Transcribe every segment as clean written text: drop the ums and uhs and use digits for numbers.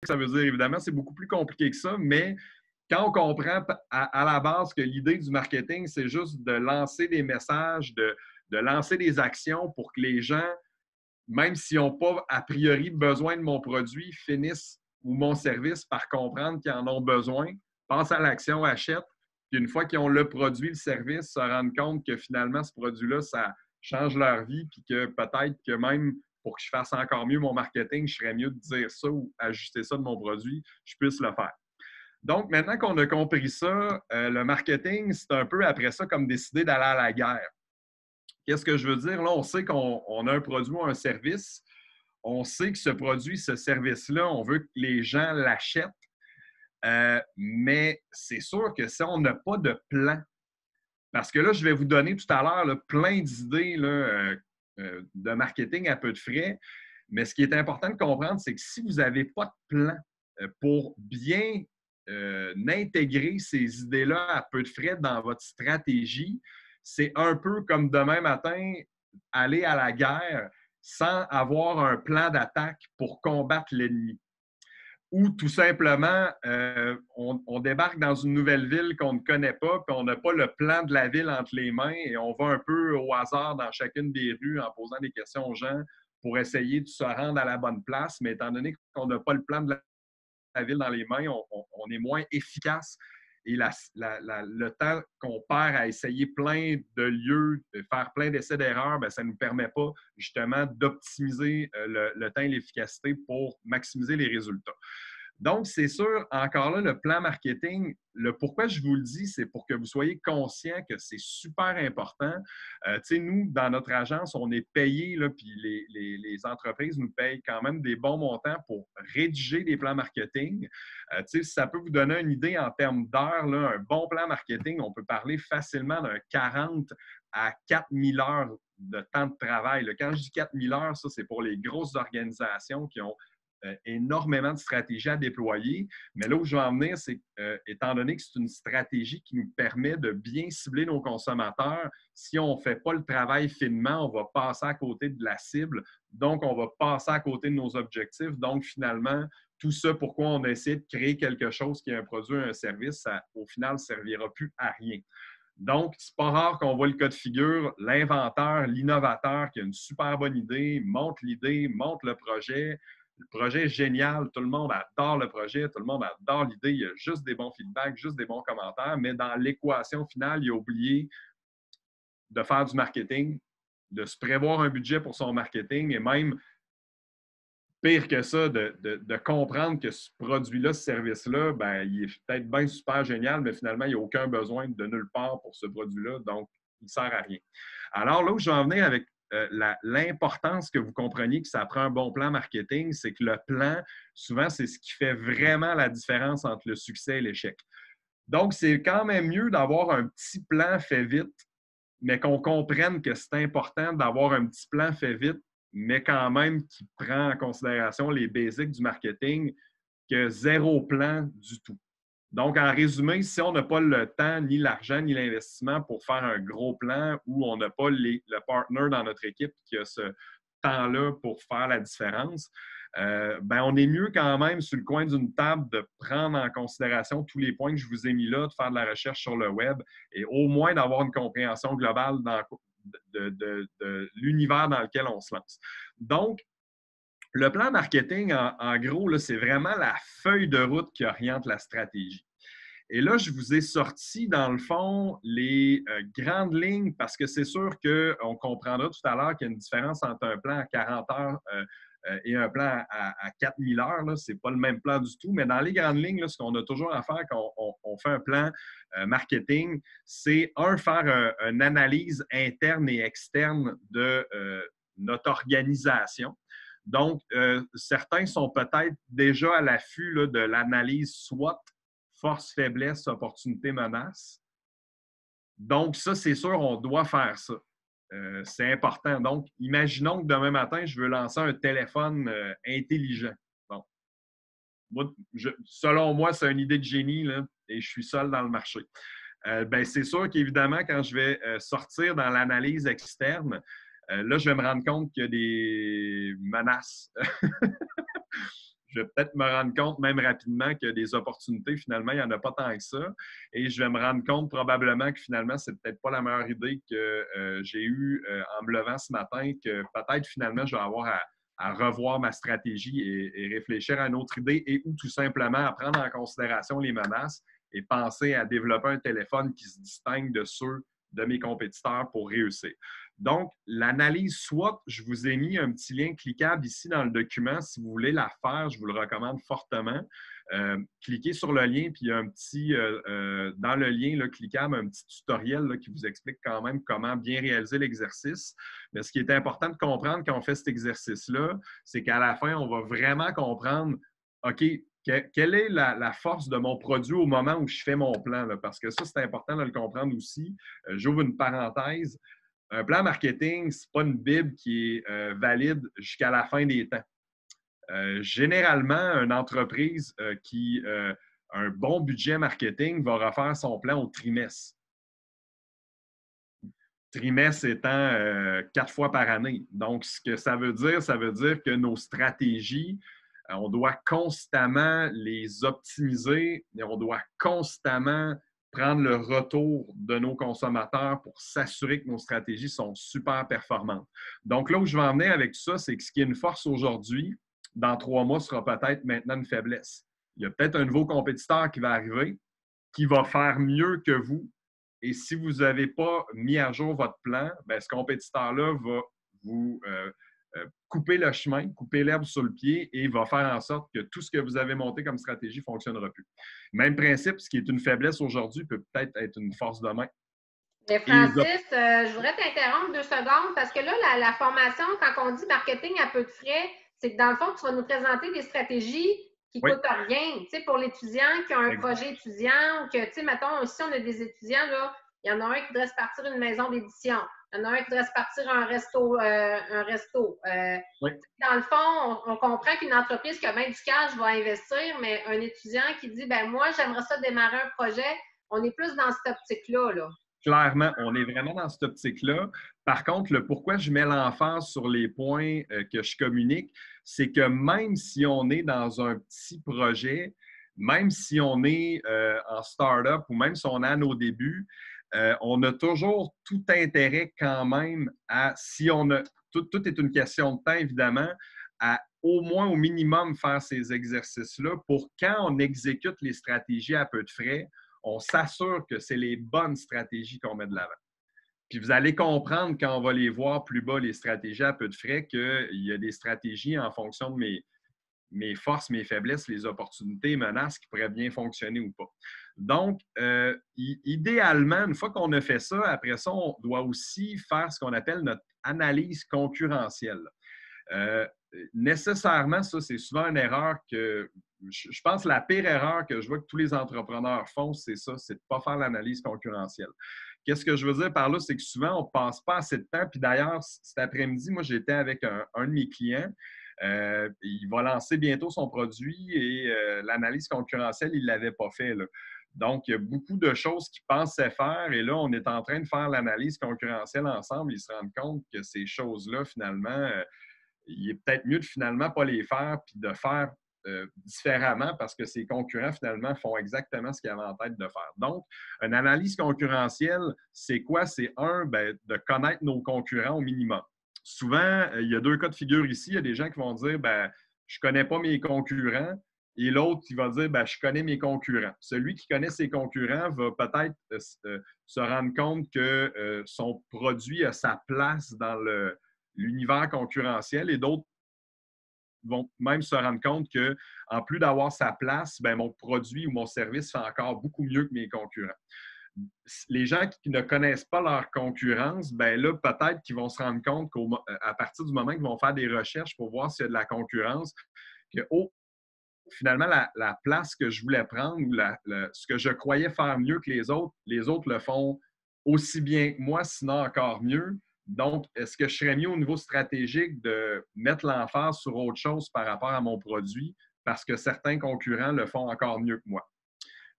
que ça veut dire. Évidemment, c'est beaucoup plus compliqué que ça, mais quand on comprend à la base que l'idée du marketing, c'est juste de lancer des messages, de lancer des actions pour que les gens, même s'ils n'ont pas a priori besoin de mon produit, finissent ou mon service par comprendre qu'ils en ont besoin, passent à l'action, achètent, puis une fois qu'ils ont le produit, le service, se rendent compte que finalement, ce produit-là, ça change leur vie, puis que peut-être que même pour que je fasse encore mieux mon marketing, je serais mieux de dire ça ou ajuster ça de mon produit, je puisse le faire. Donc, maintenant qu'on a compris ça, le marketing, c'est un peu après ça comme décider d'aller à la guerre. Qu'est-ce que je veux dire? Là, on sait qu'on a un produit ou un service. On sait que ce produit, ce service-là, on veut que les gens l'achètent. Mais c'est sûr que si on n'a pas de plan, parce que là, je vais vous donner tout à l'heure plein d'idées de marketing à peu de frais. Mais ce qui est important de comprendre, c'est que si vous n'avez pas de plan pour bien intégrer ces idées-là à peu de frais dans votre stratégie, c'est un peu comme demain matin, aller à la guerre sans avoir un plan d'attaque pour combattre l'ennemi. Ou tout simplement, on débarque dans une nouvelle ville qu'on ne connaît pas, puis on n'a pas le plan de la ville entre les mains et on va un peu au hasard dans chacune des rues en posant des questions aux gens pour essayer de se rendre à la bonne place. Mais étant donné qu'on n'a pas le plan de la ville dans les mains, on est moins efficace. Et le temps qu'on perd à essayer plein de lieux, faire plein d'essais d'erreurs, ça ne nous permet pas justement d'optimiser le temps et l'efficacité pour maximiser les résultats. Donc, c'est sûr, encore là, le plan marketing, le pourquoi je vous le dis, c'est pour que vous soyez conscient que c'est super important. Tu sais, nous, dans notre agence, on est payé, puis les entreprises nous payent quand même des bons montants pour rédiger des plans marketing. Tu sais, ça peut vous donner une idée en termes d'heures, un bon plan marketing, on peut parler facilement d'un 40 à 4000 heures de temps de travail. Là. Quand je dis 4000 heures, ça, c'est pour les grosses organisations qui ont énormément de stratégies à déployer. Mais là où je veux en venir, c'est étant donné que c'est une stratégie qui nous permet de bien cibler nos consommateurs, si on ne fait pas le travail finement, on va passer à côté de la cible. Donc, on va passer à côté de nos objectifs. Donc, finalement, tout ça, pourquoi on a essayé de créer quelque chose qui est un produit, un service, ça, au final, ne servira plus à rien. Donc, c'est pas rare qu'on voit le cas de figure, l'inventeur, l'innovateur qui a une super bonne idée, monte l'idée, monte le projet. Le projet est génial, tout le monde adore le projet, tout le monde adore l'idée, il y a juste des bons feedbacks, juste des bons commentaires, mais dans l'équation finale, il a oublié de faire du marketing, de se prévoir un budget pour son marketing et même, pire que ça, de comprendre que ce produit-là, ce service-là, il est peut-être bien super génial, mais finalement, il n'y a aucun besoin de nulle part pour ce produit-là, donc il ne sert à rien. Alors là où je vais en venir avec l'importance que vous compreniez que ça prend un bon plan marketing, c'est que le plan, souvent, c'est ce qui fait vraiment la différence entre le succès et l'échec. Donc, c'est quand même mieux d'avoir un petit plan fait vite, mais qu'on comprenne que c'est important d'avoir un petit plan fait vite, mais quand même qui prend en considération les basics du marketing, que zéro plan du tout. Donc, en résumé, si on n'a pas le temps, ni l'argent, ni l'investissement pour faire un gros plan ou on n'a pas le partner dans notre équipe qui a ce temps-là pour faire la différence, on est mieux quand même sur le coin d'une table de prendre en considération tous les points que je vous ai mis là, de faire de la recherche sur le web et au moins d'avoir une compréhension globale de l'univers dans lequel on se lance. Donc, le plan marketing, en gros, c'est vraiment la feuille de route qui oriente la stratégie. Et là, je vous ai sorti, dans le fond, les grandes lignes parce que c'est sûr qu'on comprendra tout à l'heure qu'il y a une différence entre un plan à 40 heures et un plan à 4000 heures. Ce n'est pas le même plan du tout, mais dans les grandes lignes, là, ce qu'on a toujours à faire quand on fait un plan marketing, c'est, faire une analyse interne et externe de notre organisation. Donc, certains sont peut-être déjà à l'affût de l'analyse SWOT, force, faiblesse, opportunité, menace. Donc, ça, c'est sûr, on doit faire ça. C'est important. Donc, imaginons que demain matin, je veux lancer un téléphone intelligent. Bon. Moi, selon moi, c'est une idée de génie là, et je suis seul dans le marché. C'est sûr qu'évidemment, quand je vais sortir dans l'analyse externe, là, je vais me rendre compte qu'il y a des menaces. je vais peut-être me rendre compte même rapidement que des opportunités, finalement, il n'y en a pas tant que ça. Et je vais me rendre compte probablement que finalement, c'est peut-être pas la meilleure idée que j'ai eue en me levant ce matin, que peut-être finalement, je vais avoir à revoir ma stratégie et réfléchir à une autre idée et ou tout simplement à prendre en considération les menaces et penser à développer un téléphone qui se distingue de ceux de mes compétiteurs pour réussir. Donc, l'analyse SWOT, je vous ai mis un petit lien cliquable ici dans le document. Si vous voulez la faire, je vous le recommande fortement. Cliquez sur le lien, puis il y a un petit, dans le lien là, cliquable, un petit tutoriel là, qui vous explique quand même comment bien réaliser l'exercice. Mais ce qui est important de comprendre quand on fait cet exercice-là, c'est qu'à la fin, on va vraiment comprendre, OK, quelle est la force de mon produit au moment où je fais mon plan? Là? Parce que ça, c'est important de le comprendre aussi. J'ouvre une parenthèse. Un plan marketing, ce n'est pas une Bible qui est valide jusqu'à la fin des temps. Généralement, une entreprise qui a un bon budget marketing va refaire son plan au trimestre. Trimestre étant 4 fois par année. Donc, ce que ça veut dire que nos stratégies, on doit constamment les optimiser et on doit constamment prendre le retour de nos consommateurs pour s'assurer que nos stratégies sont super performantes. Donc, là où je vais en venir avec tout ça, c'est que ce qui est une force aujourd'hui, dans 3 mois, sera peut-être maintenant une faiblesse. Il y a peut-être un nouveau compétiteur qui va arriver, qui va faire mieux que vous. Et si vous n'avez pas mis à jour votre plan, bien, ce compétiteur-là va vous couper le chemin, couper l'herbe sur le pied et va faire en sorte que tout ce que vous avez monté comme stratégie ne fonctionnera plus. Même principe, ce qui est une faiblesse aujourd'hui peut peut-être être une force demain. Mais Francis, je voudrais t'interrompre 2 secondes parce que là, la formation, quand on dit marketing à peu de frais, c'est que dans le fond, tu vas nous présenter des stratégies qui ne coûtent rien. Tu sais, pour l'étudiant qui a un projet étudiant ou que, tu sais, mettons, si on a des étudiants, là, il y en a un qui voudrait se partir une maison d'édition. Il y en a un qui voudrait se partir un resto. Dans le fond, on comprend qu'une entreprise qui a bien du cash va investir, mais un étudiant qui dit, ben moi, j'aimerais ça démarrer un projet, on est plus dans cette optique-là, là. Clairement, on est vraiment dans cette optique-là. Par contre, le pourquoi je mets l'emphase sur les points que je communique, c'est que même si on est dans un petit projet, même si on est en start-up ou même si on est à nos débuts, on a toujours tout intérêt quand même à, si on a, tout est une question de temps évidemment, à au moins au minimum faire ces exercices-là pour quand on exécute les stratégies à peu de frais, on s'assure que c'est les bonnes stratégies qu'on met de l'avant. Puis vous allez comprendre quand on va les voir plus bas, les stratégies à peu de frais, qu'il y a des stratégies en fonction de mes forces, mes faiblesses, les opportunités, menaces qui pourraient bien fonctionner ou pas. Donc, idéalement, une fois qu'on a fait ça, après ça, on doit aussi faire ce qu'on appelle notre analyse concurrentielle. Nécessairement, ça, c'est souvent une erreur que je pense que la pire erreur que je vois que tous les entrepreneurs font, c'est ça, c'est de ne pas faire l'analyse concurrentielle. Qu'est-ce que je veux dire par là? C'est que souvent, on ne passe pas assez de temps. Puis d'ailleurs, cet après-midi, moi, j'étais avec un de mes clients. Il va lancer bientôt son produit et l'analyse concurrentielle, il ne l'avait pas fait, là. Donc, il y a beaucoup de choses qu'il pensait faire et là, on est en train de faire l'analyse concurrentielle ensemble. Ils se rendent compte que ces choses-là, finalement, il est peut-être mieux de finalement pas les faire puis de faire différemment parce que ses concurrents, finalement, font exactement ce qu'ils avaient en tête de faire. Donc, une analyse concurrentielle, c'est quoi? C'est de connaître nos concurrents au minimum. Souvent, il y a 2 cas de figure ici. Il y a des gens qui vont dire, je ne connais pas mes concurrents. Et l'autre, il va dire, je connais mes concurrents. Celui qui connaît ses concurrents va peut-être se rendre compte que son produit a sa place dans l'univers concurrentiel et d'autres vont même se rendre compte qu'en plus d'avoir sa place, mon produit ou mon service fait encore beaucoup mieux que mes concurrents. Les gens qui ne connaissent pas leur concurrence, là, peut-être qu'ils vont se rendre compte qu'à partir du moment qu'ils vont faire des recherches pour voir s'il y a de la concurrence, que finalement, la place que je voulais prendre ou ce que je croyais faire mieux que les autres le font aussi bien que moi, sinon encore mieux. Donc, est-ce que je serais mieux au niveau stratégique de mettre l'emphase sur autre chose par rapport à mon produit parce que certains concurrents le font encore mieux que moi?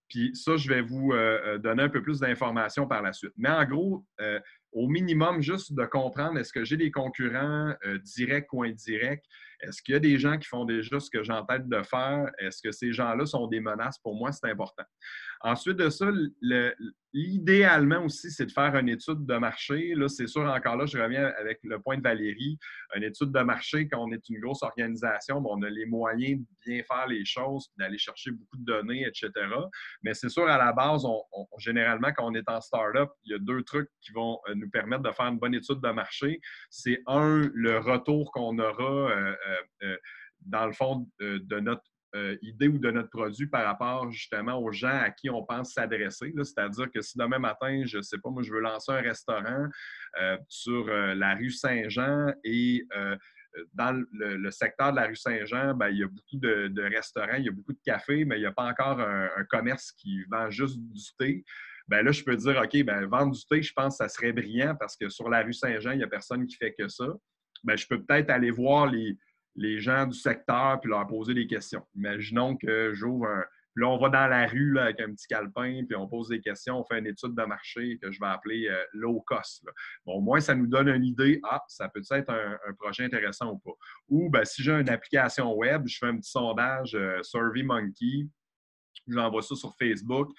Puis ça, je vais vous donner un peu plus d'informations par la suite. Mais en gros, au minimum, juste de comprendre est-ce que j'ai des concurrents directs ou indirects? Est-ce qu'il y a des gens qui font déjà ce que j'ai en tête de faire? Est-ce que ces gens-là sont des menaces? Pour moi, c'est important. Ensuite de ça, l'idéalement aussi, c'est de faire une étude de marché. Là, c'est sûr, encore là, je reviens avec le point de Valérie. Une étude de marché, quand on est une grosse organisation, on a les moyens de bien faire les choses, d'aller chercher beaucoup de données, etc. Mais c'est sûr, à la base, généralement, quand on est en start-up, il y a deux trucs qui vont nous permettre de faire une bonne étude de marché. C'est un, le retour qu'on aura dans le fond de notre idée ou de notre produit par rapport justement aux gens à qui on pense s'adresser. C'est-à-dire que si demain matin, je ne sais pas, moi, je veux lancer un restaurant sur la rue Saint-Jean et dans le secteur de la rue Saint-Jean, ben, il y a beaucoup de restaurants, il y a beaucoup de cafés, mais il n'y a pas encore un commerce qui vend juste du thé. Ben là, je peux dire, OK, ben, vendre du thé, je pense que ça serait brillant parce que sur la rue Saint-Jean, il n'y a personne qui fait que ça. Ben, je peux peut-être aller voir les gens du secteur puis leur poser des questions. Imaginons que j'ouvre un. Puis là, on va dans la rue là, avec un petit calepin, puis on pose des questions, on fait une étude de marché que je vais appeler low cost. Là. Bon, au moins, ça nous donne une idée. Ah, ça peut être un projet intéressant ou pas. Ou ben, si j'ai une application web, je fais un petit sondage SurveyMonkey. J'envoie ça sur Facebook.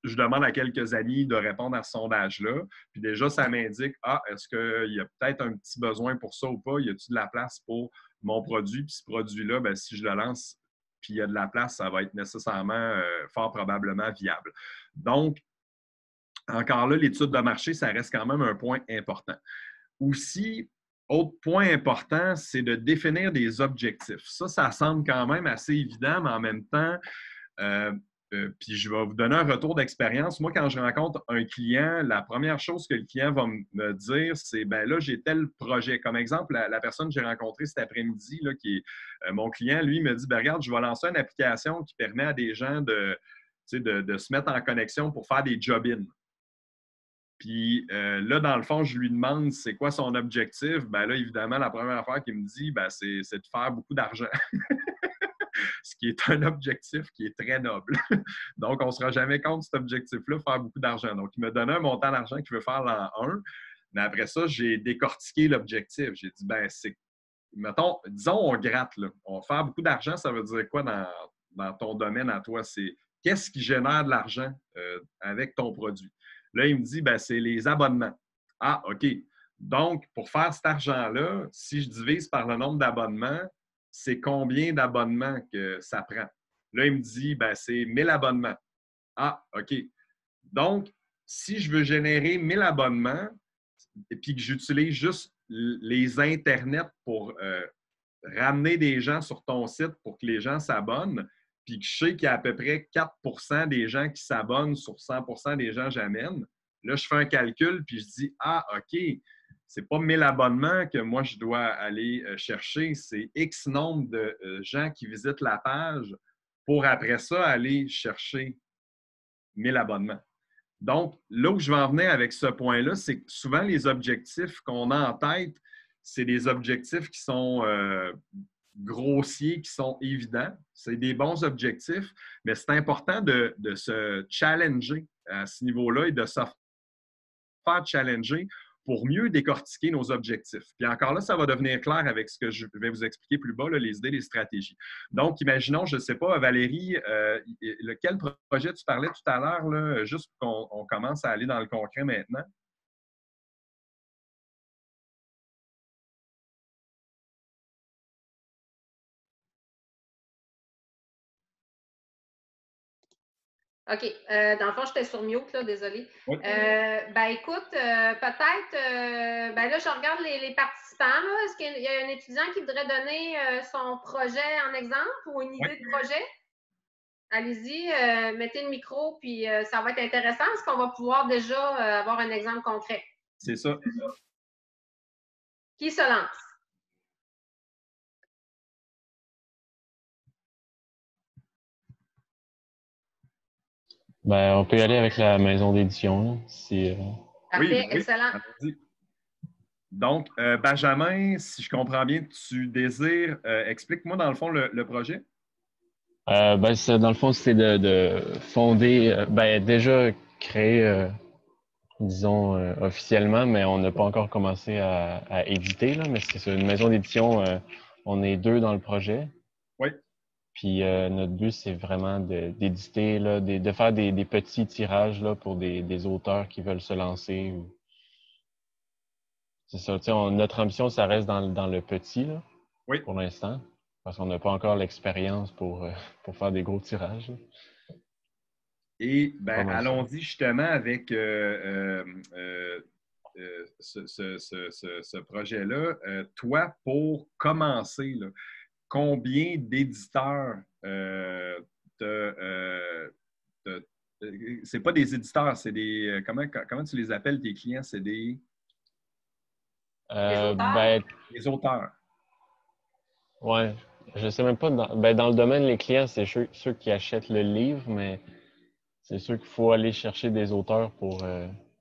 Je demande à quelques amis de répondre à ce sondage-là. Puis déjà, ça m'indique, ah, est-ce qu'il y a peut-être un petit besoin pour ça ou pas? Y a-t-il de la place pour mon produit? Puis ce produit-là, bien, si je le lance, puis il y a de la place, ça va être nécessairement, fort probablement viable. Donc, encore là, l'étude de marché, ça reste quand même un point important. Aussi, autre point important, c'est de définir des objectifs. Ça semble quand même assez évident, mais en même temps, puis je vais vous donner un retour d'expérience. Moi, quand je rencontre un client, la première chose que le client va me dire, c'est ben là, j'ai tel projet. Comme exemple, la personne que j'ai rencontrée cet après-midi, là, qui est mon client, lui, me dit ben, regarde, je vais lancer une application qui permet à des gens de se mettre en connexion pour faire des job-in. Puis là, dans le fond, je lui demande c'est quoi son objectif. Ben là, évidemment, la première affaire qu'il me dit, ben, c'est de faire beaucoup d'argent. Ce qui est un objectif qui est très noble. Donc, on ne sera jamais contre cet objectif-là, faire beaucoup d'argent. Donc, il me donnait un montant d'argent qu'il veut faire l'an 1, mais après ça, j'ai décortiqué l'objectif. J'ai dit, ben c'est, mettons, disons, on gratte, là. On va faire beaucoup d'argent, ça veut dire quoi dans ton domaine à toi? C'est qu'est-ce qui génère de l'argent avec ton produit? Là, il me dit, ben c'est les abonnements. Ah, OK. Donc, pour faire cet argent-là, si je divise par le nombre d'abonnements, c'est combien d'abonnements que ça prend? Là, il me dit, ben, c'est 1000 abonnements. Ah, OK. Donc, si je veux générer 1000 abonnements et puis que j'utilise juste les internets pour ramener des gens sur ton site pour que les gens s'abonnent, puis que je sais qu'il y a à peu près 4 des gens qui s'abonnent sur 100 des gens que j'amène, là, je fais un calcul puis je dis, ah, OK, c'est pas 1000 abonnements que moi, je dois aller chercher, c'est X nombre de gens qui visitent la page pour après ça aller chercher 1000 abonnements. Donc, là où je vais en venir avec ce point-là, c'est que souvent les objectifs qu'on a en tête, c'est des objectifs qui sont grossiers, qui sont évidents. C'est des bons objectifs, mais c'est important de se challenger à ce niveau-là et de se faire challenger pour mieux décortiquer nos objectifs. Puis encore là, ça va devenir clair avec ce que je vais vous expliquer plus bas, là, les idées, les stratégies. Donc, imaginons, je ne sais pas, Valérie, quel projet tu parlais tout à l'heure, là, juste qu'on commence à aller dans le concret maintenant? OK. Dans le fond, j'étais sur mute, là, désolée. Oui. Ben écoute, peut-être, ben là, je regarde les participants. Là. Est-ce qu'il y a un étudiant qui voudrait donner son projet en exemple ou une idée de projet? Allez-y, mettez le micro, puis ça va être intéressant parce qu'on va pouvoir déjà avoir un exemple concret. C'est ça. Qui se lance? Ben, on peut y aller avec la maison d'édition. Parfait, oui, excellent. Donc, Benjamin, si je comprends bien, tu désires, explique-moi dans le fond le projet. Ben, dans le fond, c'est de fonder, ben, déjà créer disons, officiellement, mais on n'a pas encore commencé à éditer, là, mais c'est une maison d'édition, on est 2 dans le projet. Oui. Puis notre but, c'est vraiment d'éditer, là, de faire des petits tirages là, pour des auteurs qui veulent se lancer. C'est ça, tu sais, notre ambition, ça reste dans le petit, là, Oui. pour l'instant, parce qu'on n'a pas encore l'expérience pour faire des gros tirages. Là. Et allons-y justement avec ce projet-là. Toi, pour commencer, là, combien d'éditeurs c'est pas des éditeurs, c'est des. Comment tu les appelles, tes clients? C'est des des auteurs. Ouais, je sais même pas. Dans le domaine, les clients, c'est ceux qui achètent le livre, mais c'est sûr qu'il faut aller chercher des auteurs pour.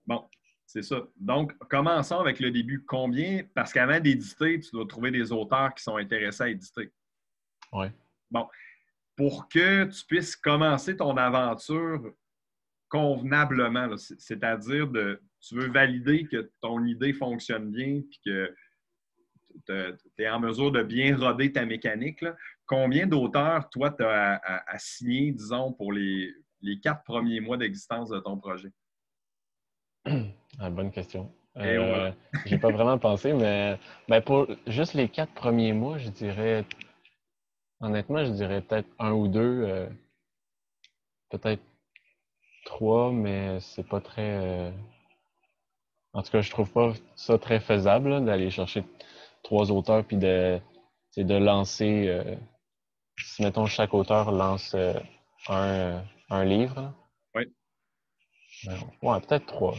Bon, c'est ça. Donc, commençons avec le début. Combien? Parce qu'avant d'éditer, tu dois trouver des auteurs qui sont intéressés à éditer. Oui. Bon, pour que tu puisses commencer ton aventure convenablement, c'est-à-dire tu veux valider que ton idée fonctionne bien et que tu es en mesure de bien roder ta mécanique. Là. Combien d'auteurs, toi, tu as à signer, disons, pour les 4 premiers mois d'existence de ton projet? Bonne question. Et voilà. J'ai pas vraiment pensé, mais pour juste les 4 premiers mois, je dirais, honnêtement, je dirais peut-être 1 ou 2, peut-être 3, mais c'est pas très. En tout cas, je trouve pas ça très faisable là, d'aller chercher 3 auteurs puis de lancer. Si, mettons, chaque auteur lance un livre. Là. Oui. Ouais, peut-être 3.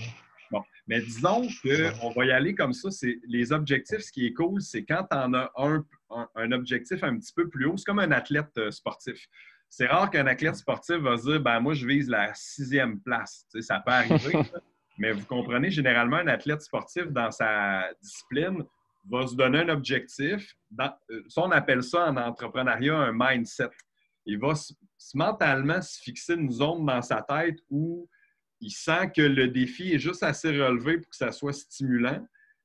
Bon. Mais disons qu'on va y aller comme ça. Les objectifs, ce qui est cool, c'est quand tu en as un objectif un petit peu plus haut. C'est comme un athlète sportif. C'est rare qu'un athlète sportif va se dire ben moi, je vise la 6e place. Tu sais, ça peut arriver, mais vous comprenez, généralement, un athlète sportif dans sa discipline va se donner un objectif. Ça, on appelle ça en entrepreneuriat un mindset. Il va mentalement se fixer une zone dans sa tête où il sent que le défi est juste assez relevé pour que ça soit stimulant.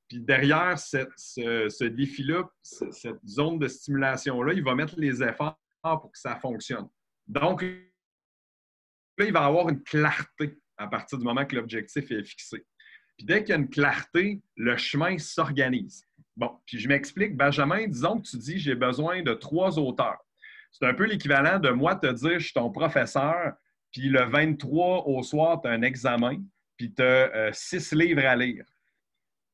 Puis derrière ce défi-là, cette zone de stimulation-là, il va mettre les efforts pour que ça fonctionne. Donc, là, il va avoir une clarté à partir du moment que l'objectif est fixé. Puis dès qu'il y a une clarté, le chemin s'organise. Bon, puis je m'explique. Benjamin, disons que tu dis j'ai besoin de 3 auteurs. C'est un peu l'équivalent de moi te dire je suis ton professeur, puis le 23 au soir, tu as un examen, puis tu as 6 livres à lire.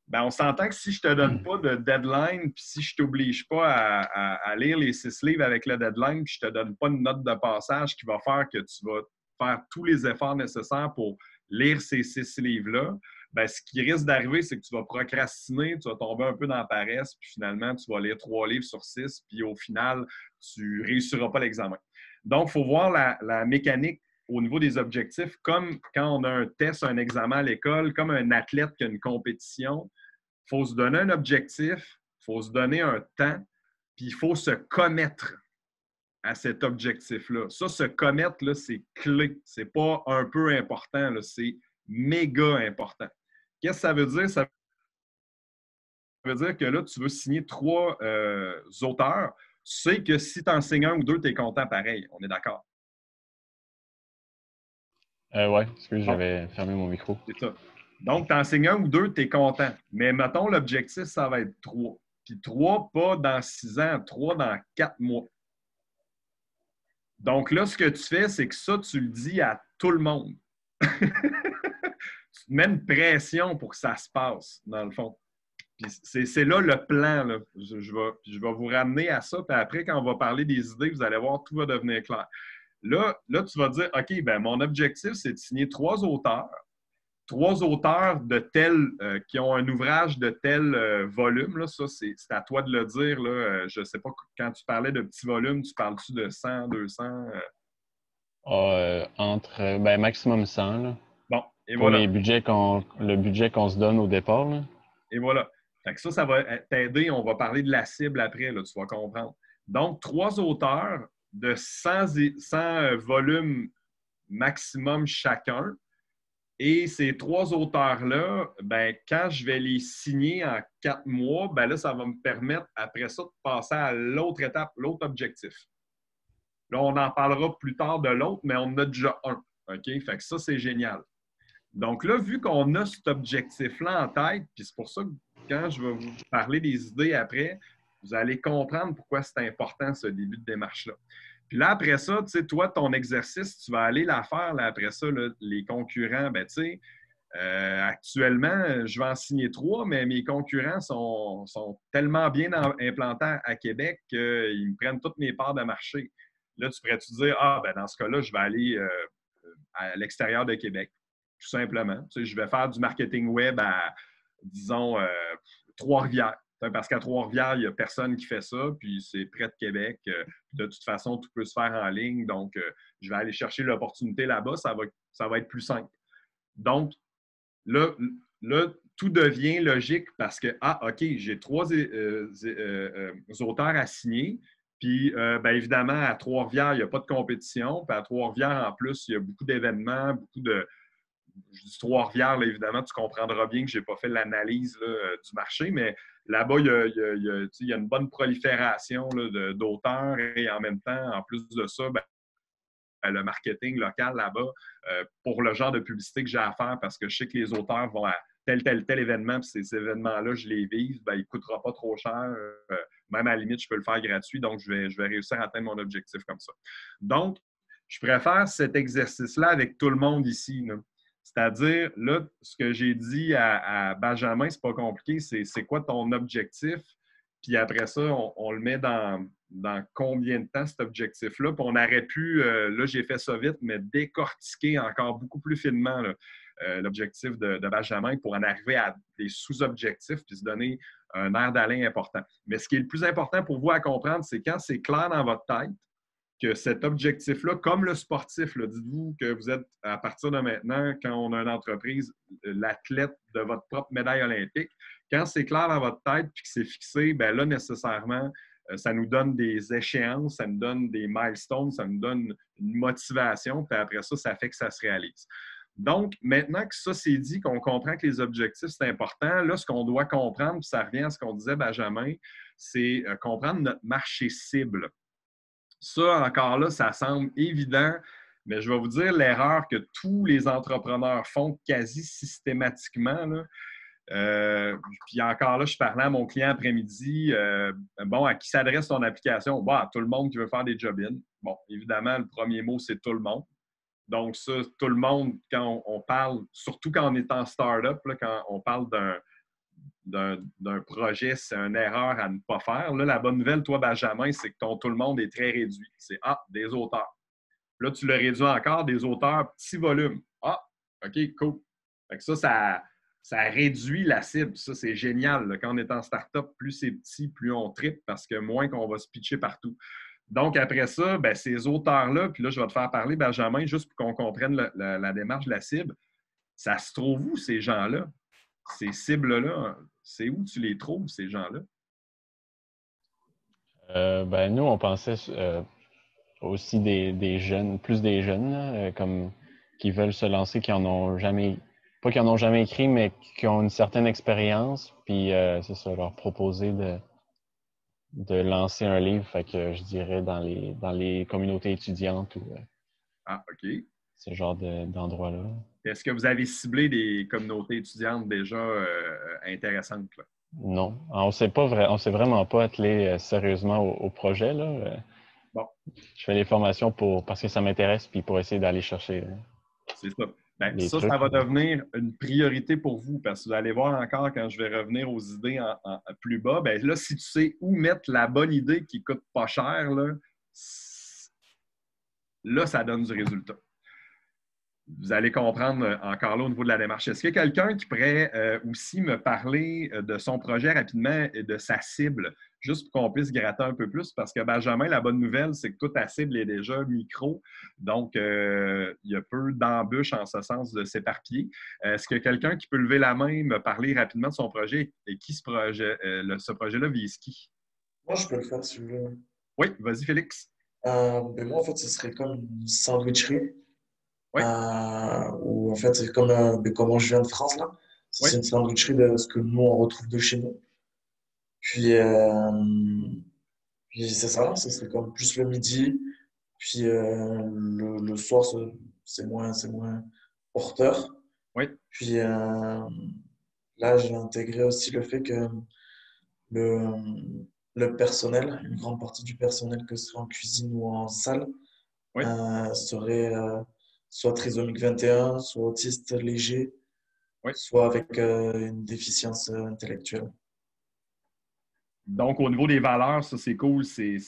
Ben, on s'entend que si je ne te donne pas de deadline, puis si je ne t'oblige pas à lire les 6 livres avec le deadline, puis je ne te donne pas une note de passage qui va faire que tu vas faire tous les efforts nécessaires pour lire ces 6 livres-là, ben, ce qui risque d'arriver, c'est que tu vas procrastiner, tu vas tomber un peu dans la paresse, puis finalement, tu vas lire 3 livres sur 6, puis au final, tu ne réussiras pas l'examen. Donc, il faut voir la mécanique au niveau des objectifs, comme quand on a un test, un examen à l'école, comme un athlète qui a une compétition, il faut se donner un objectif, il faut se donner un temps, puis il faut se commettre à cet objectif-là. Ça, se commettre, là, c'est clé. C'est pas un peu important, là, c'est méga important. Qu'est-ce que ça veut dire? Ça veut dire que là, tu veux signer 3 auteurs. Tu sais que si tu en signes 1 ou 2, tu es content pareil. On est d'accord? Ouais, excuse, j'avais fermé mon micro. C'est ça. Donc, tu en signes 1 ou 2, tu es content. Mais mettons, l'objectif, ça va être 3. Puis 3, pas dans 6 ans, 3 dans 4 mois. Donc là, ce que tu fais, c'est que ça, tu le dis à tout le monde. Tu te mets une pression pour que ça se passe, dans le fond. Puis c'est là le plan. Là. Je vais vous ramener à ça. Puis après, quand on va parler des idées, vous allez voir, tout va devenir clair. Là tu vas dire, OK, ben mon objectif, c'est de signer 3 auteurs. 3 auteurs de qui ont un ouvrage de tel volume. Là. Ça, c'est à toi de le dire. Là. Je ne sais pas, quand tu parlais de petits volumes, tu parles-tu de 100, 200? Entre maximum 100. Là. Bon, et pour voilà. le budget qu'on se donne au départ. Là. Et voilà. Fait que ça va t'aider. On va parler de la cible après, là, tu vas comprendre. Donc, 3 auteurs de 100 volumes maximum chacun. Et ces 3 auteurs-là, ben, quand je vais les signer en 4 mois, ben là, ça va me permettre, après ça, de passer à l'autre étape, l'autre objectif. Là, on en parlera plus tard de l'autre, mais on en a déjà un. OK? Fait que ça, c'est génial. Donc là, vu qu'on a cet objectif-là en tête, puis c'est pour ça que quand je vais vous parler des idées après, vous allez comprendre pourquoi c'est important ce début de démarche-là. Puis là, après ça, tu sais, toi, ton exercice, tu vas aller la faire. Là, après ça, là, les concurrents, ben tu sais, actuellement, je vais en signer 3, mais mes concurrents sont tellement bien implantés à Québec qu'ils me prennent toutes mes parts de marché. Là, tu pourrais te dire, ah, ben dans ce cas-là, je vais aller à l'extérieur de Québec, tout simplement. Tu sais, je vais faire du marketing web à, disons, Trois-Rivières. Parce qu'à Trois-Rivières, il n'y a personne qui fait ça, puis c'est près de Québec. De toute façon, tout peut se faire en ligne. Donc, je vais aller chercher l'opportunité là-bas. Ça va être plus simple. Donc, là, tout devient logique parce que, ah, OK, j'ai 3 auteurs à signer. Puis, bien évidemment, à Trois-Rivières, il n'y a pas de compétition. Puis à Trois-Rivières, en plus, il y a beaucoup d'événements, beaucoup de. Je dis Trois-Rivières, là, évidemment, tu comprendras bien que je n'ai pas fait l'analyse du marché, mais là-bas, il y a une bonne prolifération d'auteurs et en même temps, en plus de ça, ben, le marketing local là-bas pour le genre de publicité que j'ai à faire parce que je sais que les auteurs vont à tel événement, puis ces événements-là, je les vise, ben, il ne coûtera pas trop cher. Même à la limite, je peux le faire gratuit, donc je vais réussir à atteindre mon objectif comme ça. Donc, je préfère cet exercice-là avec tout le monde ici. C'est-à-dire, là, ce que j'ai dit à Benjamin, c'est pas compliqué, c'est quoi ton objectif? Puis après ça, on le met dans combien de temps cet objectif-là. Puis on aurait pu, là j'ai fait ça vite, mais décortiquer encore beaucoup plus finement l'objectif de Benjamin pour en arriver à des sous-objectifs puis se donner un air d'aller important. Mais ce qui est le plus important pour vous à comprendre, c'est quand c'est clair dans votre tête que cet objectif-là, comme le sportif, dites-vous que vous êtes, à partir de maintenant, quand on a une entreprise, l'athlète de votre propre médaille olympique, quand c'est clair dans votre tête puis que c'est fixé, bien là, nécessairement, ça nous donne des échéances, ça nous donne des milestones, ça nous donne une motivation, puis après ça, ça fait que ça se réalise. Donc, maintenant que ça c'est dit, qu'on comprend que les objectifs, c'est important, là, ce qu'on doit comprendre, puis ça revient à ce qu'on disait, Benjamin, c'est comprendre notre marché cible. Ça, encore là, ça semble évident, mais je vais vous dire l'erreur que tous les entrepreneurs font quasi systématiquement, là. Puis encore là, je parlais à mon client après-midi, bon, à qui s'adresse ton application? Bon, à tout le monde qui veut faire des job-in. Bon, évidemment, le premier mot, c'est tout le monde. Donc ça, tout le monde, quand on parle, surtout quand on est en start-up, là, quand on parle d'un projet, c'est une erreur à ne pas faire. Là, la bonne nouvelle, toi, Benjamin, c'est que ton tout le monde est très réduit. C'est des auteurs. Là, tu le réduis encore, des auteurs, petit volume. Ah, OK, cool. Fait que ça réduit la cible. Ça, c'est génial. Là. Quand on est en start-up, plus c'est petit, plus on tripe parce que moins qu'on va se pitcher partout. Donc, après ça, ben, ces auteurs-là, puis là, je vais te faire parler, Benjamin, juste pour qu'on comprenne la démarche de la cible. Ça se trouve où, ces gens-là? Ces cibles-là, c'est où tu les trouves, ces gens-là? Ben, nous, on pensait aussi des jeunes, plus des jeunes, là, comme qui veulent se lancer, qui en ont jamais, pas qui en ont jamais écrit, mais qui ont une certaine expérience, puis c'est ça, leur proposer de lancer un livre, fait que je dirais dans les communautés étudiantes ou OK. ce genre d'endroits-là. Est-ce que vous avez ciblé des communautés étudiantes déjà intéressantes, là? Non, on s'est vraiment pas attelé sérieusement au projet, là. Bon. Je fais les formations parce que ça m'intéresse, puis pour essayer d'aller chercher c'est ça. Ben, les trucs. Ça va devenir une priorité pour vous parce que vous allez voir encore quand je vais revenir aux idées plus bas. Ben, là, si tu sais où mettre la bonne idée qui ne coûte pas cher, là, ça donne du résultat. Vous allez comprendre encore là au niveau de la démarche. Est-ce qu'il y a quelqu'un qui pourrait aussi me parler de son projet rapidement et de sa cible, juste pour qu'on puisse gratter un peu plus? Parce que Benjamin, la bonne nouvelle, c'est que toute ta cible est déjà micro. Donc, il y a peu d'embûches en ce sens de s'éparpiller. Est-ce qu'il y a quelqu'un qui peut lever la main, me parler rapidement de son projet et qui ce projet-là vise qui? Moi, je peux le faire si tu veux. Oui, vas-y, Félix. Ben moi, en fait, ce serait comme une sandwicherie. Oui, où en fait, c'est comme, comment je viens de France, là. oui. C'est une sandwicherie de ce que nous, on retrouve de chez nous. Puis, euh, puis c'est ça, ce serait comme plus le midi. Puis le soir, c'est moins porteur. Oui. Puis là, j'ai intégré aussi le fait que le, le personnel, une grande partie du personnel, que ce soit en cuisine ou en salle, Oui. serait soit trisomique 21, soit autiste léger, Oui. soit avec une déficience intellectuelle. Donc, au niveau des valeurs, ça, c'est cool, c'est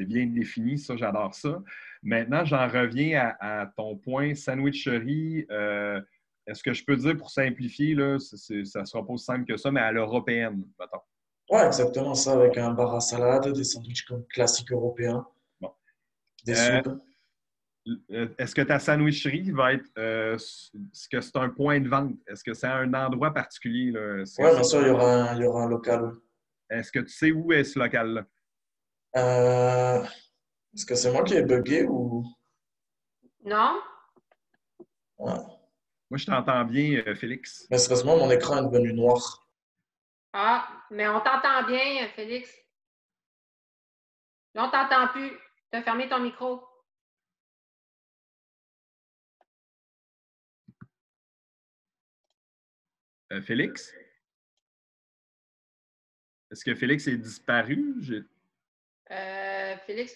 bien défini, ça, j'adore ça. Maintenant, j'en reviens à ton point, sandwicherie. Est-ce que je peux dire, pour simplifier, là, ça ne sera pas aussi simple que ça, mais à l'européenne, mettons. Ouais, exactement ça, avec un bar à salade, des sandwichs comme classiques européens, Bon. des Euh, soupes. Est-ce que ta sandwicherie va être, est-ce que c'est un point de vente? Est-ce que c'est un endroit particulier, là? Ouais, bien sûr, il y aura un local. Ouais. Est-ce que tu sais où est ce local-là? Euh, est-ce que c'est moi qui ai bugué ou... Non? Ouais. Moi, je t'entends bien, Félix. Mais c'est parce que moi, mon écran est devenu noir. Ah, mais on t'entend bien, Félix. Là, on t'entend plus. Tu as fermé ton micro. Félix? Est-ce que Félix est disparu? Félix,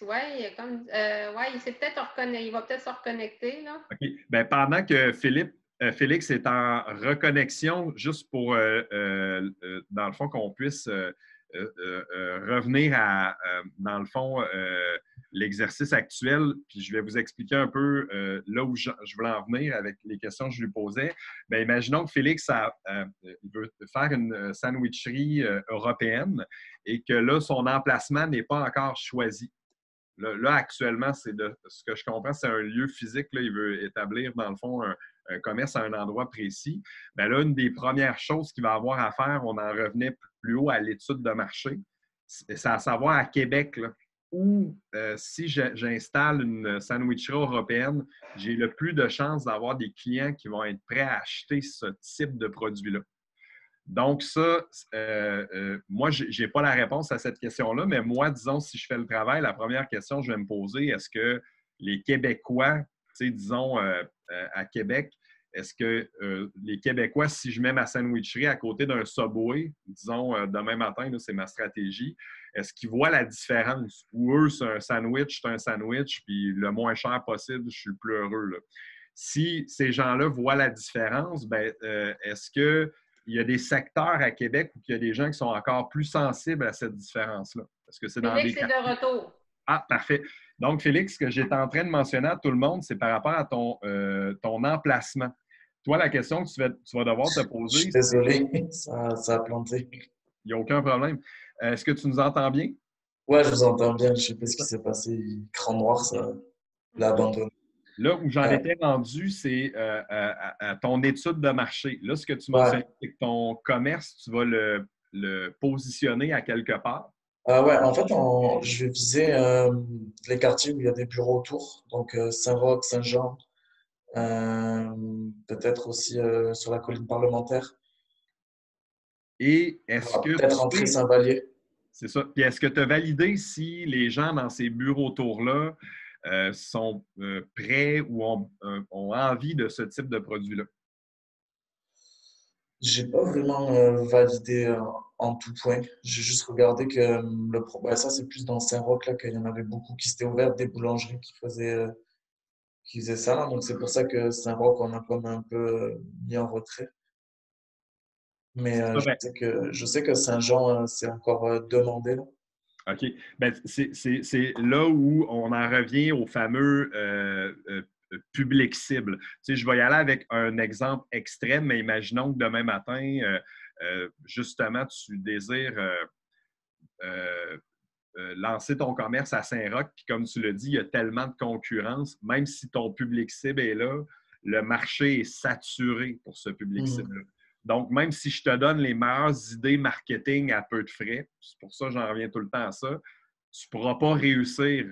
ouais, ouais, il s'est peut-être il va peut-être se reconnecter, là. OK. Ben, pendant que Félix est en reconnexion, juste pour, dans le fond, qu'on puisse revenir à, dans le fond, l'exercice actuel, puis je vais vous expliquer un peu là où je voulais en venir avec les questions que je lui posais. Bien, imaginons que Félix il veut faire une sandwicherie européenne et que là, son emplacement n'est pas encore choisi. Là, actuellement, c'est de ce que je comprends, c'est un lieu physique. Là, il veut établir, dans le fond, un commerce à un endroit précis. Bien là, une des premières choses qu'il va avoir à faire, on en revenait plus haut à l'étude de marché, c'est à savoir à Québec, là, où si j'installe une sandwicherie européenne, j'ai le plus de chances d'avoir des clients qui vont être prêts à acheter ce type de produit-là. Donc, ça, moi, je n'ai pas la réponse à cette question-là, mais moi, disons, si je fais le travail, la première question que je vais me poser, est-ce que les Québécois, tu sais, disons, à Québec, est-ce que les Québécois, si je mets ma sandwicherie à côté d'un Subway, disons, demain matin, c'est ma stratégie, est-ce qu'ils voient la différence? Ou eux, c'est un sandwich, puis le moins cher possible, je suis le plus heureux, là. Si ces gens-là voient la différence, ben, est-ce que il y a des secteurs à Québec où il y a des gens qui sont encore plus sensibles à cette différence-là? Parce que c'est dans des Félix est cas. de retour. Ah, parfait. Donc, Félix, ce que j'étais en train de mentionner à tout le monde, c'est par rapport à ton emplacement. Toi, la question que tu vas devoir te Je suis poser, c'est désolé, ça a planté. il n'y a aucun problème. Est-ce que tu nous entends bien? Ouais, je vous entends bien, je sais pas ce qui s'est passé. Écran noir, ça l'a abandonné. Là où j'en Euh, étais rendu, c'est à ton étude de marché. Là, ce que tu ouais. mentionnes, c'est que ton commerce, tu vas le positionner à quelque part. Ouais, en fait, je vais viser les quartiers où il y a des bureaux autour, donc Saint-Roch, Saint-Jean, euh, peut-être aussi sur la colline parlementaire, Et est-ce que tu peut-être entrer sais, Saint-Vallier. c'est ça, puis est-ce que tu as validé si les gens dans ces bureaux tours-là sont prêts ou ont envie de ce type de produit-là? J'ai pas vraiment validé en tout point. J'ai juste regardé que ouais, ça c'est plus dans Saint-Roch là qu'il y en avait beaucoup qui s'étaient ouvertes, des boulangeries qui faisaient ça là. Donc c'est pour ça que Saint-Roch on a comme un peu mis en retrait. Mais C'est ça, ben, je sais que Saint-Jean c'est encore demandé là. OK. Ben, c'est là où on en revient au fameux public cible. Tu sais, je vais y aller avec un exemple extrême, mais imaginons que demain matin, justement, tu désires euh, lancer ton commerce à Saint-Roch, puis comme tu l'as dit, il y a tellement de concurrence, même si ton public cible est là, le marché est saturé pour ce public Mhm. cible-là. Donc, même si je te donne les meilleures idées marketing à peu de frais, c'est pour ça que j'en reviens tout le temps à ça, tu ne pourras pas réussir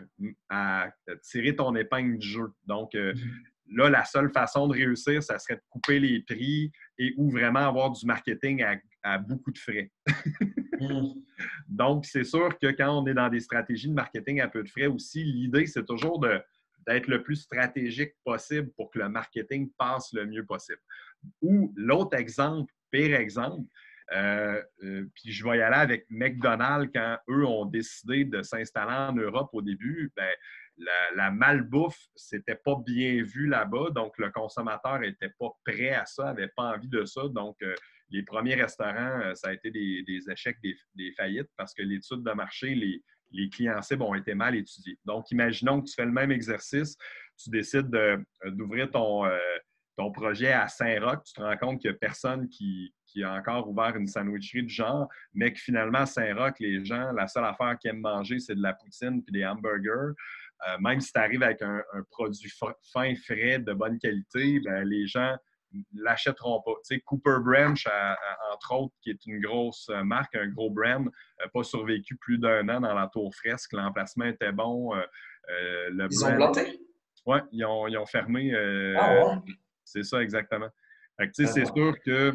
à tirer ton épingle du jeu. Donc, là, la seule façon de réussir, ça serait de couper les prix et ou vraiment avoir du marketing à beaucoup de frais. Donc, c'est sûr que quand on est dans des stratégies de marketing à peu de frais aussi, l'idée, c'est toujours d'être le plus stratégique possible pour que le marketing passe le mieux possible. Ou l'autre exemple, pire exemple, puis je vais y aller avec McDonald's quand eux ont décidé de s'installer en Europe au début. Bien, la malbouffe, c'était pas bien vu là-bas, donc le consommateur n'était pas prêt à ça, n'avait pas envie de ça. Donc, les premiers restaurants, ça a été des échecs, des faillites, parce que l'étude de marché, les clients cibles ont été mal étudiés. Donc, imaginons que tu fais le même exercice, tu décides d'ouvrir ton projet à Saint-Roch, tu te rends compte qu'il n'y a personne qui a encore ouvert une sandwicherie du genre, mais que finalement, à Saint-Roch, les gens, la seule affaire qu'ils aiment manger, c'est de la poutine puis des hamburgers. Même si tu arrives avec un produit fin, frais, de bonne qualité, bien, les gens ne l'achèteront pas. Tu sais, Cooper Branch, entre autres, qui est une grosse marque, un gros brand, n'a pas survécu plus d'1 an dans la tour fresque. L'emplacement était bon. Ils ont planté? Oui, ils ont fermé. Ah ouais? C'est ça, exactement. Fait que, tu sais, c'est sûr que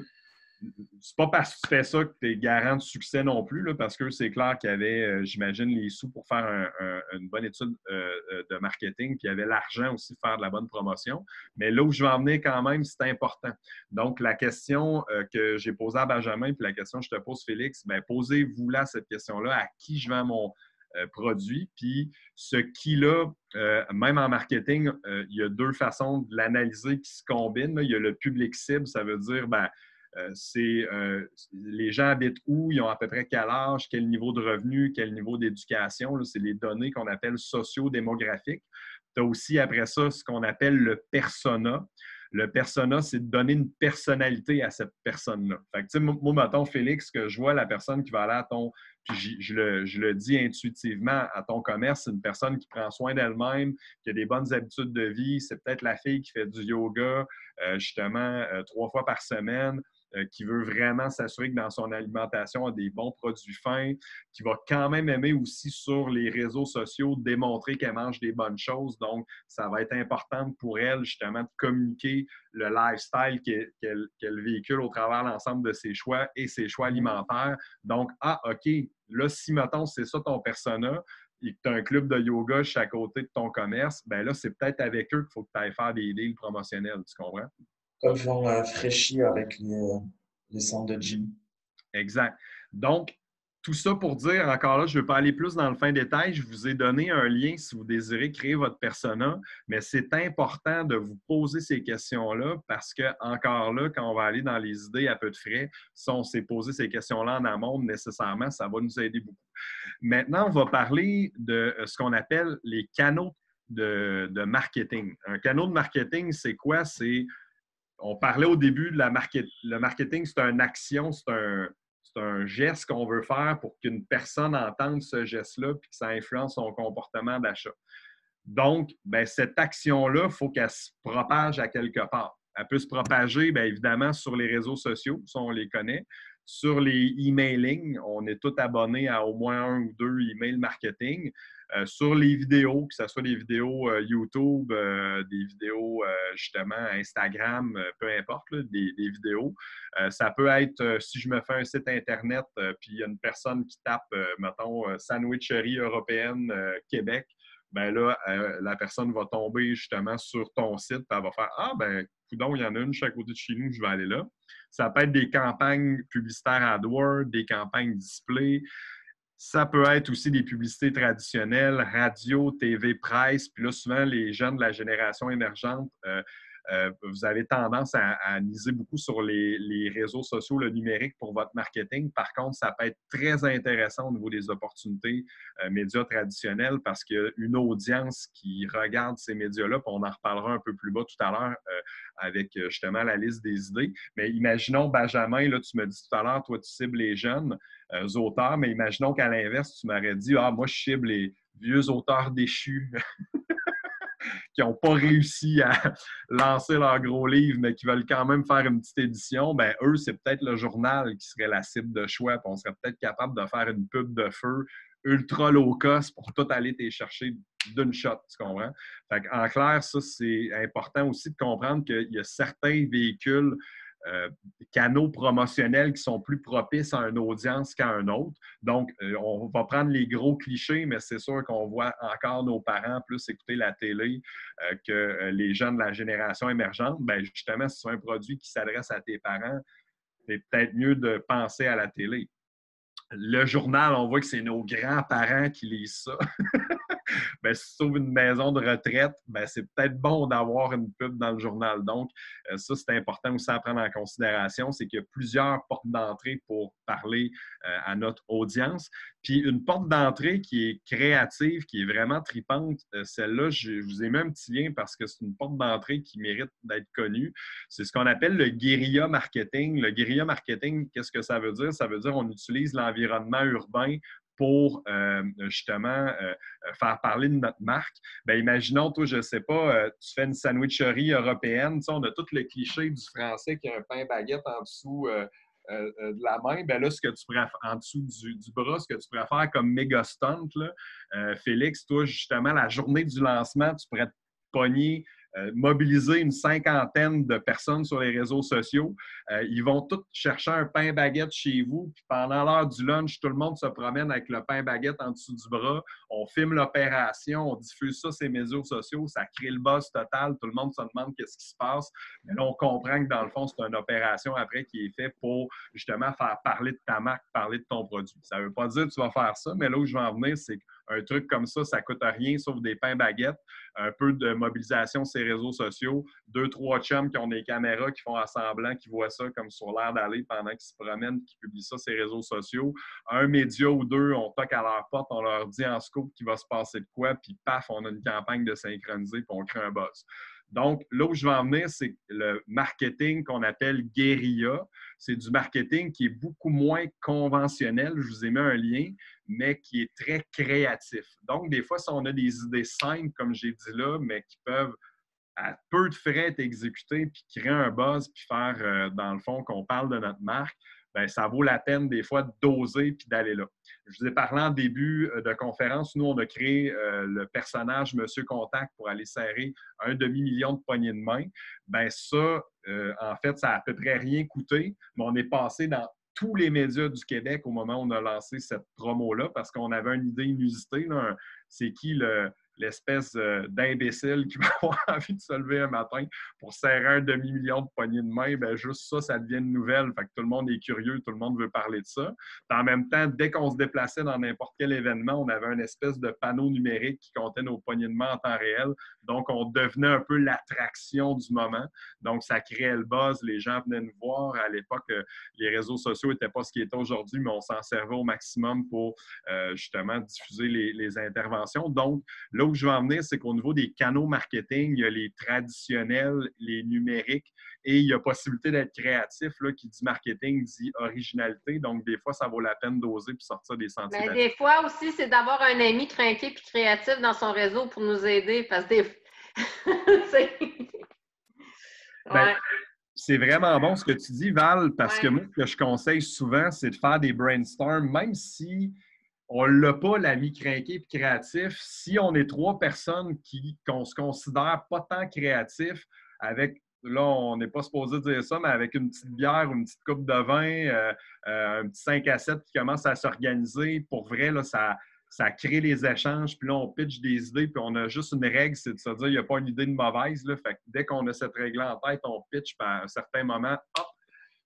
c'est pas parce que tu fais ça que tu es garant de succès non plus, là, parce que c'est clair qu'il y avait, j'imagine, les sous pour faire une bonne étude de marketing, puis il y avait l'argent aussi pour faire de la bonne promotion. Mais là où je vais en venir quand même, c'est important. Donc, la question que j'ai posée à Benjamin, puis la question que je te pose, Félix, bien, posez-vous là cette question-là, à qui je vends mon produit. Puis ce qui-là, même en marketing, il y a deux façons de l'analyser qui se combinent. Là. Il y a le public cible, ça veut dire, bien, les gens habitent où, ils ont à peu près quel âge, quel niveau de revenu, quel niveau d'éducation. C'est les données qu'on appelle socio-démographiques. Tu as aussi après ça ce qu'on appelle le persona. Le persona, c'est de donner une personnalité à cette personne-là. Fait que, moi, mettons, Félix, que je vois la personne qui va aller à ton... Puis je le dis intuitivement, à ton commerce, c'est une personne qui prend soin d'elle-même, qui a des bonnes habitudes de vie. C'est peut-être la fille qui fait du yoga, justement, 3 fois par semaine, qui veut vraiment s'assurer que dans son alimentation, elle a des bons produits fins, qui va quand même aimer aussi sur les réseaux sociaux démontrer qu'elle mange des bonnes choses. Donc, ça va être important pour elle, justement, de communiquer le lifestyle qu'elle véhicule au travers de l'ensemble de ses choix et ses choix alimentaires. Donc, OK, là, si, mettons, c'est ça ton persona, et que tu as un club de yoga juste à côté de ton commerce, bien là, c'est peut-être avec eux qu'il faut que tu ailles faire des deals promotionnels, tu comprends? Comme ils font Freshie avec les centres de gym. Exact. Donc, tout ça pour dire, encore là, je ne veux pas aller plus dans le fin détail. Je vous ai donné un lien si vous désirez créer votre persona, mais c'est important de vous poser ces questions-là parce que, encore là, quand on va aller dans les idées à peu de frais, si on s'est posé ces questions-là en amont, nécessairement, ça va nous aider beaucoup. Maintenant, on va parler de ce qu'on appelle les canaux de marketing. Un canal de marketing, c'est quoi? On parlait au début de le marketing, c'est une action, c'est un geste qu'on veut faire pour qu'une personne entende ce geste-là et que ça influence son comportement d'achat. Donc, bien, cette action-là, il faut qu'elle se propage à quelque part. Elle peut se propager, bien évidemment, sur les réseaux sociaux, ça, on les connaît. Sur les emailing, on est tous abonnés à au moins 1 ou 2 emails marketing. Sur les vidéos, que ce soit des vidéos YouTube, des vidéos justement Instagram, peu importe, là, des vidéos. Ça peut être, si je me fais un site Internet, puis il y a une personne qui tape, mettons, Sandwicherie européenne Québec, ben là, la personne va tomber justement sur ton site, puis elle va faire « Ah, ben, coudonc, il y en a une chaque côté de chez nous, je vais aller là. » Ça peut être des campagnes publicitaires AdWords, des campagnes display. Ça peut être aussi des publicités traditionnelles, radio, TV, presse. Puis là, souvent, les jeunes de la génération émergente, vous avez tendance à miser beaucoup sur les réseaux sociaux, le numérique pour votre marketing. Par contre, ça peut être très intéressant au niveau des opportunités médias traditionnels parce qu'il y a une audience qui regarde ces médias-là. Puis on en reparlera un peu plus bas tout à l'heure avec justement la liste des idées. Mais imaginons, Benjamin, là, tu me dis tout à l'heure, toi, tu cibles les jeunes auteurs, mais imaginons qu'à l'inverse, tu m'aurais dit « Ah, moi, je cible les vieux auteurs déchus. » qui n'ont pas réussi à lancer leur gros livre, mais qui veulent quand même faire une petite édition, bien, eux, c'est peut-être le journal qui serait la cible de choix. Puis on serait peut-être capable de faire une pub de feu ultra low cost pour tout aller te chercher d'une shot, tu comprends? Fait en clair, ça, c'est important aussi de comprendre qu'il y a certains véhicules, canaux promotionnels qui sont plus propices à une audience qu'à un autre. Donc, on va prendre les gros clichés, mais c'est sûr qu'on voit encore nos parents plus écouter la télé que les jeunes de la génération émergente. Bien, justement, si c'est un produit qui s'adresse à tes parents, c'est peut-être mieux de penser à la télé. Le journal, on voit que c'est nos grands-parents qui lisent ça. Ben, si tu trouves une maison de retraite, ben, c'est peut-être bon d'avoir une pub dans le journal. Donc, ça, c'est important aussi à prendre en considération, c'est qu'il y a plusieurs portes d'entrée pour parler à notre audience. Puis, une porte d'entrée qui est créative, qui est vraiment tripante, celle-là, je vous ai mis un petit lien parce que c'est une porte d'entrée qui mérite d'être connue. C'est ce qu'on appelle le guérilla marketing. Le guérilla marketing, qu'est-ce que ça veut dire? Ça veut dire qu'on utilise l'environnement urbain pour justement faire parler de notre marque. Bien, imaginons, toi, je ne sais pas, tu fais une sandwicherie européenne, tu sais, on a tout le cliché du français qui a un pain baguette en dessous de la main. Bien là, ce que tu pourrais en dessous du bras, ce que tu pourrais faire comme méga stunt, là, Félix, toi, justement, la journée du lancement, tu pourrais te pogner, mobiliser une cinquantaine de personnes sur les réseaux sociaux. Ils vont tous chercher un pain baguette chez vous, puis pendant l'heure du lunch, tout le monde se promène avec le pain baguette en dessous du bras. On filme l'opération, on diffuse ça sur les réseaux sociaux, ça crée le buzz total, tout le monde se demande qu'est-ce qui se passe. Mais là, on comprend que dans le fond, c'est une opération après qui est faite pour justement faire parler de ta marque, parler de ton produit. Ça ne veut pas dire que tu vas faire ça, mais là où je veux en venir, c'est qu'un truc comme ça ne coûte rien sauf des pains baguettes, un peu de mobilisation sur les réseaux sociaux, 2-3 chums qui ont des caméras, qui font semblant, qui voient ça comme sur l'air d'aller pendant qu'ils se promènent, qui publient ça sur les réseaux sociaux. Un média ou deux, on toque à leur porte, on leur dit en scoop qu'il va se passer de quoi, puis paf, on a une campagne de synchronisée, puis on crée un buzz. Donc, là où je vais en venir, c'est le marketing qu'on appelle guérilla. C'est du marketing qui est beaucoup moins conventionnel. Je vous ai mis un lien, mais qui est très créatif. Donc, des fois, si on a des idées simples, comme j'ai dit là, mais qui peuvent à peu de frais être exécutées, puis créer un buzz, puis faire, dans le fond, qu'on parle de notre marque, bien, ça vaut la peine des fois d'oser puis d'aller là. Je vous ai parlé en début de conférence, nous, on a créé le personnage Monsieur Contact pour aller serrer un demi-million de poignées de main. Bien, ça, en fait, ça n'a à peu près rien coûté, mais on est passé dans tous les médias du Québec au moment où on a lancé cette promo-là parce qu'on avait une idée inusitée. C'est qui l'espèce d'imbécile qui va avoir envie de se lever un matin pour serrer un demi-million de poignées de main, bien, juste ça, ça devient une nouvelle. Fait que tout le monde est curieux, tout le monde veut parler de ça. Puis en même temps, dès qu'on se déplaçait dans n'importe quel événement, on avait une espèce de panneau numérique qui comptait nos poignées de main en temps réel. Donc, on devenait un peu l'attraction du moment. Donc, ça créait le buzz. Les gens venaient nous voir. À l'époque, les réseaux sociaux n'étaient pas ce qu'ils étaient aujourd'hui, mais on s'en servait au maximum pour justement diffuser les interventions. Donc, là où je veux en venir, c'est qu'au niveau des canaux marketing, il y a les traditionnels, les numériques, et il y a possibilité d'être créatif. Là, qui dit marketing dit originalité. Donc, des fois, ça vaut la peine d'oser puis sortir des sentiers Mais battus. des fois aussi, c'est d'avoir un ami crinqué puis créatif dans son réseau pour nous aider. Parce que Ben, c'est vraiment bon ce que tu dis, Val, parce que moi, ce que je conseille souvent, c'est de faire des brainstorms, même si on n'a pas l'ami crinqué et créatif. Si on est trois personnes qu'on se considère pas tant créatifs, avec, là, on n'est pas supposé dire ça, mais avec une petite bière ou une petite coupe de vin, un petit 5 à 7 qui commence à s'organiser, pour vrai, là, ça crée les échanges, puis là, on pitch des idées, puis on a juste une règle, c'est de se dire, il n'y a pas une idée de mauvaise. Là. Fait que dès qu'on a cette règle-là en tête, on pitch, puis à un certain moment, hop,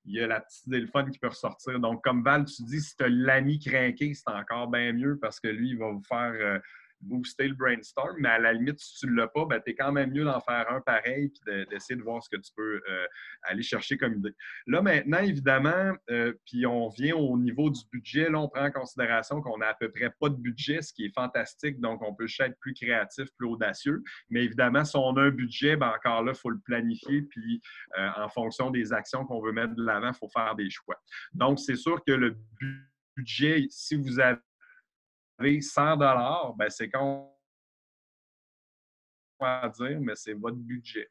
il y a la petite idée le fun qui peut ressortir. Donc, comme Val, tu dis, si tu as l'ami crinqué, c'est encore bien mieux parce que lui, il va vous faire booster le brainstorm. Mais à la limite, si tu ne l'as pas, ben, tu es quand même mieux d'en faire un pareil et d'essayer de voir ce que tu peux aller chercher comme idée. Là, maintenant, évidemment, puis on vient au niveau du budget. Là, on prend en considération qu'on n'a à peu près pas de budget, ce qui est fantastique. Donc, on peut juste être plus créatif, plus audacieux. Mais évidemment, si on a un budget, ben, encore là, il faut le planifier. Puis, en fonction des actions qu'on veut mettre de l'avant, il faut faire des choix. Donc, c'est sûr que le budget, si vous avez 100 $, ben c'est con à dire, mais c'est votre budget.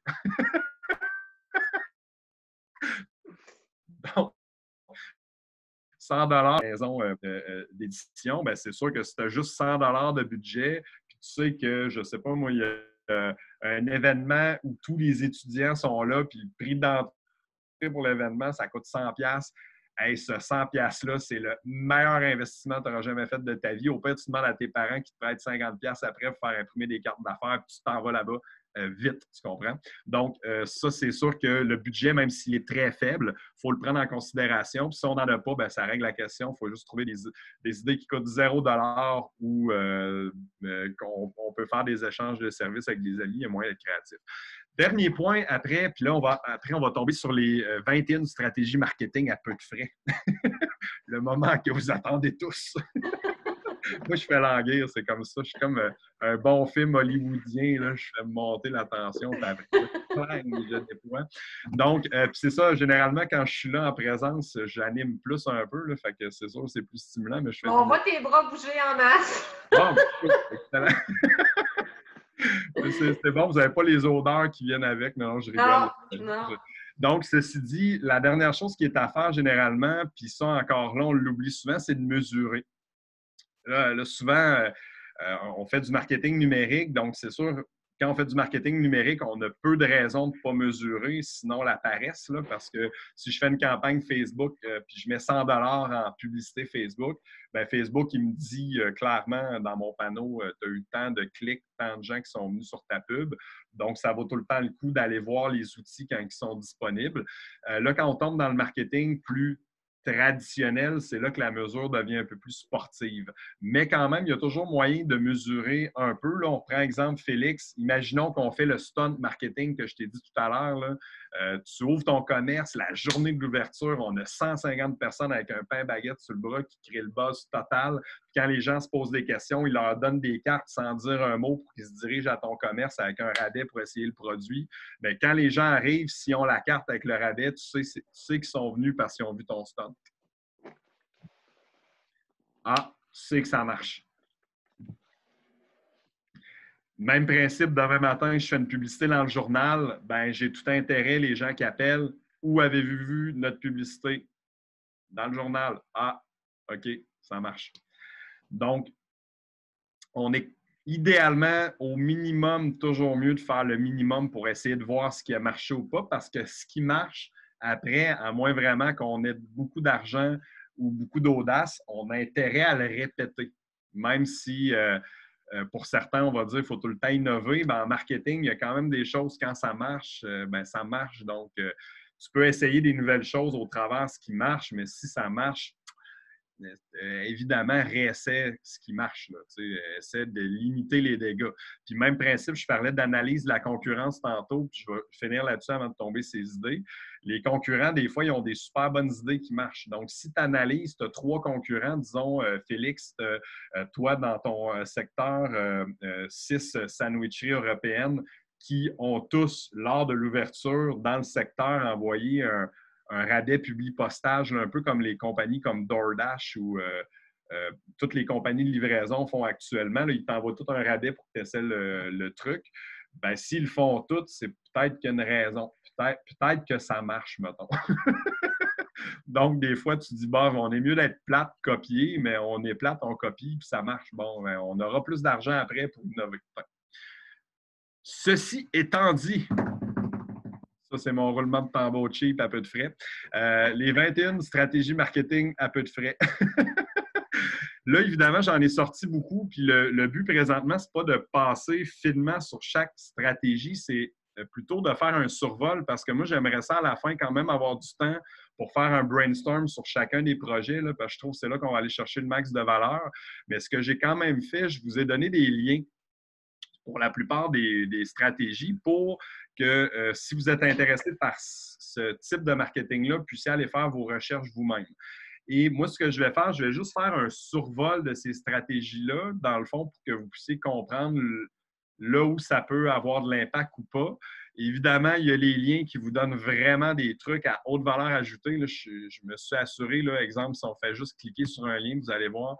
Donc, $100 maison d'édition, ben c'est sûr que si tu as juste $100 de budget, puis tu sais que, je ne sais pas moi, il y a un événement où tous les étudiants sont là, puis le prix d'entrée pour l'événement, ça coûte 100$. Hey, ce 100$-là, c'est le meilleur investissement que tu auras jamais fait de ta vie. Au pire, tu demandes à tes parents qui te prêtent 50$ après pour faire imprimer des cartes d'affaires, puis tu t'en vas là-bas vite, tu comprends? Donc, ça, c'est sûr que le budget, même s'il est très faible, il faut le prendre en considération. Puis si on n'en a pas, ben, ça règle la question. Il faut juste trouver des idées qui coûtent $0 ou qu'on peut faire des échanges de services avec des amis. Il y a moyen d'être créatif. Dernier point après, puis là, on va tomber sur les 21 stratégies marketing à peu de frais. Le moment que vous attendez tous. Moi, je fais languir, c'est comme ça. Je suis comme un bon film hollywoodien. Là. Je fais monter la tension, puis après, je déploie. Donc, c'est ça, généralement, quand je suis là en présence, j'anime plus un peu. Là, fait que c'est sûr, c'est plus stimulant, mais je fais... On voit tes bras bouger en masse. Bon, excellent. C'est bon, vous n'avez pas les odeurs qui viennent avec. Non, je rigole. Non. Donc, ceci dit, la dernière chose qui est à faire généralement, puis ça encore là, on l'oublie souvent, c'est de mesurer. Là souvent, on fait du marketing numérique, donc c'est sûr, quand on fait du marketing numérique, on a peu de raisons de ne pas mesurer, sinon la paresse, là, parce que si je fais une campagne Facebook puis je mets $100 en publicité Facebook, bien, Facebook, il me dit clairement dans mon panneau, tu as eu tant de clics, tant de gens qui sont venus sur ta pub. Donc, ça vaut tout le temps le coup d'aller voir les outils quand ils sont disponibles. Là, quand on tombe dans le marketing plus traditionnel, c'est là que la mesure devient un peu plus sportive. Mais quand même, il y a toujours moyen de mesurer un peu. Là, on prend exemple Félix. Imaginons qu'on fait le stunt marketing que je t'ai dit tout à l'heure. Tu ouvres ton commerce, la journée de l'ouverture, on a 150 personnes avec un pain baguette sur le bras qui créent le buzz total. Puis quand les gens se posent des questions, ils leur donnent des cartes sans dire un mot pour qu'ils se dirigent à ton commerce avec un rabais pour essayer le produit. Bien, quand les gens arrivent, s'ils ont la carte avec le rabais, tu sais qu'ils sont venus parce qu'ils ont vu ton stunt. Ah, tu sais que ça marche. Même principe, demain matin, je fais une publicité dans le journal, ben j'ai tout intérêt, les gens qui appellent, où avez-vous vu notre publicité? Dans le journal. Ah, OK, ça marche. Donc, on est idéalement au minimum, toujours mieux de faire le minimum pour essayer de voir ce qui a marché ou pas, parce que ce qui marche après, à moins vraiment qu'on ait beaucoup d'argent ou beaucoup d'audace, on a intérêt à le répéter. Même si, pour certains, on va dire qu'il faut tout le temps innover, ben, en marketing, il y a quand même des choses, quand ça marche, ben, ça marche. Donc, tu peux essayer des nouvelles choses au travers de ce qui marche, mais si ça marche, évidemment, réessaie ce qui marche. Là, essaie de limiter les dégâts. Puis même principe, je parlais d'analyse de la concurrence tantôt, puis je vais finir là-dessus avant de tomber ces idées. Les concurrents, des fois, ils ont des super bonnes idées qui marchent. Donc, si tu analyses, tu as 3 concurrents, disons, Félix, toi, dans ton secteur, 6 sandwicheries européennes qui ont tous, lors de l'ouverture, dans le secteur, envoyé un rabais publi-postage, un peu comme les compagnies comme DoorDash ou toutes les compagnies de livraison font actuellement. Là, ils t'envoient tout un rabais pour que tu essaies le truc. Ben, s'ils le font tout, c'est peut-être qu'il y a une raison. Peut-être que ça marche, mettons. Donc, des fois, tu dis, bon, on est mieux d'être plate, copier, mais on est plate, on copie, puis ça marche. Bon, ben, on aura plus d'argent après pour innover. Ceci étant dit, ça, c'est mon roulement de tambour cheap à peu de frais. Les 21 stratégies marketing à peu de frais. Là, évidemment, j'en ai sorti beaucoup. Puis le but présentement, ce n'est pas de passer finement sur chaque stratégie, c'est plutôt de faire un survol parce que moi, j'aimerais ça à la fin quand même avoir du temps pour faire un brainstorm sur chacun des projets, là, parce que je trouve que c'est là qu'on va aller chercher le max de valeur. Mais ce que j'ai quand même fait, je vous ai donné des liens pour la plupart des stratégies pour que si vous êtes intéressé par ce type de marketing-là, puissiez aller faire vos recherches vous-même. Et moi, ce que je vais faire, je vais juste faire un survol de ces stratégies-là, dans le fond, pour que vous puissiez comprendre là où ça peut avoir de l'impact ou pas. Évidemment, il y a les liens qui vous donnent vraiment des trucs à haute valeur ajoutée. Là, je me suis assuré, là, exemple, si on fait juste cliquer sur un lien, vous allez voir,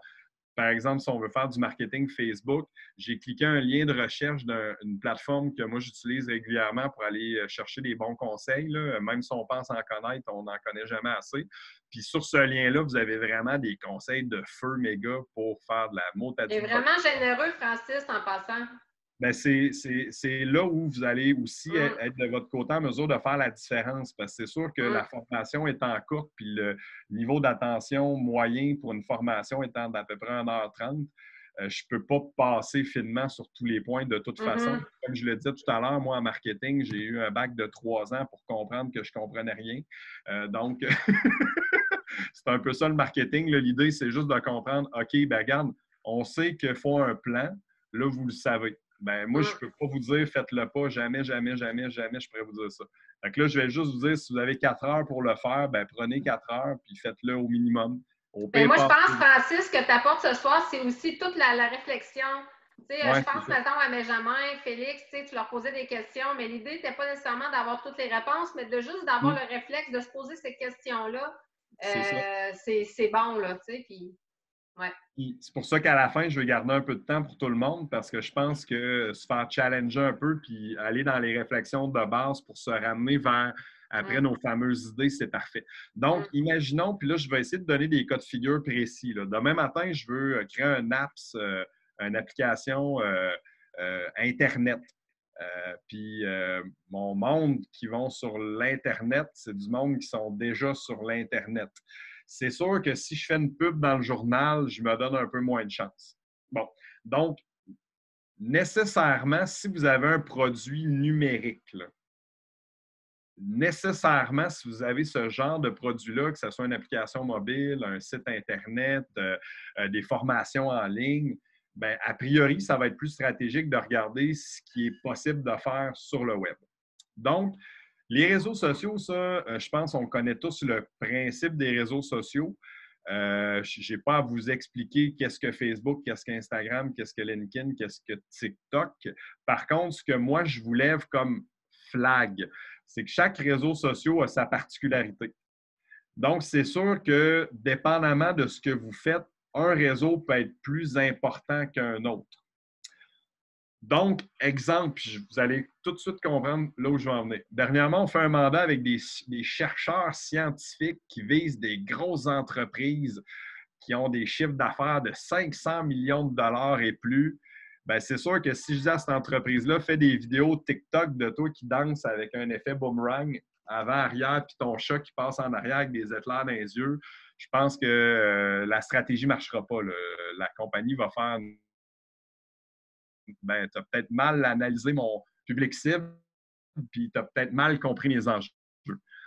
par exemple, si on veut faire du marketing Facebook, j'ai cliqué un lien de recherche d'une plateforme que moi, j'utilise régulièrement pour aller chercher des bons conseils. Là. Même si on pense en connaître, on n'en connaît jamais assez. Puis sur ce lien-là, vous avez vraiment des conseils de feu méga pour faire de la motadine. C'est vraiment généreux, Francis, en passant. Bien, c'est là où vous allez aussi être de votre côté en mesure de faire la différence. Parce que c'est sûr que la formation étant courte, puis le niveau d'attention moyen pour une formation étant d'à peu près 1h30, je ne peux pas passer finement sur tous les points de toute façon. Comme je le disais tout à l'heure, moi, en marketing, j'ai eu un bac de 3 ans pour comprendre que je ne comprenais rien. Donc, c'est un peu ça le marketing. L'idée, c'est juste de comprendre, OK, ben regarde, on sait qu'il faut un plan. Là, vous le savez. Ben moi, je ne peux pas vous dire faites-le pas, jamais, jamais, jamais, jamais, je pourrais vous dire ça. Fait que là, je vais juste vous dire, si vous avez 4 heures pour le faire, ben prenez 4 heures puis faites-le au minimum. Ben moi, je pense, Francis, que tu apportes ce soir, c'est aussi toute la réflexion. Tu sais, je pense, mettons, à Benjamin, Félix, tu leur posais des questions, mais l'idée n'était pas nécessairement d'avoir toutes les réponses, mais de juste d'avoir le réflexe de se poser ces questions-là. C'est bon, là, tu sais, puis... Ouais. C'est pour ça qu'à la fin, je vais garder un peu de temps pour tout le monde parce que je pense que se faire challenger un peu puis aller dans les réflexions de base pour se ramener vers après nos fameuses idées, c'est parfait. Donc, imaginons, puis là, je vais essayer de donner des cas de figure précis. Là. Demain matin, je veux créer un apps, une application Internet. Puis mon monde qui vont sur l'Internet, c'est du monde qui sont déjà sur l'Internet. C'est sûr que si je fais une pub dans le journal, je me donne un peu moins de chance. Bon, donc, nécessairement, si vous avez un produit numérique, là, nécessairement, si vous avez ce genre de produit-là, que ce soit une application mobile, un site Internet, des formations en ligne, bien, a priori, ça va être plus stratégique de regarder ce qui est possible de faire sur le web. Donc, les réseaux sociaux, ça, je pense qu'on connaît tous le principe des réseaux sociaux. Je n'ai pas à vous expliquer qu'est-ce que Facebook, qu'est-ce qu'Instagram, qu'est-ce que LinkedIn, qu'est-ce que TikTok. Par contre, ce que moi, je vous lève comme flag, c'est que chaque réseau social a sa particularité. Donc, c'est sûr que, dépendamment de ce que vous faites, un réseau peut être plus important qu'un autre. Donc, exemple, vous allez tout de suite comprendre là où je vais en venir. Dernièrement, on fait un mandat avec des chercheurs scientifiques qui visent des grosses entreprises qui ont des chiffres d'affaires de 500 millions de dollars et plus. Bien, c'est sûr que si je dis à cette entreprise-là, fais des vidéos TikTok de toi qui danse avec un effet boomerang avant, arrière, puis ton chat qui passe en arrière avec des éclairs dans les yeux, je pense que la stratégie ne marchera pas. La compagnie va faire... Ben, tu as peut-être mal analysé mon public cible, puis tu as peut-être mal compris les enjeux.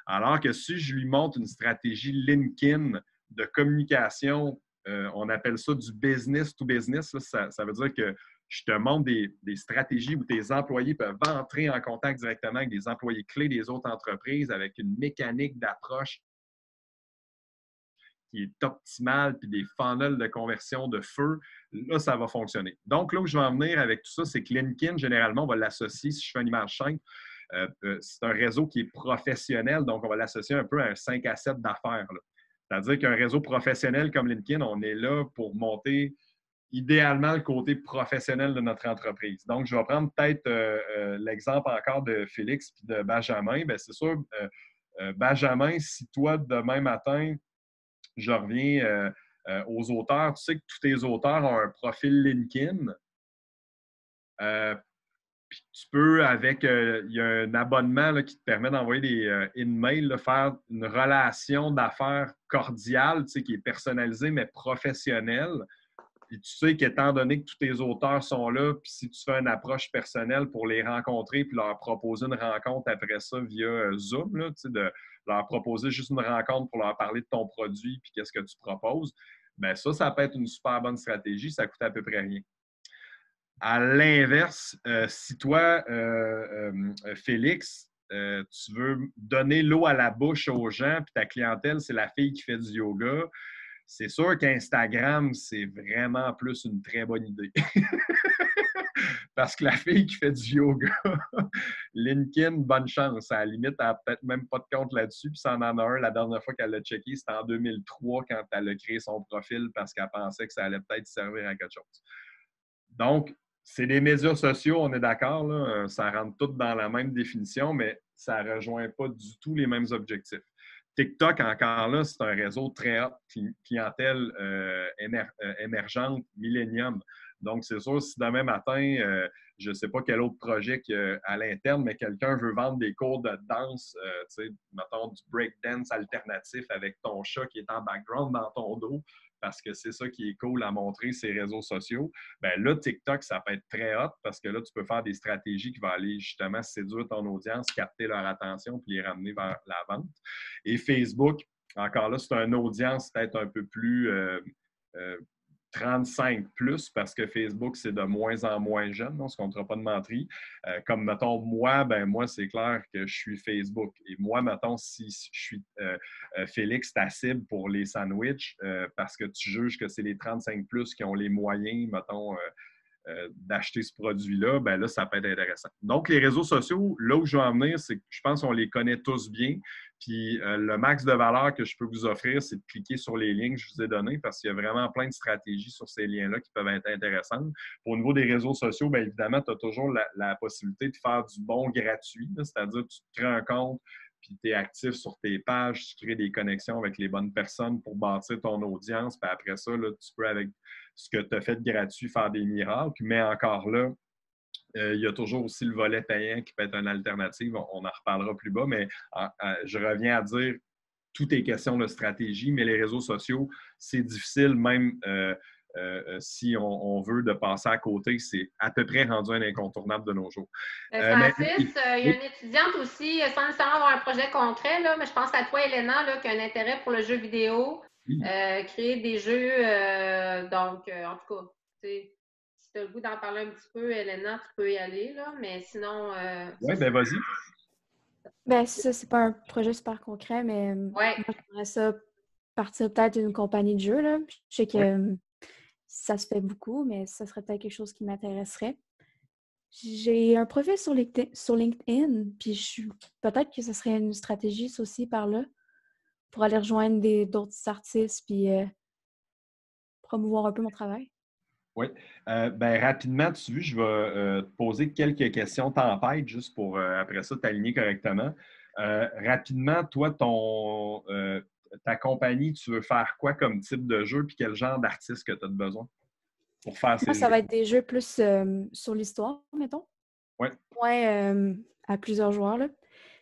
Alors que si je lui montre une stratégie LinkedIn de communication, on appelle ça du business to business, là, ça veut dire que je te montre des stratégies où tes employés peuvent entrer en contact directement avec des employés clés des autres entreprises avec une mécanique d'approche qui est optimale, puis des funnels de conversion de feu, là, ça va fonctionner. Donc, là où je vais en venir avec tout ça, c'est que LinkedIn, généralement, on va l'associer, si je fais une image simple, c'est un réseau qui est professionnel, donc on va l'associer un peu à un 5 à 7 d'affaires. C'est-à-dire qu'un réseau professionnel comme LinkedIn, on est là pour monter idéalement le côté professionnel de notre entreprise. Donc, je vais prendre peut-être l'exemple encore de Félix puis de Benjamin. Bien, c'est sûr, Benjamin, si toi, demain matin, je reviens aux auteurs. Tu sais que tous tes auteurs ont un profil LinkedIn. Puis tu peux, il y a un abonnement là, qui te permet d'envoyer des in-mails, faire une relation d'affaires cordiale, tu sais, qui est personnalisée, mais professionnelle. Puis tu sais qu'étant donné que tous tes auteurs sont là, puis si tu fais une approche personnelle pour les rencontrer puis leur proposer une rencontre après ça via Zoom, là, tu sais, de leur proposer juste une rencontre pour leur parler de ton produit puis qu'est-ce que tu proposes, bien ça peut être une super bonne stratégie. Ça coûte à peu près rien. À l'inverse, si toi, Félix, tu veux donner l'eau à la bouche aux gens puis ta clientèle, c'est la fille qui fait du yoga, c'est sûr qu'Instagram, c'est vraiment plus une très bonne idée. Parce que la fille qui fait du yoga, LinkedIn, bonne chance. À la limite, elle n'a peut-être même pas de compte là-dessus. Puis ça en a un. La dernière fois qu'elle l'a checké, c'était en 2003 quand elle a créé son profil parce qu'elle pensait que ça allait peut-être servir à quelque chose. Donc, c'est des médias sociaux, on est d'accord, là. Ça rentre tout dans la même définition, mais ça ne rejoint pas du tout les mêmes objectifs. TikTok, encore là, c'est un réseau très haute clientèle émergente, millénium. Donc, c'est sûr, si demain matin, je ne sais pas quel autre projet à l'interne, mais quelqu'un veut vendre des cours de danse, tu sais, mettons du breakdance alternatif avec ton chat qui est en background dans ton dos, parce que c'est ça qui est cool à montrer ces réseaux sociaux, bien là, TikTok, ça peut être très hot parce que là, tu peux faire des stratégies qui vont aller justement séduire ton audience, capter leur attention puis les ramener vers la vente. Et Facebook, encore là, c'est une audience peut-être un peu plus 35 plus parce que Facebook, c'est de moins en moins jeune, on ne se comptera pas de menterie. Comme, mettons, moi, c'est clair que je suis Facebook. Et moi, mettons, si je suis Félix, ta cible pour les sandwichs, parce que tu juges que c'est les 35 plus qui ont les moyens, mettons, d'acheter ce produit-là, ben là, ça peut être intéressant. Donc, les réseaux sociaux, là où je veux en venir, c'est que je pense qu'on les connaît tous bien. Puis, le max de valeur que je peux vous offrir, c'est de cliquer sur les liens que je vous ai donnés parce qu'il y a vraiment plein de stratégies sur ces liens-là qui peuvent être intéressantes. Au niveau des réseaux sociaux, bien évidemment, tu as toujours la possibilité de faire du bon gratuit, c'est-à-dire tu te crées un compte, puis tu es actif sur tes pages, tu crées des connexions avec les bonnes personnes pour bâtir ton audience. Puis après ça, là, tu peux, avec ce que tu as fait de gratuit, faire des miracles. Mais encore là, il y a toujours aussi le volet payant qui peut être une alternative. On en reparlera plus bas, mais je reviens à dire, tout est question de stratégie, mais les réseaux sociaux, c'est difficile, même si on veut de passer à côté, c'est à peu près rendu un incontournable de nos jours. Francis, il y a une étudiante aussi, sans nécessairement avoir un projet concret, là, mais je pense à toi, Elena, là, qui a un intérêt pour le jeu vidéo, créer des jeux. Donc, en tout cas, si tu as le goût d'en parler un petit peu, Elena, tu peux y aller, là, mais sinon... oui, bien, vas-y. Ben, ça, c'est pas un projet super concret, mais moi, j'aimerais ça partir peut-être d'une compagnie de jeux, là. Je sais que ça se fait beaucoup, mais ça serait peut-être quelque chose qui m'intéresserait. J'ai un profil sur LinkedIn, puis peut-être que ce serait une stratégie, ça aussi, par là, pour aller rejoindre d'autres artistes, puis promouvoir un peu mon travail. Oui. Ben, rapidement, tu vois, je vais te poser quelques questions tempête, juste pour, après ça, t'aligner correctement. Rapidement, toi, ta compagnie, tu veux faire quoi comme type de jeu, puis quel genre d'artiste que tu as besoin pour faire ces Moi, ça jeux? va être des jeux plus sur l'histoire, mettons. Oui. Ouais, à plusieurs joueurs, là.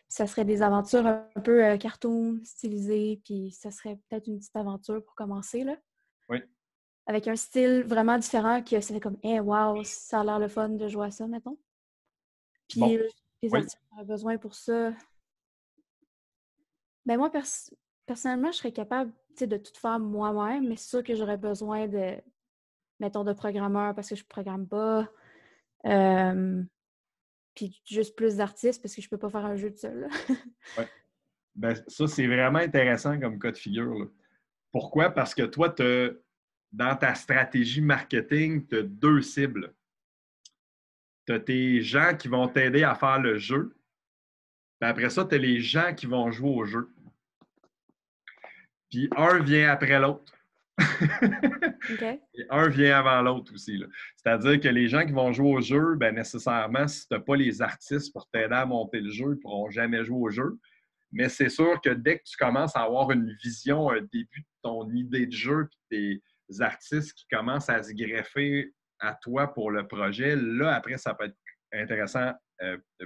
Ça serait des aventures un peu cartoon, stylisées, puis ça serait peut-être une petite aventure pour commencer, là. Oui. Avec un style vraiment différent que ça fait comme « Hey, wow, ça a l'air le fun de jouer à ça, mettons. » Puis Bon. les artistes auraient besoin pour ça. Ben moi, personnellement, je serais capable de tout faire moi-même, mais c'est sûr que j'aurais besoin mettons, de programmeurs parce que je ne programme pas. Puis juste plus d'artistes parce que je peux pas faire un jeu tout seul. Oui. Ben, ça, c'est vraiment intéressant comme cas de figure, là. Pourquoi? Parce que toi, dans ta stratégie marketing, tu as deux cibles. Tu as tes gens qui vont t'aider à faire le jeu. Puis après ça, tu as les gens qui vont jouer au jeu. Puis un vient après l'autre. Okay. Et un vient avant l'autre aussi. C'est-à-dire que les gens qui vont jouer au jeu, ben nécessairement, si tu n'as pas les artistes pour t'aider à monter le jeu, ils ne pourront jamais jouer au jeu. Mais c'est sûr que dès que tu commences à avoir une vision, un début de ton idée de jeu, puis tes artistes qui commencent à se greffer à toi pour le projet, là, après, ça peut être intéressant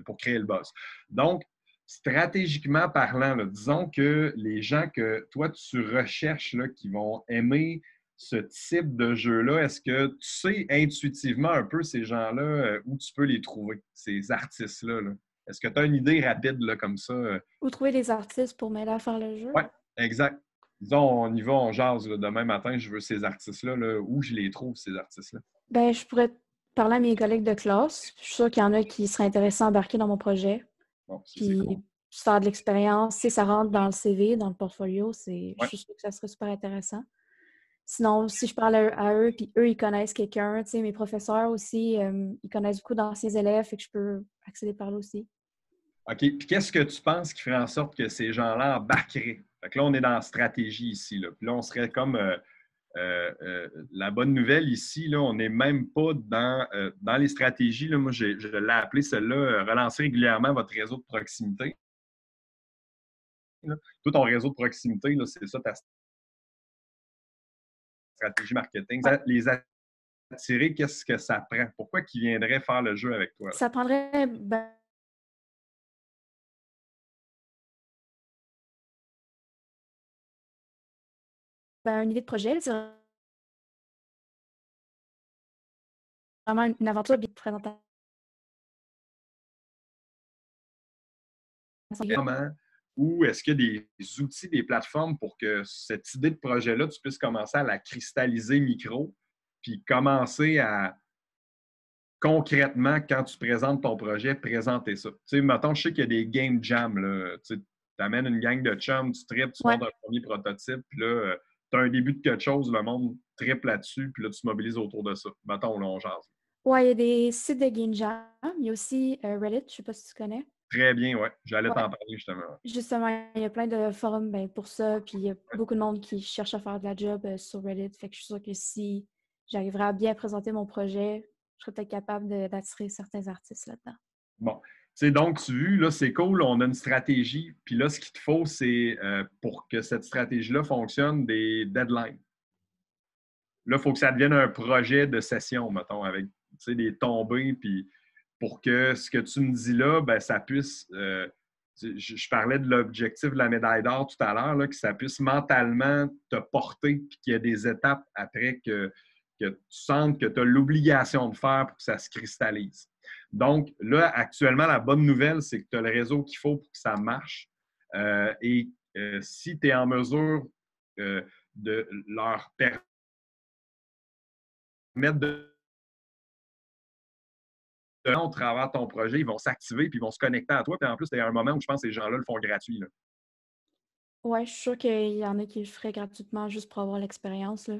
pour créer le buzz. Donc, stratégiquement parlant, là, disons que les gens que toi, tu recherches là, qui vont aimer ce type de jeu-là, est-ce que tu sais intuitivement un peu ces gens-là où tu peux les trouver, ces artistes-là? Là? Est-ce que tu as une idée rapide là, comme ça? Ou trouver des artistes pour m'aider à faire le jeu? Oui, exact. Disons, on y va, on jase. Là, demain matin, je veux ces artistes-là. Là, où je les trouve, ces artistes-là? Ben, je pourrais parler à mes collègues de classe. Je suis sûre qu'il y en a qui seraient intéressés à embarquer dans mon projet. Bon, ça, Puis, cool. faire de l'expérience. Si ça rentre dans le CV, dans le portfolio, je Ouais. suis sûre que ça serait super intéressant. Sinon, si je parle à eux, puis eux, ils connaissent quelqu'un, tu sais, mes professeurs aussi, ils connaissent beaucoup d'anciens élèves, fait que je peux accéder par là aussi. OK. Puis qu'est-ce que tu penses qui ferait en sorte que ces gens-là embarqueraient? Fait que là, on est dans la stratégie ici. Là. Puis là, on serait comme la bonne nouvelle ici, là, on n'est même pas dans les stratégies. Là. Moi, je l'ai appelé celle-là, relancer régulièrement votre réseau de proximité. Là. Tout ton réseau de proximité, là, c'est ça ta stratégie marketing. Les attirer, qu'est-ce que ça prend? Pourquoi qu'ils viendraient faire le jeu avec toi? Là? Ça prendrait une idée de projet. C'est vraiment une aventure bien présentée. Ou est-ce qu'il y a des outils, des plateformes pour que cette idée de projet-là, tu puisses commencer à la cristalliser micro, puis commencer à concrètement, quand tu présentes ton projet, présenter ça. Tu sais, mettons, je sais qu'il y a des game jams. Tu amènes une gang de chums, tu tripes, tu montes un premier prototype, puis là, tu as un début de quelque chose, le monde tripe là-dessus, puis là, tu mobilises autour de ça. Mettons, là, on jase. Oui, il y a des sites de game jam. Il y a aussi Reddit, je ne sais pas si tu connais. Très bien, oui. J'allais t'en parler, justement. Justement, il y a plein de forums pour ça, puis il y a beaucoup de monde qui cherche à faire de la job sur Reddit. Fait que je suis sûre que si j'arriverais à bien présenter mon projet, je serais peut-être capable d'attirer certains artistes là-dedans. Bon. Donc, tu vois, là, c'est cool, on a une stratégie. Puis là, ce qu'il te faut, c'est pour que cette stratégie-là fonctionne, des deadlines. Là, il faut que ça devienne un projet de session, mettons, avec des tombées. Puis pour que ce que tu me dis là, ben, ça puisse. Je parlais de l'objectif de la médaille d'or tout à l'heure, que ça puisse mentalement te porter, puis qu'il y ait des étapes après que tu sentes que tu as l'obligation de faire pour que ça se cristallise. Donc, là, actuellement, la bonne nouvelle, c'est que tu as le réseau qu'il faut pour que ça marche. Si tu es en mesure de leur permettre au travers de ton projet, ils vont s'activer puis ils vont se connecter à toi. Puis en plus, il y a un moment où je pense que ces gens-là le font gratuit. Oui, je suis sûre qu'il y en a qui le feraient gratuitement juste pour avoir l'expérience.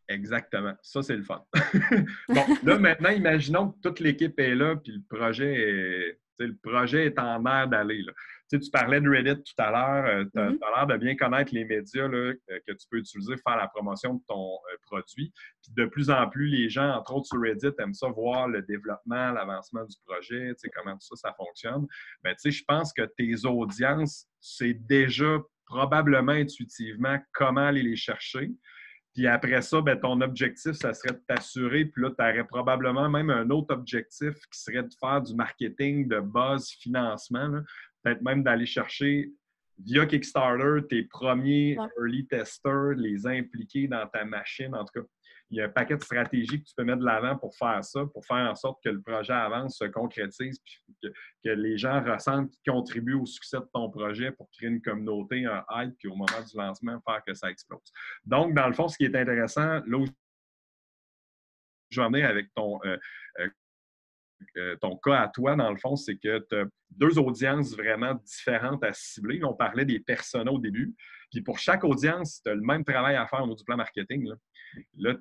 Exactement. Ça, c'est le fun. Bon, là, maintenant, imaginons que toute l'équipe est là puis le projet est en mer d'aller. Tu parlais de Reddit tout à l'heure. Tu as l'air de bien connaître les médias là, que tu peux utiliser pour faire la promotion de ton produit. Puis de plus en plus, les gens, entre autres sur Reddit, aiment ça voir le développement, l'avancement du projet, comment tout ça fonctionne. Ben, je pense que tes audiences, c'est déjà probablement intuitivement comment aller les chercher. Puis après ça, ben, ton objectif, ça serait de t'assurer. Puis là, tu aurais probablement même un autre objectif qui serait de faire du marketing, de buzz, financement. Peut-être même d'aller chercher via Kickstarter tes premiers early testers, les impliquer dans ta machine. En tout cas, il y a un paquet de stratégies que tu peux mettre de l'avant pour faire ça, pour faire en sorte que le projet avance, se concrétise, puis que les gens ressentent qu'ils contribuent au succès de ton projet pour créer une communauté, un hype, puis au moment du lancement, faire que ça explose. Donc, dans le fond, ce qui est intéressant, là où je vais emmener avec ton cas à toi, dans le fond, c'est que tu as deux audiences vraiment différentes à cibler. On parlait des personas au début. Puis pour chaque audience, tu as le même travail à faire au niveau du plan marketing. Là,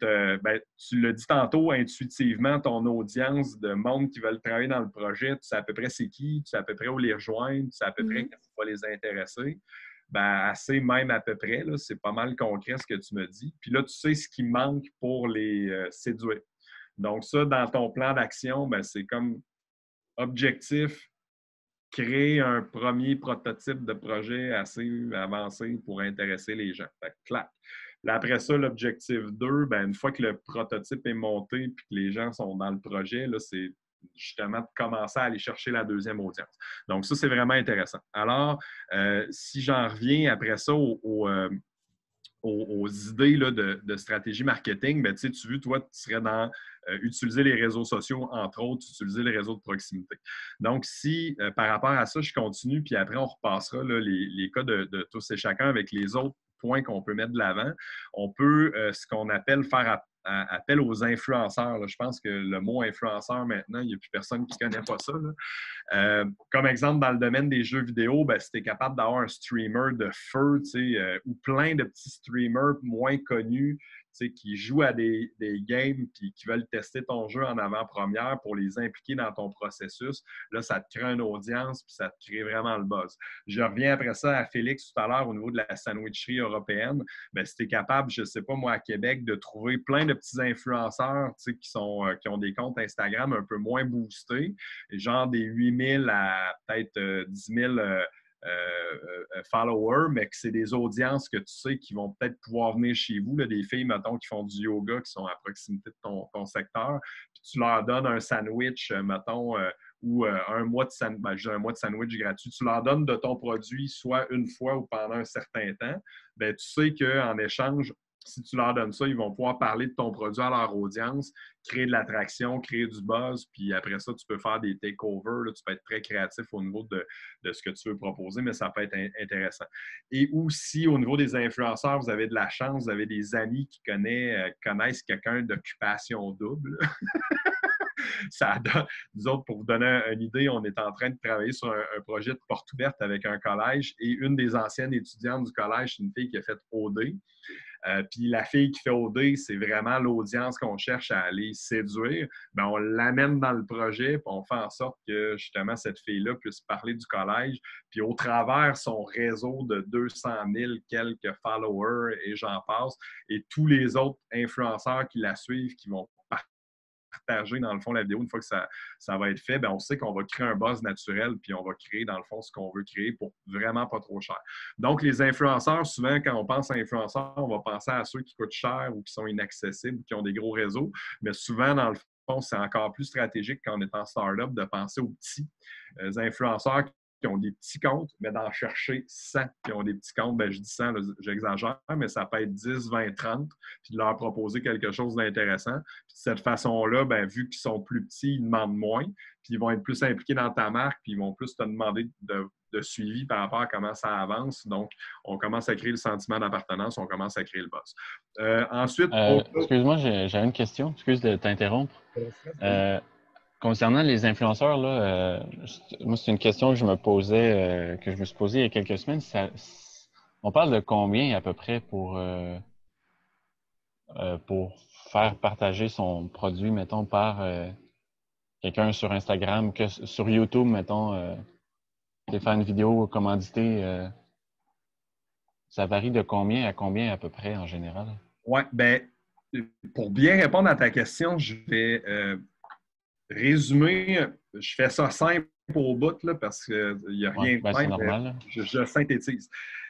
tu l'as dit tantôt, intuitivement, ton audience de monde qui veulent travailler dans le projet, tu sais à peu près c'est qui, tu sais à peu près où les rejoindre, tu sais à peu près qu'est-ce qui va les intéresser. Ben, assez même à peu près. C'est pas mal concret ce que tu me dis. Puis là, tu sais ce qui manque pour les séduire. Donc, ça, dans ton plan d'action, ben, c'est comme objectif, créer un premier prototype de projet assez avancé pour intéresser les gens. Fait que, clac. Là, après ça, l'objectif 2, ben, une fois que le prototype est monté et que les gens sont dans le projet, là, c'est justement de commencer à aller chercher la deuxième audience. Donc, ça, c'est vraiment intéressant. Alors, si j'en reviens après ça aux idées là, de stratégie marketing, ben, tu vois, toi, tu serais dans utiliser les réseaux sociaux, entre autres, utiliser les réseaux de proximité. Donc, si par rapport à ça, je continue, puis après, on repassera là, les cas de tous et chacun avec les autres points qu'on peut mettre de l'avant, on peut, ce qu'on appelle faire appel aux influenceurs. Là. Je pense que le mot influenceur, maintenant, il n'y a plus personne qui ne connaît pas ça. Comme exemple, dans le domaine des jeux vidéo, ben, si tu es capable d'avoir un streamer de feu ou plein de petits streamers moins connus qui jouent à des games puis qui veulent tester ton jeu en avant-première pour les impliquer dans ton processus, là, ça te crée une audience puis ça te crée vraiment le buzz. Je reviens après ça à Félix tout à l'heure au niveau de la sandwicherie européenne. Bien, si tu es capable, je ne sais pas moi, à Québec, de trouver plein de petits influenceurs qui ont des comptes Instagram un peu moins boostés, genre des 8000 à peut-être 10 000 followers, mais que c'est des audiences que tu sais qui vont peut-être pouvoir venir chez vous, là, des filles, mettons, qui font du yoga, qui sont à proximité de ton secteur, puis tu leur donnes un sandwich, mettons, ou un mois de sandwich gratuit. Tu leur donnes de ton produit soit une fois ou pendant un certain temps. Bien, tu sais qu'en échange, si tu leur donnes ça, ils vont pouvoir parler de ton produit à leur audience, créer de l'attraction, créer du buzz, puis après ça, tu peux faire des takeovers. Là, tu peux être très créatif au niveau de ce que tu veux proposer, mais ça peut être intéressant. Et aussi, au niveau des influenceurs, vous avez de la chance, vous avez des amis qui connaissent quelqu'un d'occupation double. Nous autres, pour vous donner une idée, on est en train de travailler sur un projet de porte ouverte avec un collège et une des anciennes étudiantes du collège, c'est une fille qui a fait OD. Puis la fille qui fait OD, c'est vraiment l'audience qu'on cherche à aller séduire. Bien, on l'amène dans le projet, puis on fait en sorte que justement cette fille-là puisse parler du collège. Puis au travers son réseau de 200 000 quelques followers et j'en passe, et tous les autres influenceurs qui la suivent, qui vont partager, dans le fond, la vidéo, une fois que ça va être fait, bien, on sait qu'on va créer un buzz naturel, puis on va créer, dans le fond, ce qu'on veut créer pour vraiment pas trop cher. Donc, les influenceurs, souvent, quand on pense à influenceurs, on va penser à ceux qui coûtent cher ou qui sont inaccessibles, qui ont des gros réseaux, mais souvent, dans le fond, c'est encore plus stratégique quand on est en start-up de penser aux petits influenceurs qui ont des petits comptes, mais d'en chercher 100 qui ont des petits comptes. Bien, je dis 100, là, j'exagère, mais ça peut être 10, 20, 30, puis de leur proposer quelque chose d'intéressant. Puis de cette façon-là, bien, vu qu'ils sont plus petits, ils demandent moins, puis ils vont être plus impliqués dans ta marque, puis ils vont plus te demander de suivi par rapport à comment ça avance. Donc, on commence à créer le sentiment d'appartenance, on commence à créer le buzz. Ensuite... Excuse-moi, j'avais une question. Excuse de t'interrompre. Concernant les influenceurs, là, moi, c'est une question que je me suis posée il y a quelques semaines. On parle de combien à peu près pour faire partager son produit, mettons, par quelqu'un sur Instagram, que sur YouTube, mettons, faire une vidéo commanditée, ça varie de combien à combien à peu près en général? Oui, bien, pour bien répondre à ta question, je vais résumer, je fais ça simple au bout là, parce qu'il n'y a rien de simple. C'est normal. Je synthétise.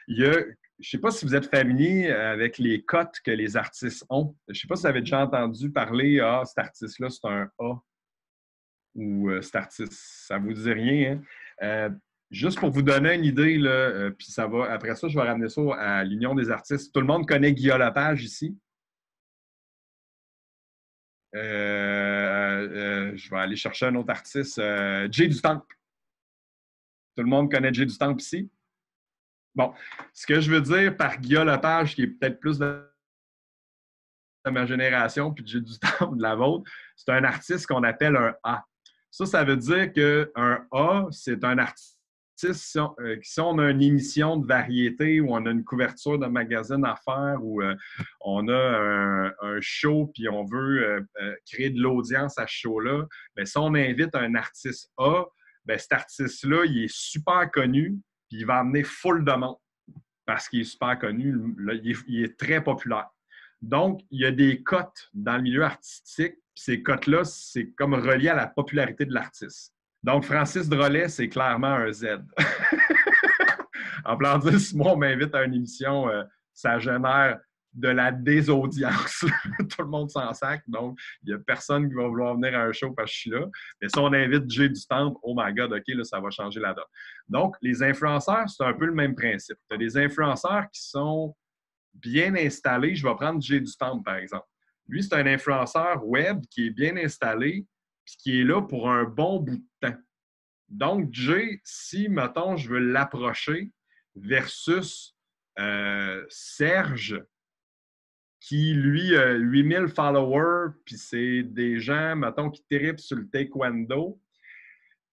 Je ne sais pas si vous êtes familier avec les cotes que les artistes ont. Je ne sais pas si vous avez déjà entendu parler cet artiste-là, c'est un A ou cet artiste, ça ne vous dit rien. Hein? Juste pour vous donner une idée, là, puis ça va. Après ça, je vais ramener ça à l'Union des artistes. Tout le monde connaît Guillaume Lepage ici. Je vais aller chercher un autre artiste. Jay du Temple. Tout le monde connaît Jay du Temple ici? Bon, ce que je veux dire par Guillaume Lepage, qui est peut-être plus de ma génération, puis Jay du Temple de la vôtre, c'est un artiste qu'on appelle un A. Ça veut dire qu'un A, c'est un artiste. Si on a une émission de variété ou on a une couverture de magazine à faire ou on a un show puis on veut créer de l'audience à ce show-là, bien, si on invite un artiste A, bien, cet artiste-là, il est super connu puis il va amener full de monde parce qu'il est super connu. Là, il est très populaire. Donc, il y a des cotes dans le milieu artistique. Puis ces cotes-là, c'est comme relié à la popularité de l'artiste. Donc, Francis Drolet, c'est clairement un Z. En plan dire, si moi, on m'invite à une émission, ça génère de la désaudience. Tout le monde s'en sac. Donc, il n'y a personne qui va vouloir venir à un show parce que je suis là. Mais si on invite Jay du Temple, oh my God, OK, là, ça va changer la donne. Donc, les influenceurs, c'est un peu le même principe. Tu as des influenceurs qui sont bien installés. Je vais prendre Jay du Temple, par exemple. Lui, c'est un influenceur web qui est bien installé puis qui est là pour un bon bout de temps. Donc, Jay, si, mettons, je veux l'approcher versus Serge, qui, lui, a 8000 followers, puis c'est des gens, mettons, qui trippent sur le taekwondo,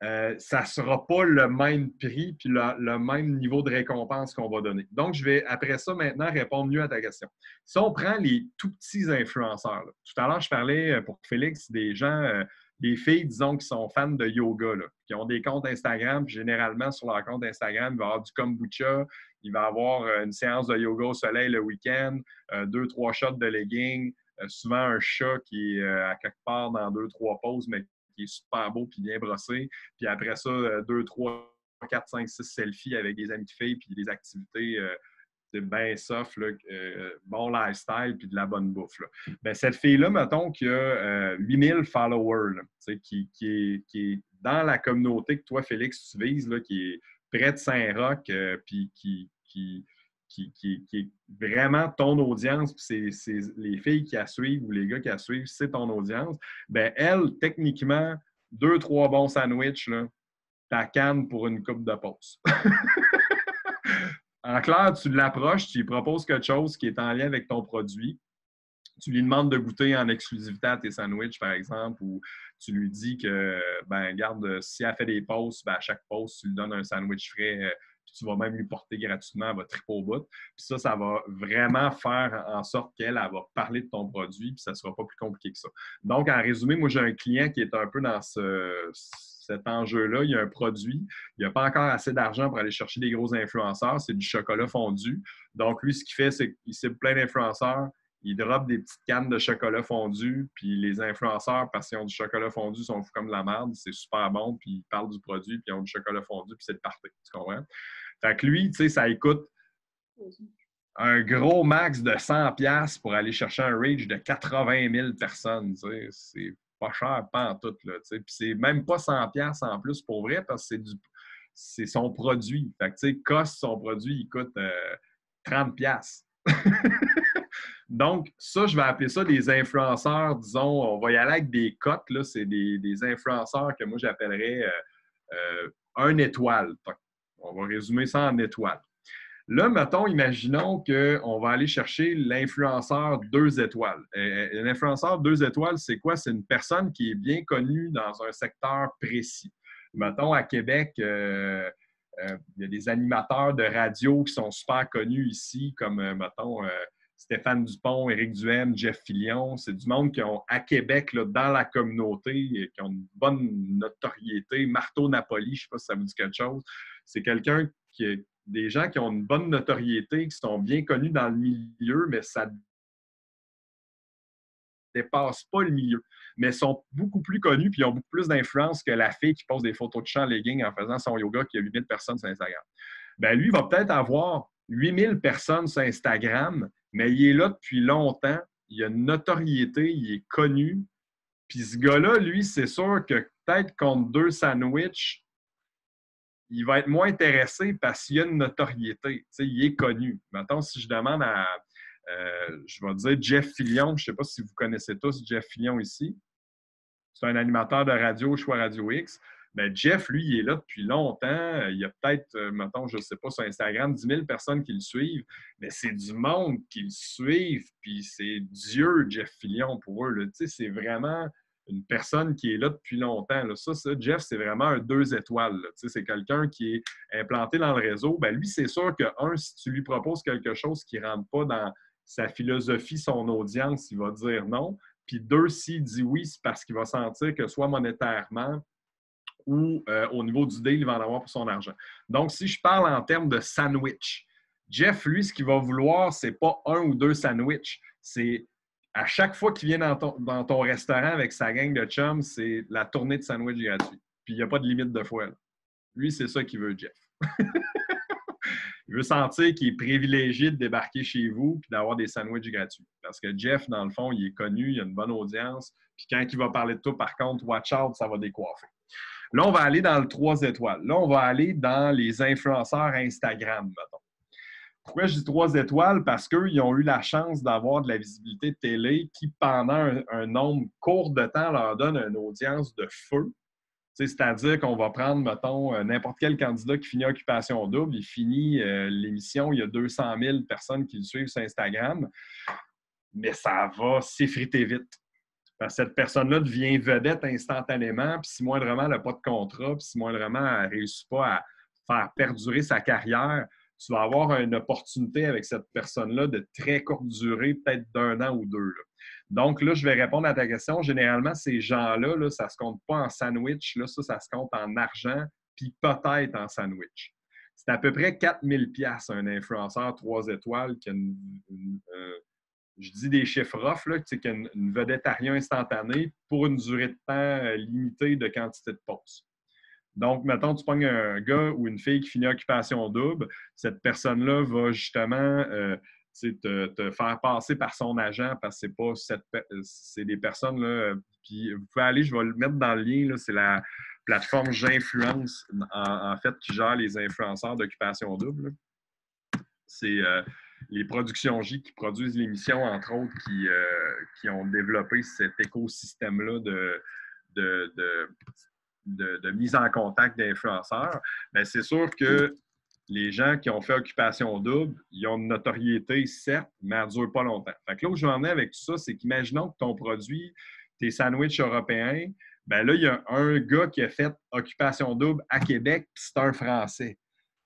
ça ne sera pas le même prix puis le même niveau de récompense qu'on va donner. Donc, je vais, après ça, maintenant, répondre mieux à ta question. Si on prend les tout petits influenceurs, là, tout à l'heure, je parlais pour Félix des gens, des filles, disons, qui sont fans de yoga, là, qui ont des comptes Instagram, puis généralement, sur leur compte Instagram, il va y avoir du kombucha, il va y avoir une séance de yoga au soleil le week-end, 2-3 shots de leggings, souvent un chat qui est à quelque part dans 2-3 pauses, mais qui est super beau puis bien brossé. Puis après ça, 2, 3, 4, 5, 6 selfies avec des amis de filles puis des activités bien soft, là, bon lifestyle puis de la bonne bouffe. Là. Ben, cette fille-là, mettons, qui a 8000 followers, là, qui est dans la communauté que toi, Félix, tu vises, là, qui est près de Saint-Roch, puis qui est vraiment ton audience, puis c'est les filles qui la suivent ou les gars qui la suivent, c'est ton audience, bien, elle, techniquement, 2-3 bons sandwichs, là, ta canne pour une coupe de pause. En clair, tu l'approches, tu lui proposes quelque chose qui est en lien avec ton produit. Tu lui demandes de goûter en exclusivité à tes sandwichs, par exemple, ou tu lui dis que, ben, regarde, si elle fait des pauses, ben, à chaque pause, tu lui donnes un sandwich frais, puis tu vas même lui porter gratuitement, elle va triper au bout. Puis ça va vraiment faire en sorte qu'elle va parler de ton produit, puis ça ne sera pas plus compliqué que ça. Donc, en résumé, moi, j'ai un client qui est un peu dans cet enjeu-là. Il y a un produit, il n'a pas encore assez d'argent pour aller chercher des gros influenceurs, c'est du chocolat fondu. Donc, lui, ce qu'il fait, c'est qu'il cible plein d'influenceurs. Il drop des petites cannes de chocolat fondu, puis les influenceurs, parce qu'ils ont du chocolat fondu, sont fous comme de la merde. C'est super bon, puis ils parlent du produit, puis ils ont du chocolat fondu, puis c'est le party. Tu comprends? Fait que lui, tu sais, ça coûte un gros max de 100$ pour aller chercher un reach de 80 000 personnes. Tu sais. C'est pas cher, pas en tout. Là, tu sais. Puis c'est même pas 100$ en plus pour vrai, parce que c'est son produit. Fait que, tu sais, coste son produit, il coûte 30$. Donc, ça, je vais appeler ça des influenceurs, disons, on va y aller avec des cotes, là, c'est des influenceurs que moi, j'appellerais un étoile. On va résumer ça en étoile. Là, mettons, imaginons qu'on va aller chercher l'influenceur 2 étoiles. L'influenceur 2 étoiles, c'est quoi? C'est une personne qui est bien connue dans un secteur précis. Mettons, à Québec, il y a des animateurs de radio qui sont super connus ici, comme, mettons, Stéphane Dupont, Éric Duhaime, Jeff Fillion. C'est du monde qui ont, à Québec, là, dans la communauté, qui ont une bonne notoriété. Marteau Napoli, je ne sais pas si ça vous dit quelque chose. C'est quelqu'un qui est des gens qui ont une bonne notoriété, qui sont bien connus dans le milieu, mais ça ne dépasse pas le milieu. Mais sont beaucoup plus connus puis ils ont beaucoup plus d'influence que la fille qui pose des photos de champ en legging en faisant son yoga qui a 8000 personnes sur Instagram. Bien, lui, il va peut-être avoir 8000 personnes sur Instagram, mais il est là depuis longtemps, il a une notoriété, il est connu. Puis ce gars-là, lui, c'est sûr que peut-être contre 2 sandwichs, il va être moins intéressé parce qu'il y a une notoriété. T'sais, il est connu. Maintenant, si je demande à, je vais dire Jeff Fillion, je ne sais pas si vous connaissez tous Jeff Fillion ici. C'est un animateur de radio, Choix Radio X. Bien, Jeff, lui, il est là depuis longtemps. Il y a peut-être, mettons, je ne sais pas, sur Instagram, 10 000 personnes qui le suivent. Mais c'est du monde qui le suivent. Puis c'est Dieu, Jeff Fillion, pour eux. Là. C'est vraiment une personne qui est là depuis longtemps. Là. Ça, Jeff, c'est vraiment un 2 étoiles. C'est quelqu'un qui est implanté dans le réseau. Bien, lui, c'est sûr que, si tu lui proposes quelque chose qui ne rentre pas dans sa philosophie, son audience, il va dire non. Puis 2, s'il dit oui, c'est parce qu'il va sentir que soit monétairement ou au niveau du deal, il va en avoir pour son argent. Donc, si je parle en termes de sandwich, Jeff, lui, ce qu'il va vouloir, c'est pas 1 ou 2 sandwichs. C'est à chaque fois qu'il vient dans ton restaurant avec sa gang de chums, c'est la tournée de sandwich gratuit. Puis il n'y a pas de limite de fois. Là. Lui, c'est ça qu'il veut, Jeff. Il veut sentir qu'il est privilégié de débarquer chez vous et d'avoir des sandwichs gratuits. Parce que Jeff, dans le fond, il est connu, il a une bonne audience. Puis quand il va parler de tout, par contre, watch out, ça va décoiffer. Là, on va aller dans le 3 étoiles. Là, on va aller dans les influenceurs Instagram, mettons. Pourquoi je dis 3 étoiles? Parce qu'ils ont eu la chance d'avoir de la visibilité de télé qui, pendant un nombre court de temps, leur donne une audience de feu. C'est-à-dire qu'on va prendre, mettons, n'importe quel candidat qui finit Occupation Double, il finit l'émission, il y a 200 000 personnes qui le suivent sur Instagram, mais ça va s'effriter vite. Parce que cette personne-là devient vedette instantanément, puis si moindrement elle n'a pas de contrat, puis si moindrement elle ne réussit pas à faire perdurer sa carrière, tu vas avoir une opportunité avec cette personne-là de très courte durée, peut-être d'1 an ou 2. Là. Donc là, je vais répondre à ta question. Généralement, ces gens-là, là, ça ne se compte pas en sandwich. Là, ça se compte en argent, puis peut-être en sandwich. C'est à peu près 4000 $ un influenceur 3 étoiles qui a je dis des chiffres rough, là, qui a une vedettariat instantanée pour une durée de temps limitée de quantité de posts. Donc, mettons, tu pognes un gars ou une fille qui finit occupation double, cette personne-là va justement te faire passer par son agent parce que c'est des personnes, là, puis vous pouvez aller, je vais le mettre dans le lien, là, c'est la plateforme J'influence, en fait, qui gère les influenceurs d'occupation double. C'est les productions J qui produisent l'émission, entre autres, qui ont développé cet écosystème-là de mise en contact d'influenceurs. Bien, c'est sûr que les gens qui ont fait occupation double, ils ont une notoriété, certes, mais elle ne dure pas longtemps. Fait que là où je vais en venir avec tout ça, c'est qu'imaginons que ton produit, tes sandwichs européens, bien là, il y a un gars qui a fait occupation double à Québec, puis c'est un Français.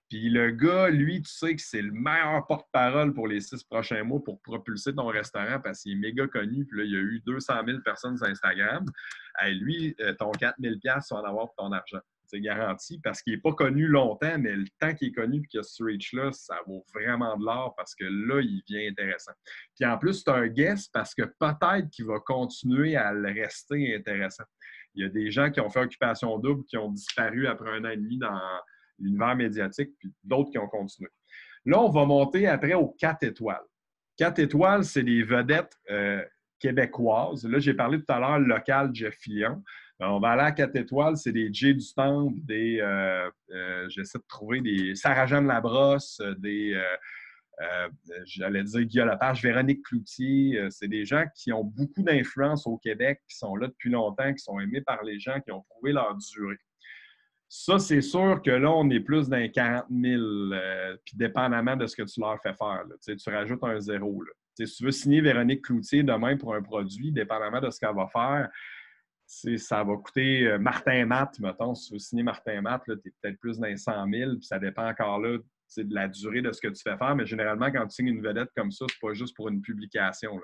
Puis le gars, lui, tu sais que c'est le meilleur porte-parole pour les 6 prochains mois pour propulser ton restaurant parce qu'il est méga connu. Puis là, il y a eu 200 000 personnes sur Instagram. Hey, lui, ton 4000 $, tu vas en avoir pour ton argent. C'est garanti parce qu'il n'est pas connu longtemps, mais le temps qu'il est connu et qu'il y a ce reach-là, ça vaut vraiment de l'or parce que là, il devient intéressant. Puis en plus, c'est un guest parce que peut-être qu'il va continuer à le rester intéressant. Il y a des gens qui ont fait occupation double qui ont disparu après 1 an et demi dans l'univers médiatique, puis d'autres qui ont continué. Là, on va monter après aux 4 étoiles. 4 étoiles, c'est des vedettes québécoises. Là, j'ai parlé tout à l'heure local Jeff Fillion. On va aller à 4 étoiles, c'est des Jay du Temple, j'essaie de trouver des Sarah-Jeanne Labrosse, j'allais dire Guillaume Lepage, Véronique Cloutier. C'est des gens qui ont beaucoup d'influence au Québec, qui sont là depuis longtemps, qui sont aimés par les gens, qui ont prouvé leur durée. Ça, c'est sûr que là, on est plus dans 40 000, puis dépendamment de ce que tu leur fais faire. Là. Tu rajoutes un 0. Là. Si tu veux signer Véronique Cloutier demain pour un produit, dépendamment de ce qu'elle va faire, ça va coûter Martin Matt, mettons. Si tu veux signer Martin Matt, tu es peut-être plus dans les 100 000, puis ça dépend encore là de la durée de ce que tu fais faire. Mais généralement, quand tu signes une vedette comme ça, c'est pas juste pour une publication.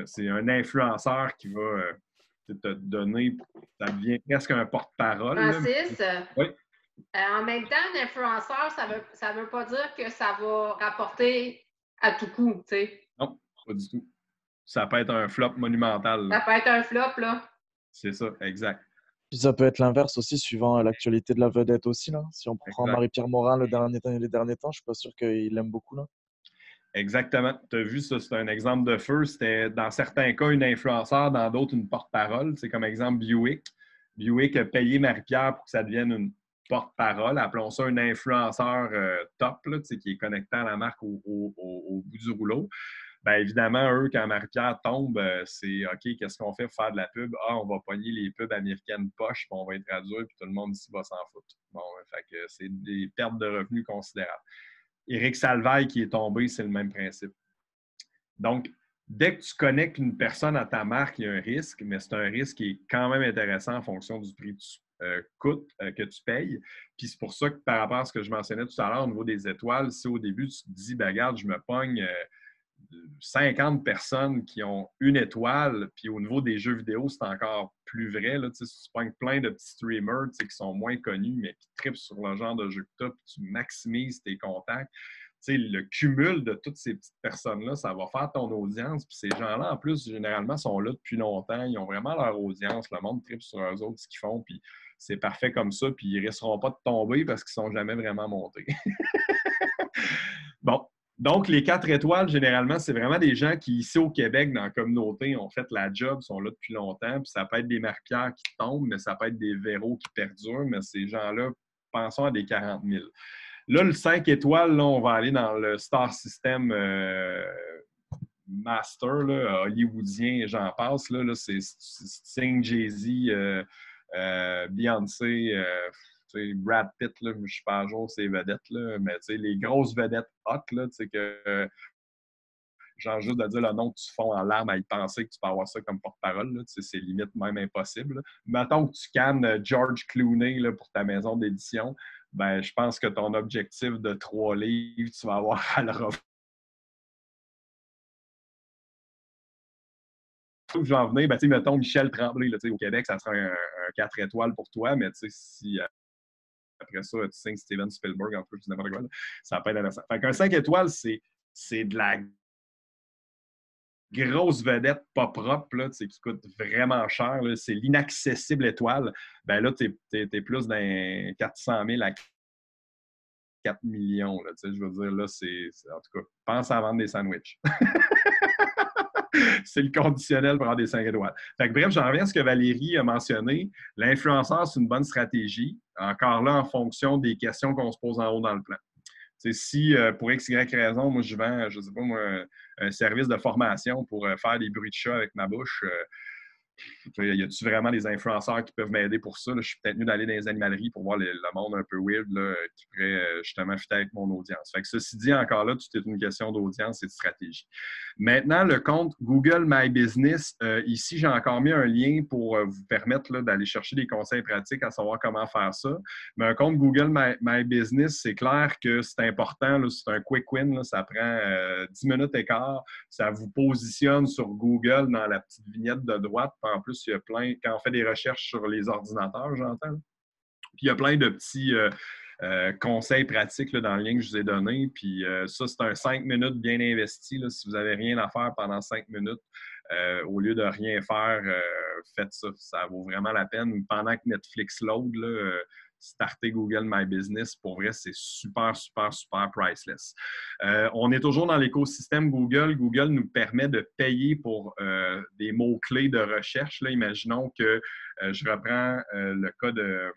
C'est un influenceur qui va... te donner, ça devient presque un porte-parole. Francis, oui? En même temps, un influenceur, ça veut pas dire que ça va rapporter à tout coup, tu sais. Non, pas du tout. Ça peut être un flop monumental. Là. Ça peut être un flop, là. C'est ça, exact. Puis ça peut être l'inverse aussi, suivant l'actualité de la vedette aussi. Là. Si on prend Marie-Pierre Morin les derniers temps, je ne suis pas sûr qu'il l'aime beaucoup. Là. Exactement. Tu as vu ça, c'est un exemple de feu. C'était dans certains cas une influenceur, dans d'autres une porte-parole. C'est comme exemple Buick. Buick a payé Marie-Pierre pour que ça devienne une porte-parole. Appelons ça un influenceur top, là, qui est connecté à la marque au bout du rouleau. Bien évidemment, eux, quand Marie-Pierre tombe, c'est OK, qu'est-ce qu'on fait pour faire de la pub? Ah, on va pogner les pubs américaines poches, puis on va les traduire, puis tout le monde ici va s'en foutre. Bon, fait que c'est des pertes de revenus considérables. Éric Salvaille qui est tombé, c'est le même principe. Donc, dès que tu connectes une personne à ta marque, il y a un risque, mais c'est un risque qui est quand même intéressant en fonction du prix que tu payes. Puis c'est pour ça que par rapport à ce que je mentionnais tout à l'heure au niveau des étoiles, si au début tu te dis, ben, regarde, je me pogne 50 personnes qui ont 1 étoile, puis au niveau des jeux vidéo, c'est encore plus vrai. Là, si tu pognes plein de petits streamers qui sont moins connus, mais qui trippent sur le genre de jeu que tu as, puis tu maximises tes contacts. Le cumul de toutes ces petites personnes-là, ça va faire ton audience. Puis ces gens-là, en plus, généralement, sont là depuis longtemps. Ils ont vraiment leur audience. Le monde trippe sur eux autres, ce qu'ils font. Puis c'est parfait comme ça. Puis ils ne risqueront pas de tomber parce qu'ils ne sont jamais vraiment montés. Bon. Donc, les 4 étoiles, généralement, c'est vraiment des gens qui, ici au Québec, dans la communauté, ont fait la job, sont là depuis longtemps. Puis ça peut être des Marie-Pierre qui tombent, mais ça peut être des Véro qui perdurent. Mais ces gens-là, pensons à des 40 000. Là, le 5 étoiles, là, on va aller dans le Star System Master, là, hollywoodien, j'en passe. Là, c'est Sting, Jay-Z, Beyoncé, Brad Pitt, là, je ne suis pas à jour ces vedettes, là, mais les grosses vedettes hot, là, que genre juste de dire le nom que tu fonds en larmes à y penser que tu peux avoir ça comme porte-parole, là, c'est limite même impossible. Là. Mettons que tu cannes George Clooney là, pour ta maison d'édition, ben je pense que ton objectif de 3 livres, tu vas avoir à le revoir. Où je vais en venir, ben, mettons Michel Tremblay, là, au Québec, ça sera un 4 étoiles pour toi, mais si après ça, tu signes Steven Spielberg, en plus, n'importe quoi, là, ça peut être intéressant. Fait qu'un 5 étoiles, c'est de la grosse vedette pas propre, là, qui coûte vraiment cher. C'est l'inaccessible étoile. Ben là, t'es plus dans 400 000 à 4 millions. Là, je veux dire, là, en tout cas, pense à vendre des sandwichs. C'est le conditionnel pour avoir des 5 étoiles. Fait que, bref, j'en reviens à ce que Valérie a mentionné. L'influenceur, c'est une bonne stratégie. Encore là, en fonction des questions qu'on se pose en haut dans le plan. Si pour X, Y raison, moi, je vends, je ne sais pas, moi, un service de formation pour faire des bruits de chat avec ma bouche, y a-t-il vraiment des influenceurs qui peuvent m'aider pour ça? Là? Je suis peut-être mieux d'aller dans les animaleries pour voir le monde un peu weird là, qui pourrait justement fitter avec mon audience. Fait que ceci dit, encore là, tout est une question d'audience et de stratégie. Maintenant, le compte Google My Business, ici, j'ai encore mis un lien pour vous permettre là, d'aller chercher des conseils pratiques à savoir comment faire ça. Mais un compte Google My Business, c'est clair que c'est important. Là, c'est un quick win. Là, ça prend 10 minutes et quart. Ça vous positionne sur Google dans la petite vignette de droite. En plus, il y a plein, quand on fait des recherches sur les ordinateurs, j'entends. Puis il y a plein de petits conseils pratiques là, dans le lien que je vous ai donné. Puis ça, c'est un 5 minutes bien investi. Là, si vous n'avez rien à faire pendant 5 minutes, au lieu de rien faire, faites ça. Ça vaut vraiment la peine. Pendant que Netflix load, là, starter Google My Business, pour vrai, c'est super, super, super priceless. On est toujours dans l'écosystème Google. Google nous permet de payer pour des mots-clés de recherche. Là, imaginons que je reprends le cas de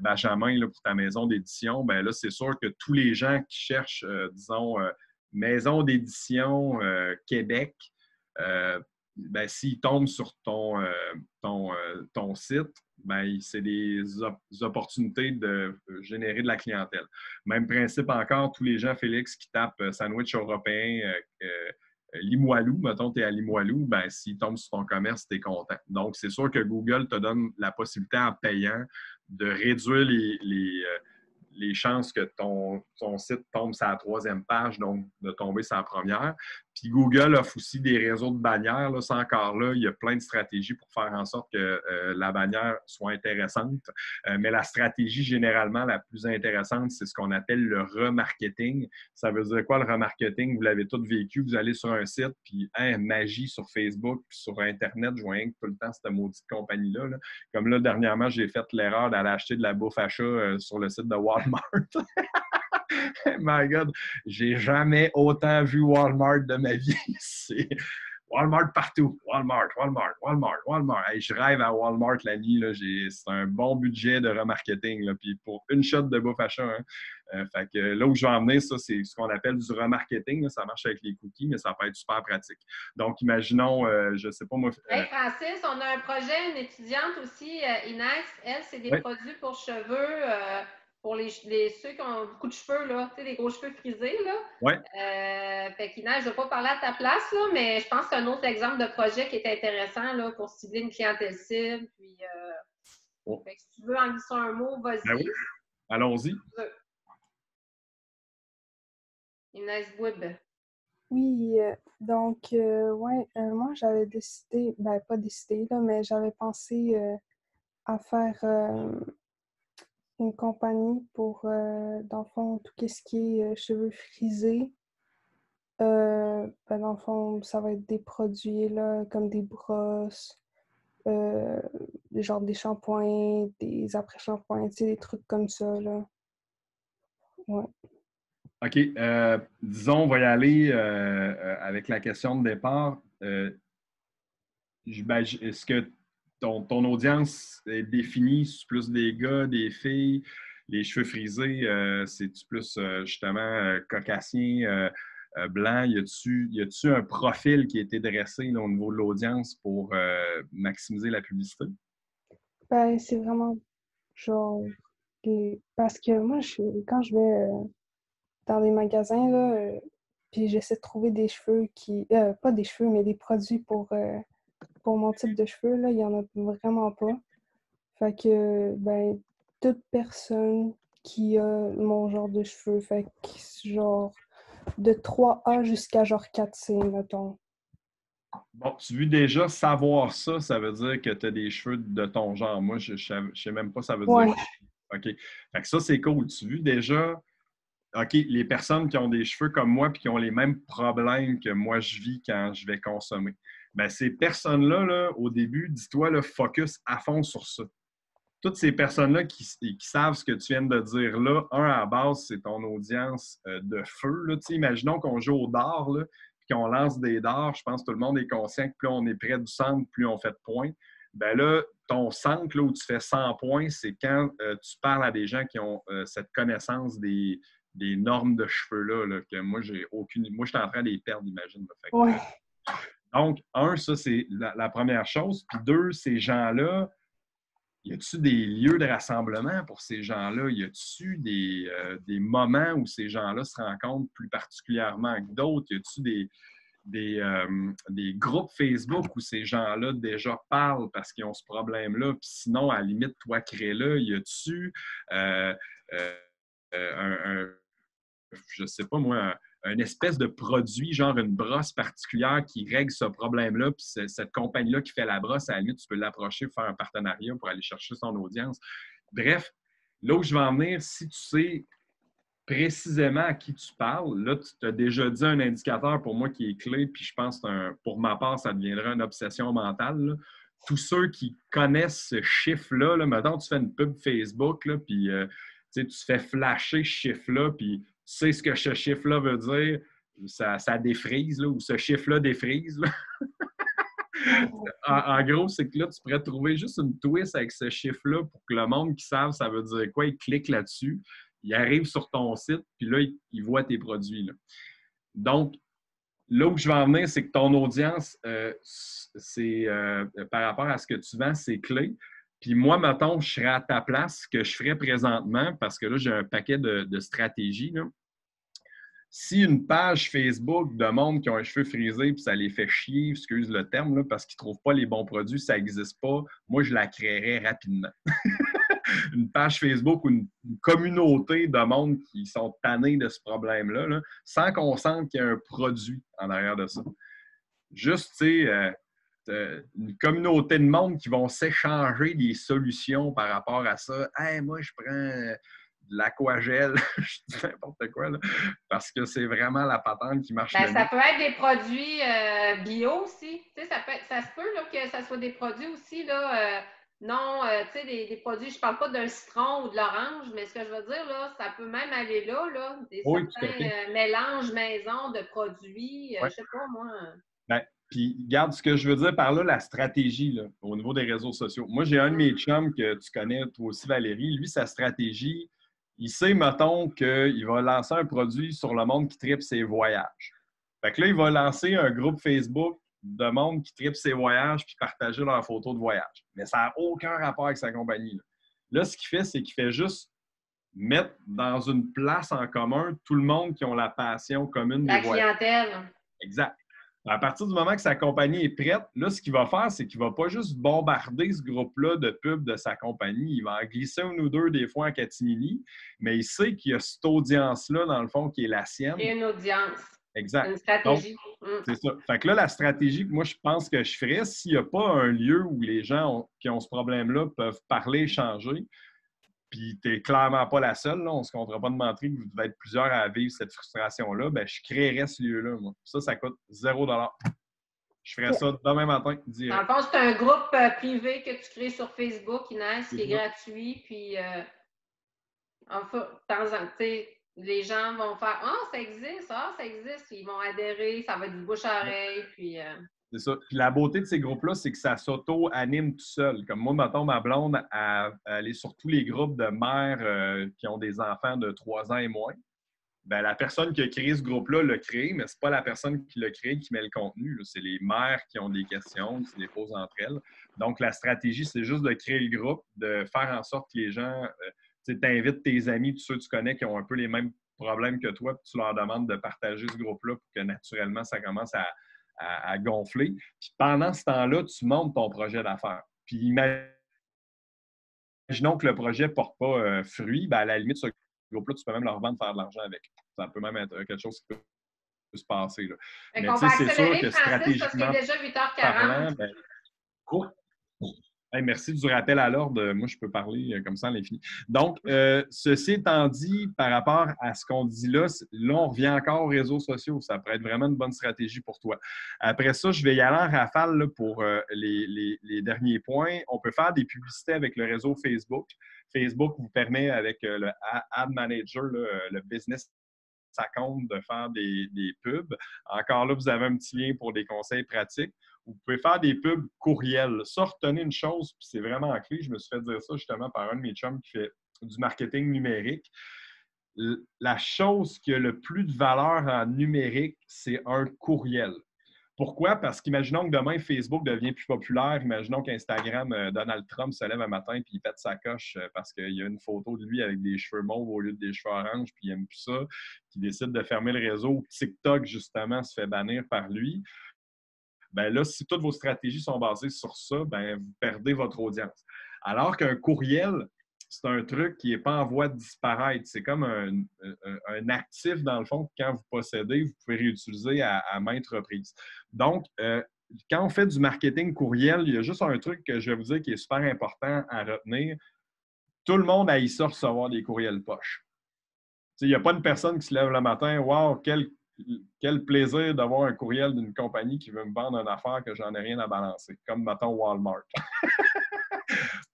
Benjamin là, pour ta maison d'édition. Ben là, c'est sûr que tous les gens qui cherchent, disons, maison d'édition Québec, ben, s'ils tombent sur ton site, ben, c'est des opportunités de générer de la clientèle. Même principe encore, tous les gens, Félix, qui tapent sandwich européen Limoilou, mettons, tu es à Limoilou, ben, s'ils tombent sur ton commerce, tu es content. Donc, c'est sûr que Google te donne la possibilité en payant de réduire les chances que ton site tombe sur la 3e page, donc de tomber sur la première. Puis Google offre aussi des réseaux de bannières. Là, ça encore là, il y a plein de stratégies pour faire en sorte que la bannière soit intéressante. Mais la stratégie généralement la plus intéressante, c'est ce qu'on appelle le remarketing. Ça veut dire quoi le remarketing? Vous l'avez tous vécu, vous allez sur un site, puis magie sur Facebook, puis sur Internet, je vois rien que tout le temps cette maudite compagnie-là. Là. Comme là, dernièrement, j'ai fait l'erreur d'aller acheter de la bouffe à chat sur le site de Walmart. My God, j'ai jamais autant vu Walmart de ma vie. C'est Walmart partout. Walmart. Hey, je rêve à Walmart la nuit. C'est un bon budget de remarketing. Là, puis pour une shot de bouffe à chat. Hein. Fait que là où je vais en venir, ça, c'est ce qu'on appelle du remarketing. Là. Ça marche avec les cookies, mais ça peut être super pratique. Donc, imaginons, je ne sais pas moi. Hey, Francis, on a un projet, une étudiante aussi, Inès. Elle, c'est des produits pour cheveux. Pour ceux qui ont beaucoup de cheveux, là, tu sais, des gros cheveux frisés, là. Oui. Fait qu'Inès, je ne vais pas parler à ta place, là, mais je pense que c'est un autre exemple de projet qui est intéressant, là, pour cibler une clientèle cible. Puis, fait que si tu veux en glisser un mot, vas-y. Ben oui. Allons-y. Inès Bouib. Oui, donc, moi, j'avais décidé, ben, pas décidé, là, mais j'avais pensé à faire une compagnie pour, dans le fond, tout ce qui est cheveux frisés. Ben, dans le fond, ça va être des produits là, comme des brosses, genre des shampoings, des après-shampoings, tu sais, des trucs comme ça, là. Ouais. OK. Disons, on va y aller avec la question de départ. Est-ce que ton audience est définie? C'est plus des gars, des filles, les cheveux frisés? C'est-tu plus justement cocassien, blanc? Y a-tu un profil qui a été dressé là, au niveau de l'audience pour maximiser la publicité? Ben, c'est vraiment genre. Parce que moi, quand je vais dans des magasins, là, Puis j'essaie de trouver des cheveux qui... pas des cheveux, mais des produits pour mon type de cheveux, là. Il n'y en a vraiment pas. Fait que, ben, toute personne qui a mon genre de cheveux, fait que genre de 3A jusqu'à genre 4C, mettons. Bon, tu veux déjà savoir ça, ça veut dire que tu as des cheveux de ton genre. Moi, je sais même pas ça veut dire. OK. Fait que ça, c'est cool. Tu veux déjà, OK, les personnes qui ont des cheveux comme moi puis qui ont les mêmes problèmes que moi je vis quand je vais consommer. Bien, ces personnes-là, là, au début, dis-toi, là, focus à fond sur ça. Toutes ces personnes-là qui savent ce que tu viens de dire là, à la base, c'est ton audience de feu. Là. Imaginons qu'on joue au dard, là, puis qu'on lance des dards. Je pense que tout le monde est conscient que plus on est près du centre, plus on fait de points. Bien là, ton centre là, où tu fais 100 points, c'est quand tu parles à des gens qui ont cette connaissance des normes de cheveux-là, là, que moi, j'ai aucune. Moi, je suis en train de les perdre, imagine. Ouais. Donc, un, ça, c'est la première chose. Puis deux, ces gens-là, y a-t-il des lieux de rassemblement pour ces gens-là? Y a-t-il des moments où ces gens-là se rencontrent plus particulièrement que d'autres? Y a-t-il des groupes Facebook où ces gens-là déjà parlent parce qu'ils ont ce problème-là? Puis sinon, à la limite, toi, crée-le. Y a-t-il je sais pas moi, une espèce de produit, genre une brosse particulière qui règle ce problème-là, puis cette compagnie-là qui fait la brosse, à la limite, tu peux l'approcher, faire un partenariat pour aller chercher son audience. Bref, là où je vais en venir, si tu sais précisément à qui tu parles, là, tu t'as déjà dit un indicateur pour moi qui est clé, puis je pense que pour ma part, ça deviendra une obsession mentale, là. Tous ceux qui connaissent ce chiffre-là, là, mettons, tu fais une pub Facebook, là, puis tu fais flasher ce chiffre-là, puis tu sais ce que ce chiffre-là veut dire, ça défrise, là, ou ce chiffre-là défrise. Là. En gros, c'est que là, tu pourrais trouver juste une twist avec ce chiffre-là pour que le monde qui savent ça veut dire quoi, il clique là-dessus, il arrive sur ton site, puis là, il voit tes produits. Là. Donc, là où je vais en venir, c'est que ton audience, c'est par rapport à ce que tu vends, c'est clé. Puis moi, mettons, je serais à ta place, ce que je ferais présentement, parce que là, j'ai un paquet de stratégies. Là. Si une page Facebook de monde qui ont les cheveux frisés puis ça les fait chier, excuse le terme, là, parce qu'ils ne trouvent pas les bons produits, ça n'existe pas, moi, je la créerais rapidement. Une page Facebook ou une communauté de monde qui sont tannés de ce problème-là, là, sans qu'on sente qu'il y a un produit en arrière de ça. Juste, tu sais, une communauté de monde qui vont s'échanger des solutions par rapport à ça. Hey, moi, je prends de l'aquagel, je dis n'importe quoi, là, parce que c'est vraiment la patente qui marche. Ben, ça peut être des produits bio aussi. Tu sais, ça se peut là, que ça soit des produits aussi, là, non, tu sais, des produits, je ne parle pas d'un citron ou de l'orange, mais ce que je veux dire, là, ça peut même aller là des certains mélanges maison de produits, je ne sais pas, moi. Ben, puis, regarde ce que je veux dire par là, la stratégie là, au niveau des réseaux sociaux. Moi, j'ai un de mes chums que tu connais, toi aussi, Valérie. Lui, sa stratégie, il sait, mettons, qu'il va lancer un produit sur le monde qui tripe ses voyages. Fait que là, il va lancer un groupe Facebook de monde qui tripe ses voyages puis partager leurs photos de voyage. Mais ça n'a aucun rapport avec sa compagnie. Là, ce qu'il fait, c'est qu'il fait juste mettre dans une place en commun tout le monde qui ont la passion commune des voyages. La clientèle. Exact. À partir du moment que sa compagnie est prête, là, ce qu'il va faire, c'est qu'il ne va pas juste bombarder ce groupe-là de pubs de sa compagnie. Il va en glisser un ou deux des fois en catimini, mais il sait qu'il y a cette audience-là, dans le fond, qui est la sienne. Et une audience. Exact. Une stratégie. Donc, c'est ça. Fait que là, la stratégie que moi, je pense que je ferais, s'il n'y a pas un lieu où les gens qui ont ce problème-là peuvent parler, échanger, puis tu n'es clairement pas la seule, là, on ne se comptera pas de mentir que vous devez être plusieurs à vivre cette frustration-là, ben, je créerais ce lieu-là, moi. Ça coûte 0 $. Je ferais ça demain matin, direct. Dans le fond, c'est un groupe privé que tu crées sur Facebook, Inès, qui est gratuit, puis enfin, les gens vont faire « Ah, ça existe », ils vont adhérer, ça va être du bouche-à-oreille, puis... C'est ça. Puis la beauté de ces groupes-là, c'est que ça s'auto-anime tout seul. Comme moi, mettons, ma blonde, elle est sur tous les groupes de mères qui ont des enfants de 3 ans et moins. Bien, la personne qui a créé ce groupe-là l'a créé, mais ce n'est pas la personne qui l'a créé qui met le contenu. C'est les mères qui ont des questions, qui se les posent entre elles. Donc, la stratégie, c'est juste de créer le groupe, de faire en sorte que les gens, tu invites tes amis, tous ceux que tu connais qui ont un peu les mêmes problème que toi, puis tu leur demandes de partager ce groupe-là pour que naturellement, ça commence à gonfler. Puis pendant ce temps-là, tu montes ton projet d'affaires. Puis imaginons que le projet ne porte pas fruit, ben à la limite, ce groupe-là, tu peux même leur vendre faire de l'argent avec. Ça peut même être quelque chose qui peut se passer. Là. Mais tu sais, c'est sûr que stratégiquement parce qu'il est déjà 8h40. Parlant, ben, Hey, merci du rappel à l'ordre. Moi, je peux parler comme ça à l'infini. Donc, ceci étant dit, par rapport à ce qu'on dit là, on revient encore aux réseaux sociaux. Ça pourrait être vraiment une bonne stratégie pour toi. Après ça, je vais y aller en rafale là, pour les derniers points. On peut faire des publicités avec le réseau Facebook. Facebook vous permet, avec le Ad Manager, le business account, de faire des pubs. Encore là, vous avez un petit lien pour des conseils pratiques. Vous pouvez faire des pubs courriels. Ça, retenez une chose, puis c'est vraiment clé. Je me suis fait dire ça justement par un de mes chums qui fait du marketing numérique. La chose qui a le plus de valeur en numérique, c'est un courriel. Pourquoi? Parce qu'imaginons que demain, Facebook devient plus populaire. Imaginons qu'Instagram, Donald Trump se lève un matin et il pète sa coche parce qu'il y a une photo de lui avec des cheveux mauves au lieu de des cheveux oranges, puis il n'aime plus ça, puis il décide de fermer le réseau. TikTok, justement, se fait bannir par lui. Bien là, si toutes vos stratégies sont basées sur ça, bien, vous perdez votre audience. Alors qu'un courriel, c'est un truc qui n'est pas en voie de disparaître. C'est comme un actif, dans le fond, que quand vous possédez, vous pouvez réutiliser à maintes reprises. Donc, quand on fait du marketing courriel, il y a juste un truc que je vais vous dire qui est super important à retenir. Tout le monde haït ça recevoir des courriels poche. Il n'y a pas une personne qui se lève le matin, « Wow, quel plaisir d'avoir un courriel d'une compagnie qui veut me vendre une affaire que j'en ai rien à balancer, comme, mettons, Walmart. »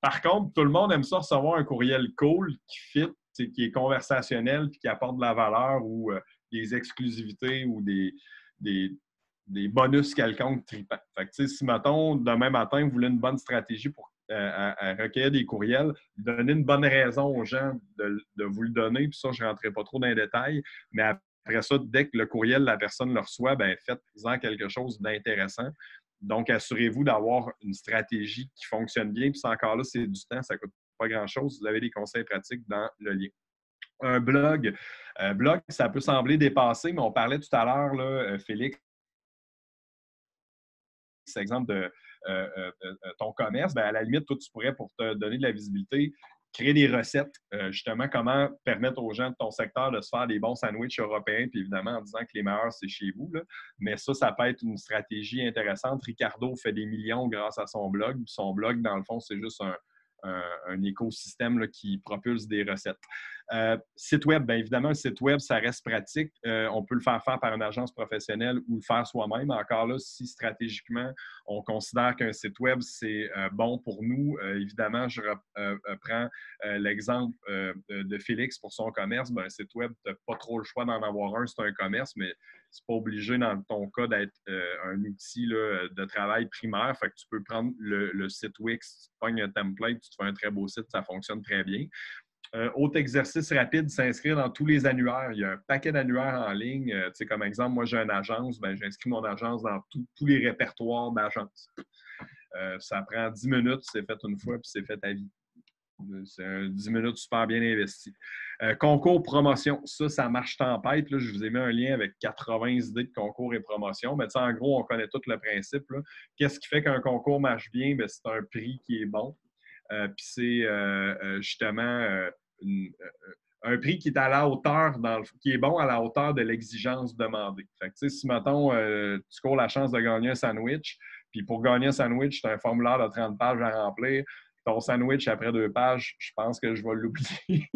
Par contre, tout le monde aime ça recevoir un courriel cool, qui fit, qui est conversationnel, puis qui apporte de la valeur ou des exclusivités ou des bonus quelconques tripants. Fait que, si, mettons, demain matin, vous voulez une bonne stratégie pour à recueillir des courriels, donnez une bonne raison aux gens de vous le donner, puis ça, je ne rentrerai pas trop dans les détails, mais après ça, dès que le courriel, la personne le reçoit, bien, faites-en quelque chose d'intéressant. Donc, assurez-vous d'avoir une stratégie qui fonctionne bien. Puis encore là, c'est du temps, ça ne coûte pas grand-chose. Vous avez des conseils pratiques dans le lien. Un blog, ça peut sembler dépassé, mais on parlait tout à l'heure, Félix, c'est exemple de ton commerce. Bien, à la limite, toi, tu pourrais, pour te donner de la visibilité, créer des recettes, justement, comment permettre aux gens de ton secteur de se faire des bons sandwichs européens, puis évidemment en disant que les meilleurs, c'est chez vous. Là. Mais ça peut être une stratégie intéressante. Ricardo fait des millions grâce à son blog. Son blog, dans le fond, c'est juste un écosystème là, qui propulse des recettes. Site web, bien évidemment, un site web, ça reste pratique. On peut le faire par une agence professionnelle ou le faire soi-même. Encore là, si stratégiquement, on considère qu'un site web, c'est bon pour nous, évidemment, je prends l'exemple de Félix pour son commerce. Bien, un site web, tu n'as pas trop le choix d'en avoir un, c'est un commerce, mais c'est pas obligé dans ton cas d'être un outil là, de travail primaire. Fait que tu peux prendre le site Wix, tu pognes un template, tu te fais un très beau site, ça fonctionne très bien. Autre exercice rapide, s'inscrire dans tous les annuaires. Il y a un paquet d'annuaires en ligne. Comme exemple, moi, j'ai une agence, ben, j'inscris mon agence dans tous les répertoires d'agences. Ça prend 10 minutes, c'est fait une fois, puis c'est fait à vie. C'est 10 minutes super bien investi. Concours, promotion, ça marche tempête. Là. Je vous ai mis un lien avec 80 idées de concours et promotion. Mais en gros, on connaît tout le principe. Qu'est-ce qui fait qu'un concours marche bien? Bien, c'est un prix qui est bon. Puis c'est justement un prix qui est à la hauteur, qui est bon à la hauteur de l'exigence demandée. Fait que, si, mettons, tu cours la chance de gagner un sandwich, puis pour gagner un sandwich, tu as un formulaire de 30 pages à remplir. Ton sandwich, après 2 pages, je pense que je vais l'oublier.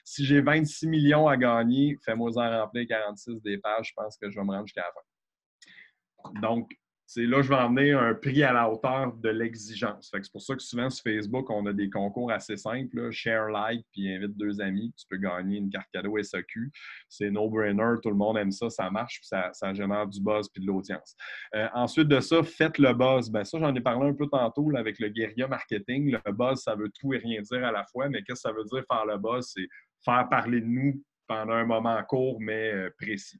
Si j'ai 26 millions à gagner, fais-moi en remplir 46 des pages, je pense que je vais me rendre jusqu'à la fin. Donc, c'est là que je vais emmener un prix à la hauteur de l'exigence. C'est pour ça que souvent sur Facebook, on a des concours assez simples. Là, share, like, puis invite 2 amis. Tu peux gagner une carte cadeau SAQ. C'est no-brainer. Tout le monde aime ça. Ça marche. Puis ça génère du buzz puis de l'audience. Ensuite de ça, faites le buzz. Bien, ça, j'en ai parlé un peu tantôt là, avec le guérilla marketing. Le buzz, ça veut tout et rien dire à la fois. Mais qu'est-ce que ça veut dire faire le buzz? C'est faire parler de nous pendant un moment court, mais précis.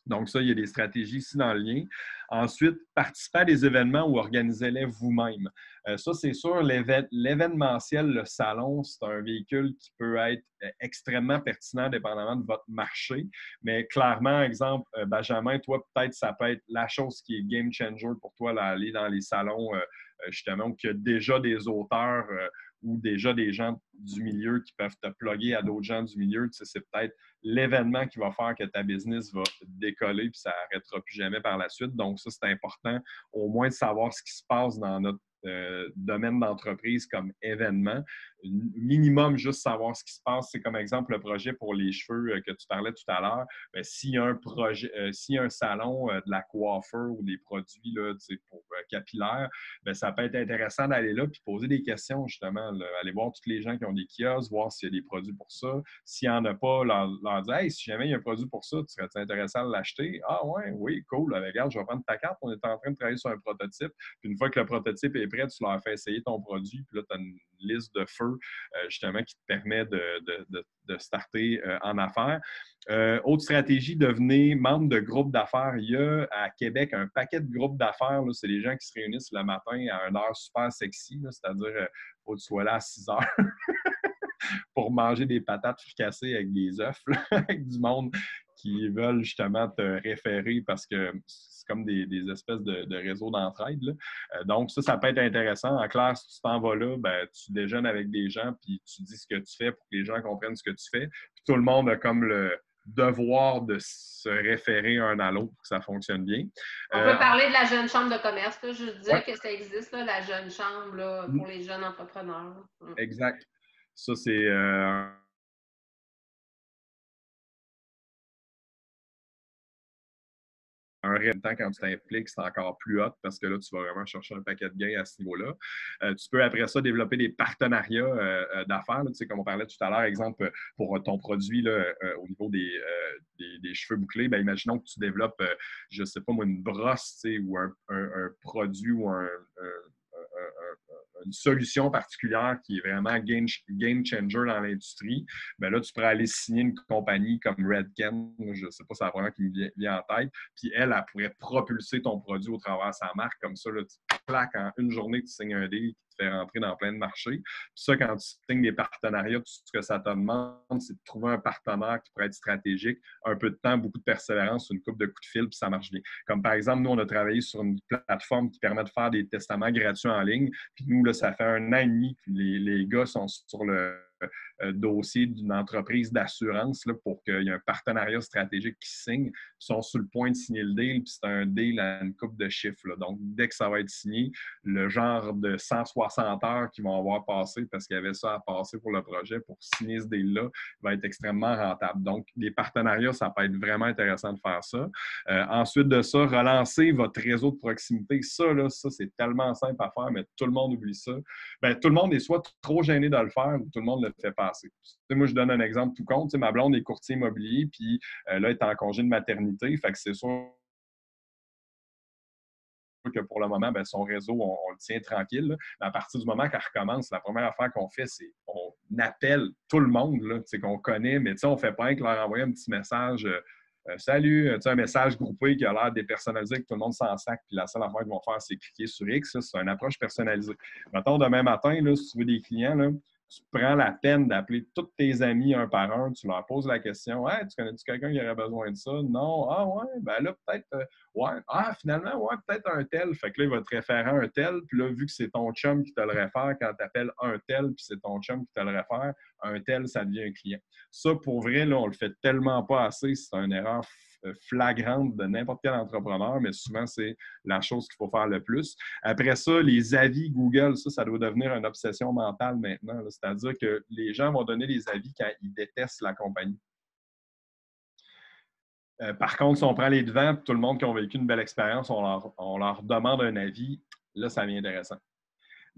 Donc, ça, il y a des stratégies ici dans le lien. Ensuite, participez à des événements ou organisez-les vous-même. Ça, c'est sûr, l'événementiel, le salon, c'est un véhicule qui peut être extrêmement pertinent dépendamment de votre marché. Mais clairement, exemple, Benjamin, toi, peut-être ça peut être la chose qui est game changer pour toi, là, aller dans les salons, justement, où il y a déjà des auteurs ou déjà des gens du milieu qui peuvent te plugger à d'autres gens du milieu. Tu sais, c'est peut-être l'événement qui va faire que ta business va décoller puis ça n'arrêtera plus jamais par la suite. Donc, ça, c'est important au moins de savoir ce qui se passe dans notre domaine d'entreprise comme événement. Minimum, juste savoir ce qui se passe. C'est comme exemple le projet pour les cheveux que tu parlais tout à l'heure. S'il y a un projet, s'il y a un salon de la coiffeur ou des produits là, pour capillaires, ça peut être intéressant d'aller là et poser des questions, justement. Là. Aller voir tous les gens qui ont des kiosques, voir s'il y a des produits pour ça. S'il n'y en a pas, leur dire hey, si jamais il y a un produit pour ça, tu serais intéressant de l'acheter? Ah ouais, oui, cool. Regarde, je vais prendre ta carte. On est en train de travailler sur un prototype. Puis une fois que le prototype est prêt, tu leur fais essayer ton produit. Puis là, tu as une liste de feux, justement, qui te permet de starter en affaires. Autre stratégie, devenez membre de groupes d'affaires. Il y a à Québec un paquet de groupes d'affaires. C'est les gens qui se réunissent le matin à une heure super sexy, c'est-à-dire il faut que tu sois là à 6 heures pour manger des patates fricassées avec des œufs, là, avec du monde qui veulent justement te référer parce que c'est comme des espèces de réseaux d'entraide. Donc, ça peut être intéressant. En classe, si tu t'en vas là, tu déjeunes avec des gens puis tu dis ce que tu fais pour que les gens comprennent ce que tu fais. Puis tout le monde a comme le devoir de se référer un à l'autre pour que ça fonctionne bien. On peut parler de la jeune chambre de commerce. Là. Je disais que ça existe, là, la jeune chambre là, pour les jeunes entrepreneurs. Exact. Ça, c'est un réel temps quand tu t'impliques, c'est encore plus hot parce que là, tu vas vraiment chercher un paquet de gains à ce niveau-là. Tu peux après ça développer des partenariats d'affaires. Tu sais, comme on parlait tout à l'heure, exemple, pour ton produit là, au niveau des cheveux bouclés, imaginons que tu développes, je ne sais pas moi, une brosse ou un produit ou une solution particulière qui est vraiment game changer dans l'industrie, là, tu pourrais aller signer une compagnie comme Redken, je ne sais pas, c'est la première qui me vient en tête, puis elle pourrait propulser ton produit au travers de sa marque, comme ça, là, tu claques en une journée, tu signes un deal qui te fait rentrer dans plein de marchés. Puis ça, quand tu signes des partenariats, tout ce que ça te demande, c'est de trouver un partenaire qui pourrait être stratégique, un peu de temps, beaucoup de persévérance, une coupe de coups de fil, puis ça marche bien. Comme par exemple, nous, on a travaillé sur une plateforme qui permet de faire des testaments gratuits en ligne, puis nous, là, ça fait 1 an et demi que les gars sont sur le dossier d'une entreprise d'assurance pour qu'il y ait un partenariat stratégique qui signe. Ils sont sur le point de signer le deal, puis c'est un deal à une couple de chiffres. Là. Donc, dès que ça va être signé, le genre de 160 heures qu'ils vont avoir passé parce qu'il y avait ça à passer pour le projet pour signer ce deal-là va être extrêmement rentable. Donc, les partenariats, ça peut être vraiment intéressant de faire ça. Ensuite de ça, relancer votre réseau de proximité. Ça, là, c'est tellement simple à faire, mais tout le monde oublie ça. Tout le monde est soit trop gêné de le faire ou tout le monde le fait passer. Moi, je donne un exemple tout compte. Ma blonde est courtier immobilier, puis là, elle est en congé de maternité. Fait que c'est sûr que pour le moment, son réseau, on le tient tranquille. Là. Mais à partir du moment qu'elle recommence, la première affaire qu'on fait, c'est qu'on appelle tout le monde là, qu'on connaît, mais on ne fait pas rien que leur envoyer un petit message. Salut, un message groupé qui a l'air dépersonnalisé, que tout le monde s'en sac, puis la seule affaire qu'ils vont faire, c'est cliquer sur X. Là, c'est une approche personnalisée. Mettons, demain matin, là, si tu veux des clients, là, tu prends la peine d'appeler tous tes amis un par un, tu leur poses la question hey, tu connais-tu quelqu'un qui aurait besoin de ça? Non. Ah ouais, là, peut-être, ouais. Ah, finalement, ouais, peut-être un tel. Fait que là, il va te référer à un tel, puis là, vu que c'est ton chum qui te le réfère, quand tu appelles un tel, puis c'est ton chum qui te le réfère, un tel, ça devient un client. Ça, pour vrai, là, on le fait tellement pas assez, c'est une erreur flagrante de n'importe quel entrepreneur, mais souvent, c'est la chose qu'il faut faire le plus. Après ça, les avis Google, ça doit devenir une obsession mentale maintenant. C'est-à-dire que les gens vont donner des avis quand ils détestent la compagnie. Par contre, si on prend les devants, tout le monde qui a vécu une belle expérience, on leur demande un avis, là, ça devient intéressant.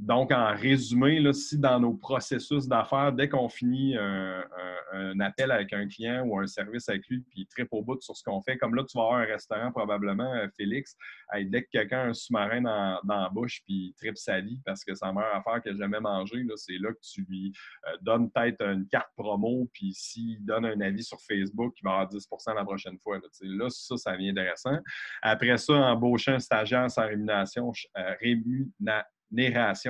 Donc, en résumé, là, si dans nos processus d'affaires, dès qu'on finit un appel avec un client ou un service avec lui, puis il tripe au bout sur ce qu'on fait, comme là, tu vas avoir un restaurant probablement, Félix, dès que quelqu'un a un sous-marin dans la bouche, puis il tripe sa vie parce que c'est la meilleure affaire qu'il a jamais mangé, là, c'est là que tu lui donnes peut-être une carte promo, puis s'il donne un avis sur Facebook, il va avoir 10 % la prochaine fois. Là, ça devient intéressant. Après ça, embaucher un stagiaire sans rémunération,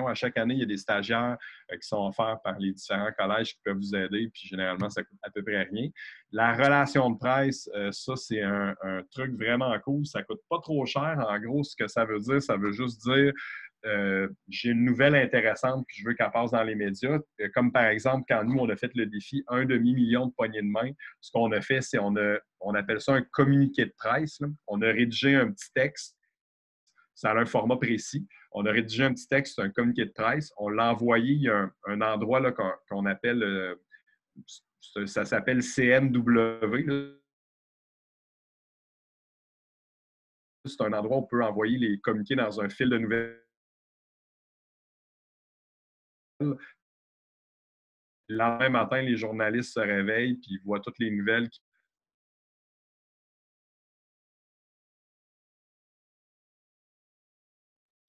à chaque année, il y a des stagiaires qui sont offerts par les différents collèges qui peuvent vous aider, puis généralement, ça coûte à peu près rien. La relation de presse, ça, c'est un truc vraiment cool. Ça ne coûte pas trop cher. En gros, ce que ça veut dire, ça veut juste dire j'ai une nouvelle intéressante puis je veux qu'elle passe dans les médias. Comme par exemple, quand nous, on a fait le défi 1 demi-million de poignées de main, ce qu'on a fait, c'est on appelle ça un communiqué de presse, là. On a rédigé un petit texte. Ça a un format précis. On a rédigé un petit texte, un communiqué de presse. On l'a envoyé. Il y a un endroit là, qu'on appelle, ça s'appelle CMW. Là. C'est un endroit où on peut envoyer les communiqués dans un fil de nouvelles. Le lendemain matin, les journalistes se réveillent et ils voient toutes les nouvelles qui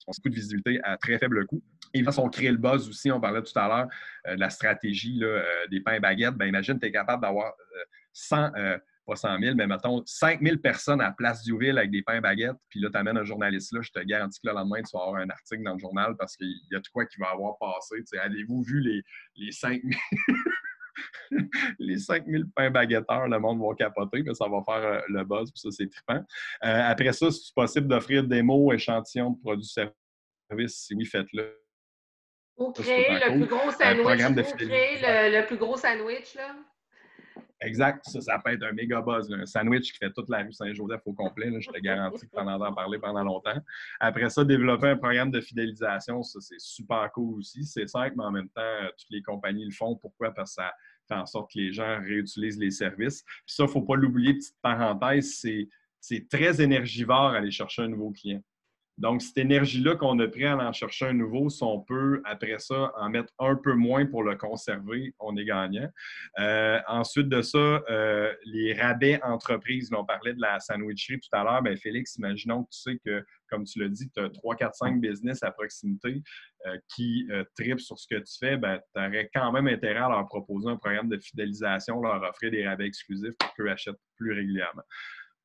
ont beaucoup de visibilité à très faible coût. Et quand on crée le buzz aussi, on parlait tout à l'heure de la stratégie là, des pains et baguettes. Ben, imagine, tu es capable d'avoir 100, pas 100 000, mais mettons 5 000 personnes à Place Diouville avec des pains et baguettes. Puis là, tu amènes un journaliste là. Je te garantis que le lendemain, tu vas avoir un article dans le journal parce qu'il y a de quoi qui va avoir passé. Tu sais, avez-vous vu les 5 000 les 5 000 pains baguetteurs, le monde va capoter, mais ça va faire le buzz, puis ça, c'est trippant. Après ça, c'est possible d'offrir des mots, échantillons de produits services. Si oui, faites-le. Ou créer le plus gros sandwich. Le plus gros sandwich, là. Exact. Ça peut être un méga buzz. Là. Un sandwich qui fait toute la rue Saint-Joseph au complet. Là, je te garantis que tu en entends parler pendant longtemps. Après ça, développer un programme de fidélisation, ça, c'est super cool aussi. C'est simple, mais en même temps, toutes les compagnies le font. Pourquoi? Parce que ça fait en sorte que les gens réutilisent les services. Puis ça, il ne faut pas l'oublier, petite parenthèse, c'est très énergivore aller chercher un nouveau client. Donc, cette énergie-là qu'on a pris à en chercher un nouveau, si on peut, après ça, en mettre un peu moins pour le conserver, on est gagnant. Ensuite de ça, les rabais entreprises. Là, on parlait de la sandwicherie tout à l'heure. Bien, Félix, imaginons que tu sais que, comme tu l'as dit, tu as 3, 4, 5 business à proximité qui tripent sur ce que tu fais. Tu aurais quand même intérêt à leur proposer un programme de fidélisation, leur offrir des rabais exclusifs pour qu'eux achètent plus régulièrement.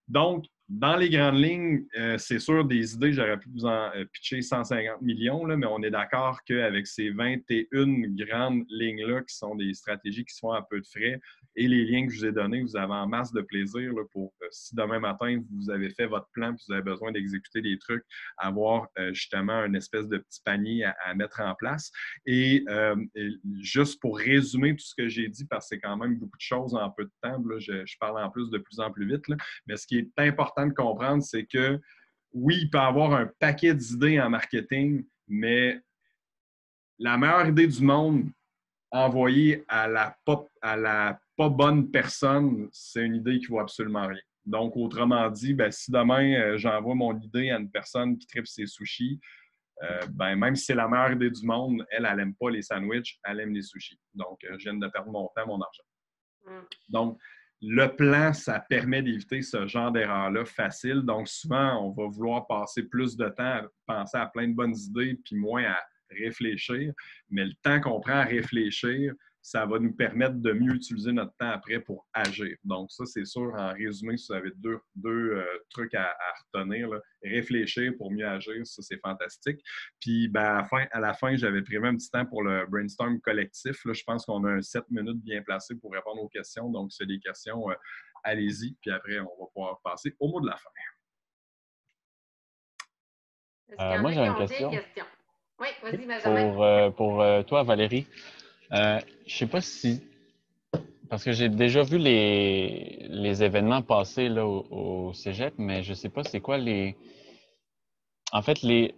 Donc, dans les grandes lignes, c'est sûr, des idées, j'aurais pu vous en pitcher 150 millions, là, mais on est d'accord qu'avec ces 21 grandes lignes-là, qui sont des stratégies qui se font à peu de frais, et les liens que je vous ai donnés, vous avez en masse de plaisir là, pour, si demain matin, vous avez fait votre plan et vous avez besoin d'exécuter des trucs, avoir justement une espèce de petit panier à mettre en place. Et juste pour résumer tout ce que j'ai dit, parce que c'est quand même beaucoup de choses en peu de temps, là, je parle en plus de plus en plus vite, là, mais ce qui est important de comprendre, c'est que oui, il peut y avoir un paquet d'idées en marketing, mais la meilleure idée du monde envoyée à la pas bonne personne, c'est une idée qui ne vaut absolument rien. Donc, autrement dit, si demain, j'envoie mon idée à une personne qui tripe ses sushis, même si c'est la meilleure idée du monde, elle n'aime pas les sandwichs, elle aime les sushis. Donc, je viens de perdre mon temps, mon argent. Donc, le plan, ça permet d'éviter ce genre d'erreur-là facile. Donc, souvent, on va vouloir passer plus de temps à penser à plein de bonnes idées puis moins à réfléchir. Mais le temps qu'on prend à réfléchir, ça va nous permettre de mieux utiliser notre temps après pour agir. Donc, ça, c'est sûr, en résumé, si vous avez deux trucs à retenir, là, réfléchir pour mieux agir, ça, c'est fantastique. Puis, à la fin, j'avais prévu un petit temps pour le brainstorm collectif. Là, je pense qu'on a un 7 minutes bien placé pour répondre aux questions. Donc, si c'est des questions, allez-y. Puis après, on va pouvoir passer au mot de la fin. Moi, j'ai une question. Oui, vas-y, Benjamin. Pour toi, Valérie. Je sais pas si... Parce que j'ai déjà vu les événements passer là, au cégep, mais je sais pas c'est quoi en fait, les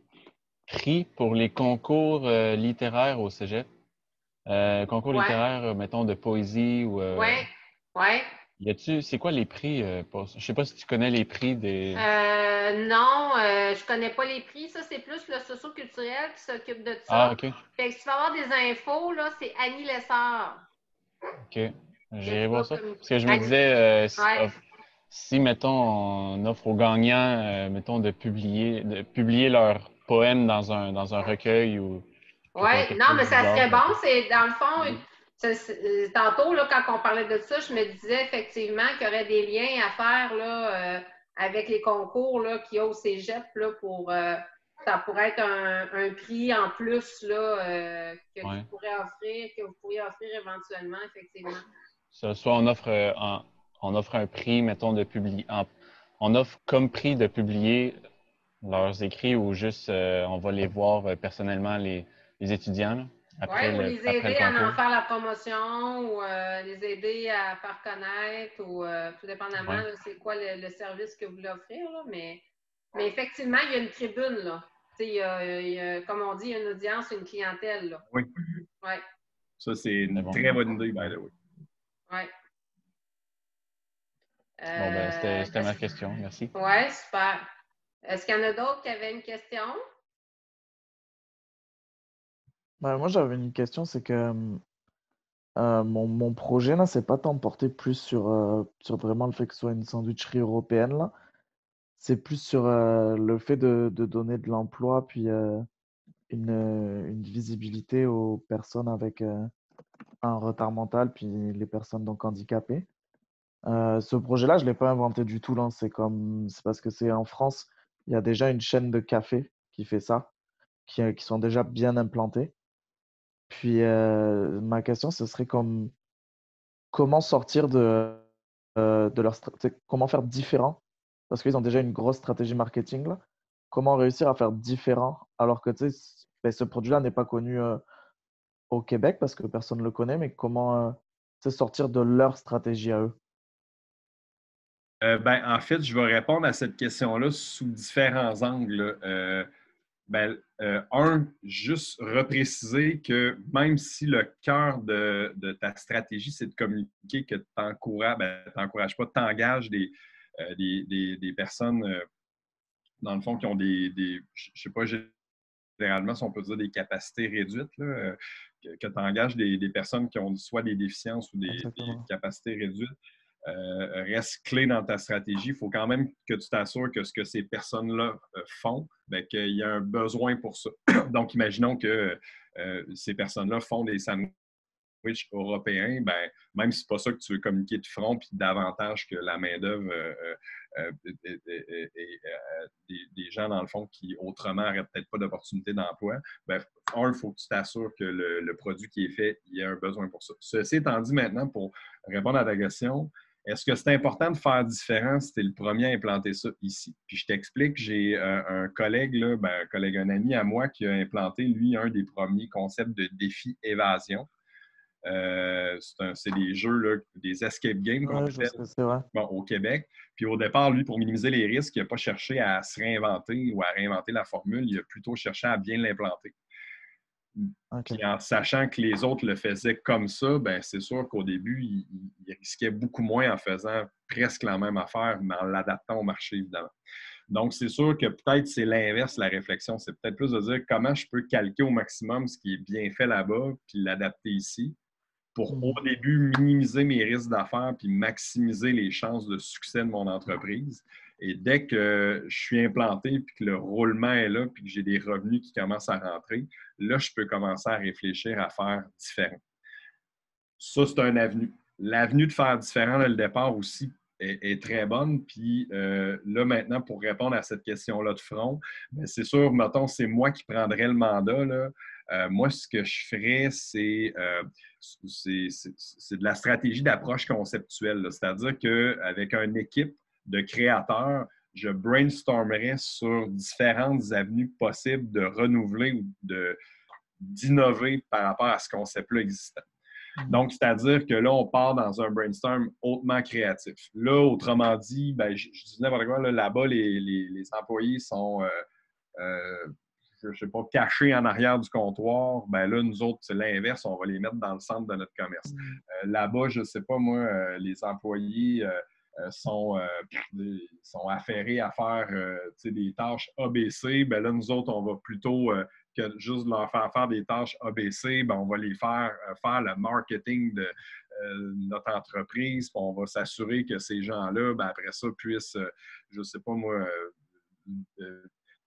prix pour les concours littéraires au cégep. Concours littéraire, mettons, de poésie ou... Oui. C'est quoi les prix? Je sais pas si tu connais les prix des... Non, je connais pas les prix. Ça, c'est plus le socio-culturel qui s'occupe de Ah, ça. OK. Fait que si tu veux avoir des infos, là, c'est Annie Lessard. OK. Que J'irai tu vas voir ça. comme... Parce que je me Annie... disais, Ouais. si, mettons, on offre aux gagnants, mettons, de publier leurs poèmes dans un recueil ou Oui, quelque non, chose mais du ça genre. serait bon. C'est dans le fond, tantôt, là, quand on parlait de ça, je me disais effectivement qu'il y aurait des liens à faire là, avec les concours là, qu'il y a au Cégep là, pour ça pourrait être un prix en plus là, que vous pourriez offrir éventuellement, effectivement. Soit on offre un prix, mettons, de publier. On offre comme prix de publier leurs écrits ou juste on va les voir personnellement, les étudiants, là, Oui, ou les après le aider à en concours. faire la promotion ou les aider à faire connaître ou tout dépendamment, Ouais. là, c'est quoi le service que vous voulez offrir. Là, mais effectivement, il y a une tribune. Là. Comme on dit, il y a une audience, une clientèle. Là. Oui. Ouais. Ça, c'est une bon. très bonne idée, by the way. Ouais. Bon, ben, c'était ma question. Merci. Oui, super. Est-ce qu'il y en a d'autres qui avaient une question? Moi, j'avais une question, c'est que mon projet, là, c'est pas tant porté plus sur vraiment le fait que ce soit une sandwicherie européenne, là. C'est plus sur le fait de donner de l'emploi, puis une visibilité aux personnes avec un retard mental, puis les personnes donc handicapées. Ce projet-là, je ne l'ai pas inventé du tout, là. C'est parce que c'est en France, il y a déjà une chaîne de café qui fait ça, qui sont déjà bien implantés. Puis ma question, ce serait comment sortir de comment faire différent, parce qu'ils ont déjà une grosse stratégie marketing là. Comment réussir à faire différent alors que ce produit-là n'est pas connu au Québec parce que personne ne le connaît, mais comment sortir de leur stratégie à eux? En fait, je vais répondre à cette question-là sous différents angles. Juste repréciser que même si le cœur de ta stratégie, c'est de communiquer que tu t'encourages pas, tu engages des personnes, dans le fond, qui ont je sais pas, généralement, si on peut dire des capacités réduites, là, que tu engages des personnes qui ont soit des déficiences ou des Exactement. capacités réduites. Reste clé dans ta stratégie. Il faut quand même que tu t'assures que ce que ces personnes-là font, qu'il y a un besoin pour ça. Donc, imaginons que ces personnes-là font des sandwichs européens, même si ce n'est pas ça que tu veux communiquer de front, puis davantage que la main-d'œuvre des gens, dans le fond, qui autrement n'auraient peut-être pas d'opportunité d'emploi, il faut que tu t'assures que le produit qui est fait, il y a un besoin pour ça. Ceci étant dit, maintenant, pour répondre à ta question, est-ce que c'est important de faire différent si tu es le premier à implanter ça ici? Puis je t'explique, j'ai un collègue, là, un ami à moi qui a implanté, lui, un des premiers concepts de défi évasion. C'est des jeux, là, des escape games qu'on appelle au Québec. Puis au départ, lui, pour minimiser les risques, il n'a pas cherché à se réinventer ou à réinventer la formule, il a plutôt cherché à bien l'implanter. Okay. Puis en sachant que les autres le faisaient comme ça, c'est sûr qu'au début, il risquait beaucoup moins en faisant presque la même affaire, mais en l'adaptant au marché, évidemment. Donc, c'est sûr que peut-être c'est l'inverse, la réflexion. C'est peut-être plus de dire comment je peux calquer au maximum ce qui est bien fait là-bas, puis l'adapter ici, pour au début minimiser mes risques d'affaires puis maximiser les chances de succès de mon entreprise. Et dès que je suis implanté puis que le roulement est là puis que j'ai des revenus qui commencent à rentrer, là, je peux commencer à réfléchir à faire différent. Ça, c'est un avenue. L'avenue de faire différent dès le départ aussi est très bonne. Puis là, maintenant, pour répondre à cette question-là de front, c'est sûr, mettons, c'est moi qui prendrais le mandat, là. Moi, ce que je ferais, c'est de la stratégie d'approche conceptuelle. C'est-à-dire qu'avec une équipe de créateurs, je brainstormerais sur différentes avenues possibles de renouveler ou d'innover par rapport à ce concept-là existant. Donc, c'est-à-dire que là, on part dans un brainstorm hautement créatif. Là, autrement dit, je dis n'importe quoi, là-bas, les employés sont je sais pas, cachés en arrière du comptoir, ben là, nous autres, c'est l'inverse, on va les mettre dans le centre de notre commerce. Là-bas, je sais pas, moi, les employés sont affairés à faire des tâches ABC. Ben là, nous autres, on va plutôt que juste leur faire des tâches ABC, ben on va les faire le marketing de notre entreprise, puis on va s'assurer que ces gens-là, ben après ça, puissent, je sais pas moi,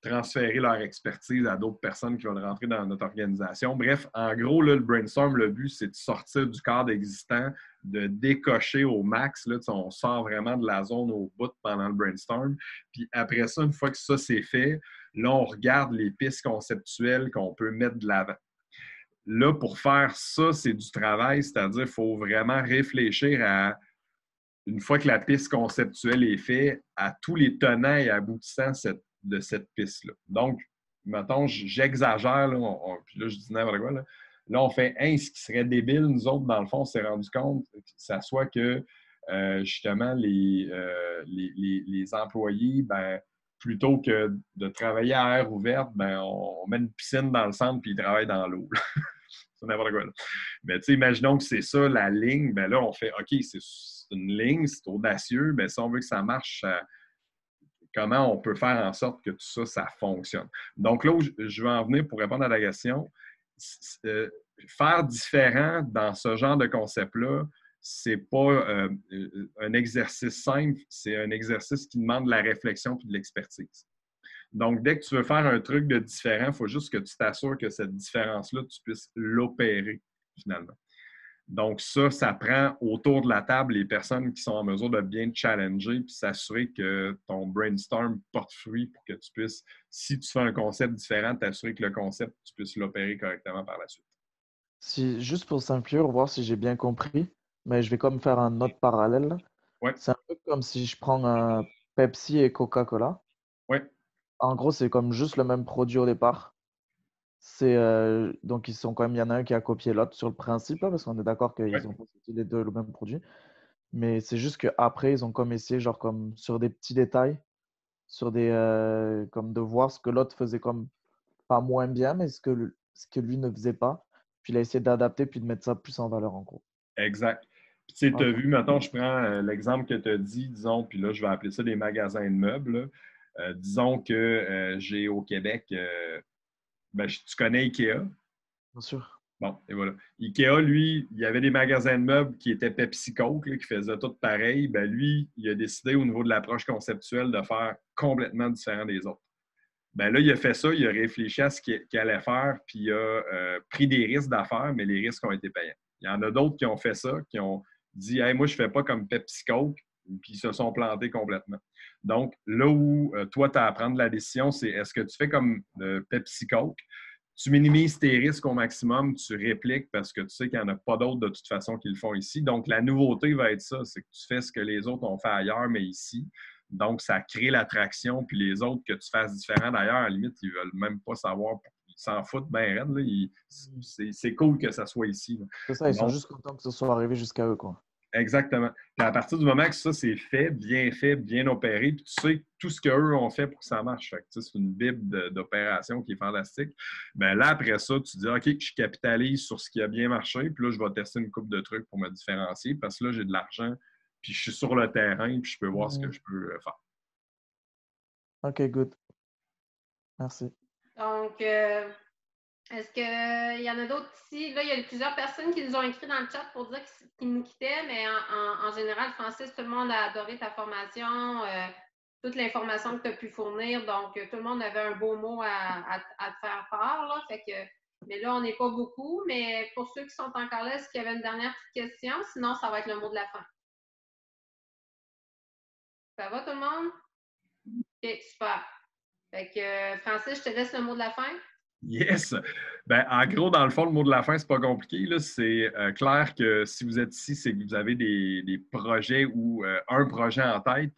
transférer leur expertise à d'autres personnes qui vont rentrer dans notre organisation. Bref, en gros, là, le brainstorm, le but, c'est de sortir du cadre existant, de décocher au max. Là, on sort vraiment de la zone au bout pendant le brainstorm. Puis après ça, une fois que ça, c'est fait, là, on regarde les pistes conceptuelles qu'on peut mettre de l'avant. Là, pour faire ça, c'est du travail, c'est-à-dire qu'il faut vraiment réfléchir à, une fois que la piste conceptuelle est faite, à tous les tenants et aboutissants de cette piste-là. Donc, mettons, j'exagère, là, puis là, je dis n'importe quoi, là. Là, on fait ce qui serait débile, nous autres, dans le fond, on s'est rendu compte que ça soit que, justement, les employés, ben, plutôt que de travailler à air ouverte, ben, on met une piscine dans le centre puis ils travaillent dans l'eau. C'est n'importe quoi, là. Mais tu sais, imaginons que c'est ça, la ligne, ben là, on fait, OK, c'est une ligne, c'est audacieux, mais si on veut que ça marche, comment on peut faire en sorte que tout ça, ça fonctionne. Donc là où je veux en venir pour répondre à la question, faire différent dans ce genre de concept-là, c'est pas un exercice simple, c'est un exercice qui demande de la réflexion et de l'expertise. Donc, dès que tu veux faire un truc de différent, il faut juste que tu t'assures que cette différence-là, tu puisses l'opérer finalement. Donc, ça prend autour de la table les personnes qui sont en mesure de bien te challenger puis s'assurer que ton brainstorm porte fruit pour que tu puisses, si tu fais un concept différent, t'assurer que le concept, tu puisses l'opérer correctement par la suite. Juste pour simplifier, pour voir si j'ai bien compris, mais je vais comme faire un autre parallèle. Ouais. C'est un peu comme si je prends un Pepsi et Coca-Cola. Oui. En gros, c'est comme juste le même produit au départ. Donc, ils sont quand même, il y en a un qui a copié l'autre sur le principe, là, parce qu'on est d'accord qu'ils ont sorti les deux le même produit. Mais c'est juste qu'après, ils ont comme essayé, genre comme sur des petits détails, sur comme de voir ce que l'autre faisait comme pas moins bien, mais ce que lui ne faisait pas. Puis il a essayé d'adapter puis de mettre ça plus en valeur, en gros. Exact. Puis tu sais, tu as vu, maintenant, je prends l'exemple que tu as dit, disons, puis là, je vais appeler ça des magasins de meubles. Disons que j'ai au Québec, ben, tu connais IKEA? Bien sûr. Bon, et voilà. IKEA, lui, il y avait des magasins de meubles qui étaient Pepsi Coke, là, qui faisaient tout pareil. Ben, lui, il a décidé au niveau de l'approche conceptuelle de faire complètement différent des autres. Ben là, il a fait ça, il a réfléchi à ce qu'il allait faire, puis il a pris des risques d'affaires, mais les risques ont été payants. Il y en a d'autres qui ont fait ça, qui ont dit hey, moi, je ne fais pas comme Pepsi Coke, puis ils se sont plantés complètement. Donc, là où toi, tu as à prendre la décision, c'est est-ce que tu fais comme Pepsi Coke, tu minimises tes risques au maximum, tu répliques parce que tu sais qu'il n'y en a pas d'autres de toute façon qui le font ici. Donc, la nouveauté va être ça, c'est que tu fais ce que les autres ont fait ailleurs, mais ici. Donc, ça crée l'attraction. Puis les autres, que tu fasses différent d'ailleurs, à la limite, ils ne veulent même pas savoir. Ils s'en foutent bien raide. C'est cool que ça soit ici. C'est ça, ils sont juste contents que ce soit arrivé jusqu'à eux, quoi. Exactement. Puis à partir du moment que ça, c'est fait, bien opéré, puis tu sais tout ce qu'eux ont fait pour que ça marche. Fait que, c'est une bible d'opération qui est fantastique. Bien là, après ça, tu dis OK, je capitalise sur ce qui a bien marché, puis là, je vais tester une couple de trucs pour me différencier parce que là, j'ai de l'argent, puis je suis sur le terrain, puis je peux voir ce que je peux faire. OK, good. Merci. Donc, est-ce qu'il y en a d'autres ici? Là, il y a plusieurs personnes qui nous ont écrit dans le chat pour dire qu'ils nous quittaient, mais en général, Francis, tout le monde a adoré ta formation, toute l'information que tu as pu fournir. Donc, tout le monde avait un beau mot à te faire part. Là, fait que, mais là, on n'est pas beaucoup. Mais pour ceux qui sont encore là, est-ce qu'il y avait une dernière petite question? Sinon, ça va être le mot de la fin. Ça va tout le monde? OK, super. Fait que, Francis, je te laisse le mot de la fin. Yes! Ben, en gros, dans le fond, le mot de la fin, c'est pas compliqué. C'est clair que si vous êtes ici, c'est que vous avez des projets ou un projet en tête.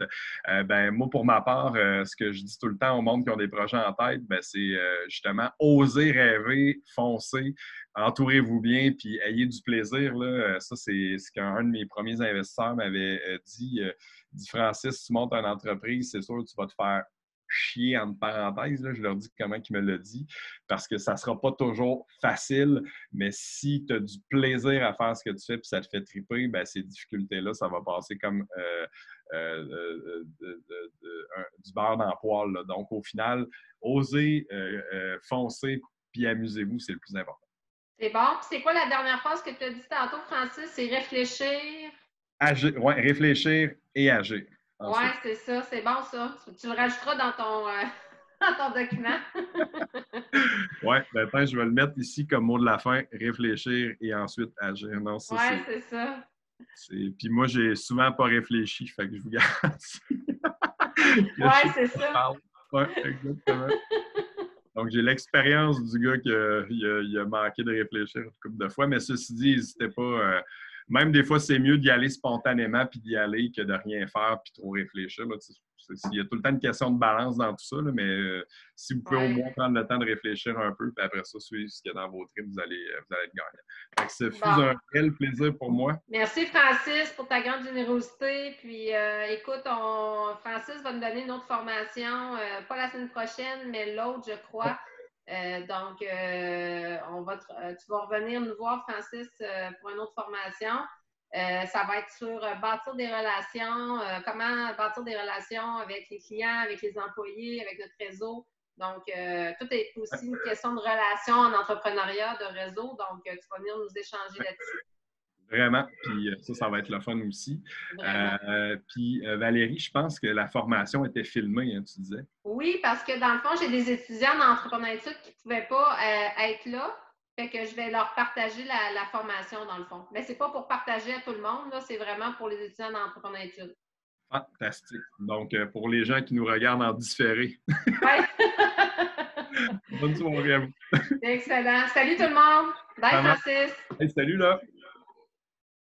Ben, moi, pour ma part, ce que je dis tout le temps au monde qui ont des projets en tête, ben, c'est justement oser rêver, foncer, entourez-vous bien, puis ayez du plaisir. Là. Ça, c'est ce qu'un de mes premiers investisseurs m'avait dit. Dit Francis, tu montes une entreprise, c'est sûr que tu vas te faire chier entre parenthèses, là, je leur dis comment il me l'a dit, parce que ça ne sera pas toujours facile, mais si tu as du plaisir à faire ce que tu fais et ça te fait triper, ben, ces difficultés-là, ça va passer comme du beurre dans le poêle, là. Donc, au final, osez, foncez, puis amusez-vous, c'est le plus important. C'est bon. Puis c'est quoi la dernière phrase que tu as dit tantôt, Francis? C'est réfléchir. Agir. Oui, réfléchir et agir. Oui, c'est ça. C'est bon, ça. Tu le rajouteras dans ton document. Oui, maintenant, je vais le mettre ici comme mot de la fin, réfléchir et ensuite agir. Oui, c'est ça. Puis moi, j'ai souvent pas réfléchi, fait que je vous garantis. Oui, c'est ça. Oui, exactement. Donc, j'ai l'expérience du gars qui a manqué de réfléchir une couple de fois, mais ceci dit, n'hésitez pas. Même des fois, c'est mieux d'y aller spontanément puis d'y aller que de rien faire puis trop réfléchir. Là. Il y a tout le temps une question de balance dans tout ça, là, mais si vous pouvez au moins prendre le temps de réfléchir un peu, puis après ça, suivre ce qu'il y a dans vos tripes, vous allez être gagnant. Donc, ce fut un réel plaisir pour moi. Merci, Francis, pour ta grande générosité. Puis, écoute, Francis va nous donner une autre formation, pas la semaine prochaine, mais l'autre, je crois. Donc, tu vas revenir nous voir, Francis, pour une autre formation. Ça va être sur bâtir des relations, comment bâtir des relations avec les clients, avec les employés, avec notre réseau. Donc, tout est aussi une question de relation en entrepreneuriat, de réseau. Donc, tu vas venir nous échanger là-dessus. Vraiment. Puis ça va être le fun aussi. Puis Valérie, je pense que la formation était filmée, hein, tu disais. Oui, parce que dans le fond, j'ai des étudiants en entrepreneuriat qui ne pouvaient pas être là. Fait que je vais leur partager la formation, dans le fond. Mais ce n'est pas pour partager à tout le monde, là, c'est vraiment pour les étudiants en entrepreneuriat. Fantastique. Donc, pour les gens qui nous regardent en différé. Oui. Bonne soirée à vous. Excellent. Salut tout le monde. Bye, Francis. Hey, salut là.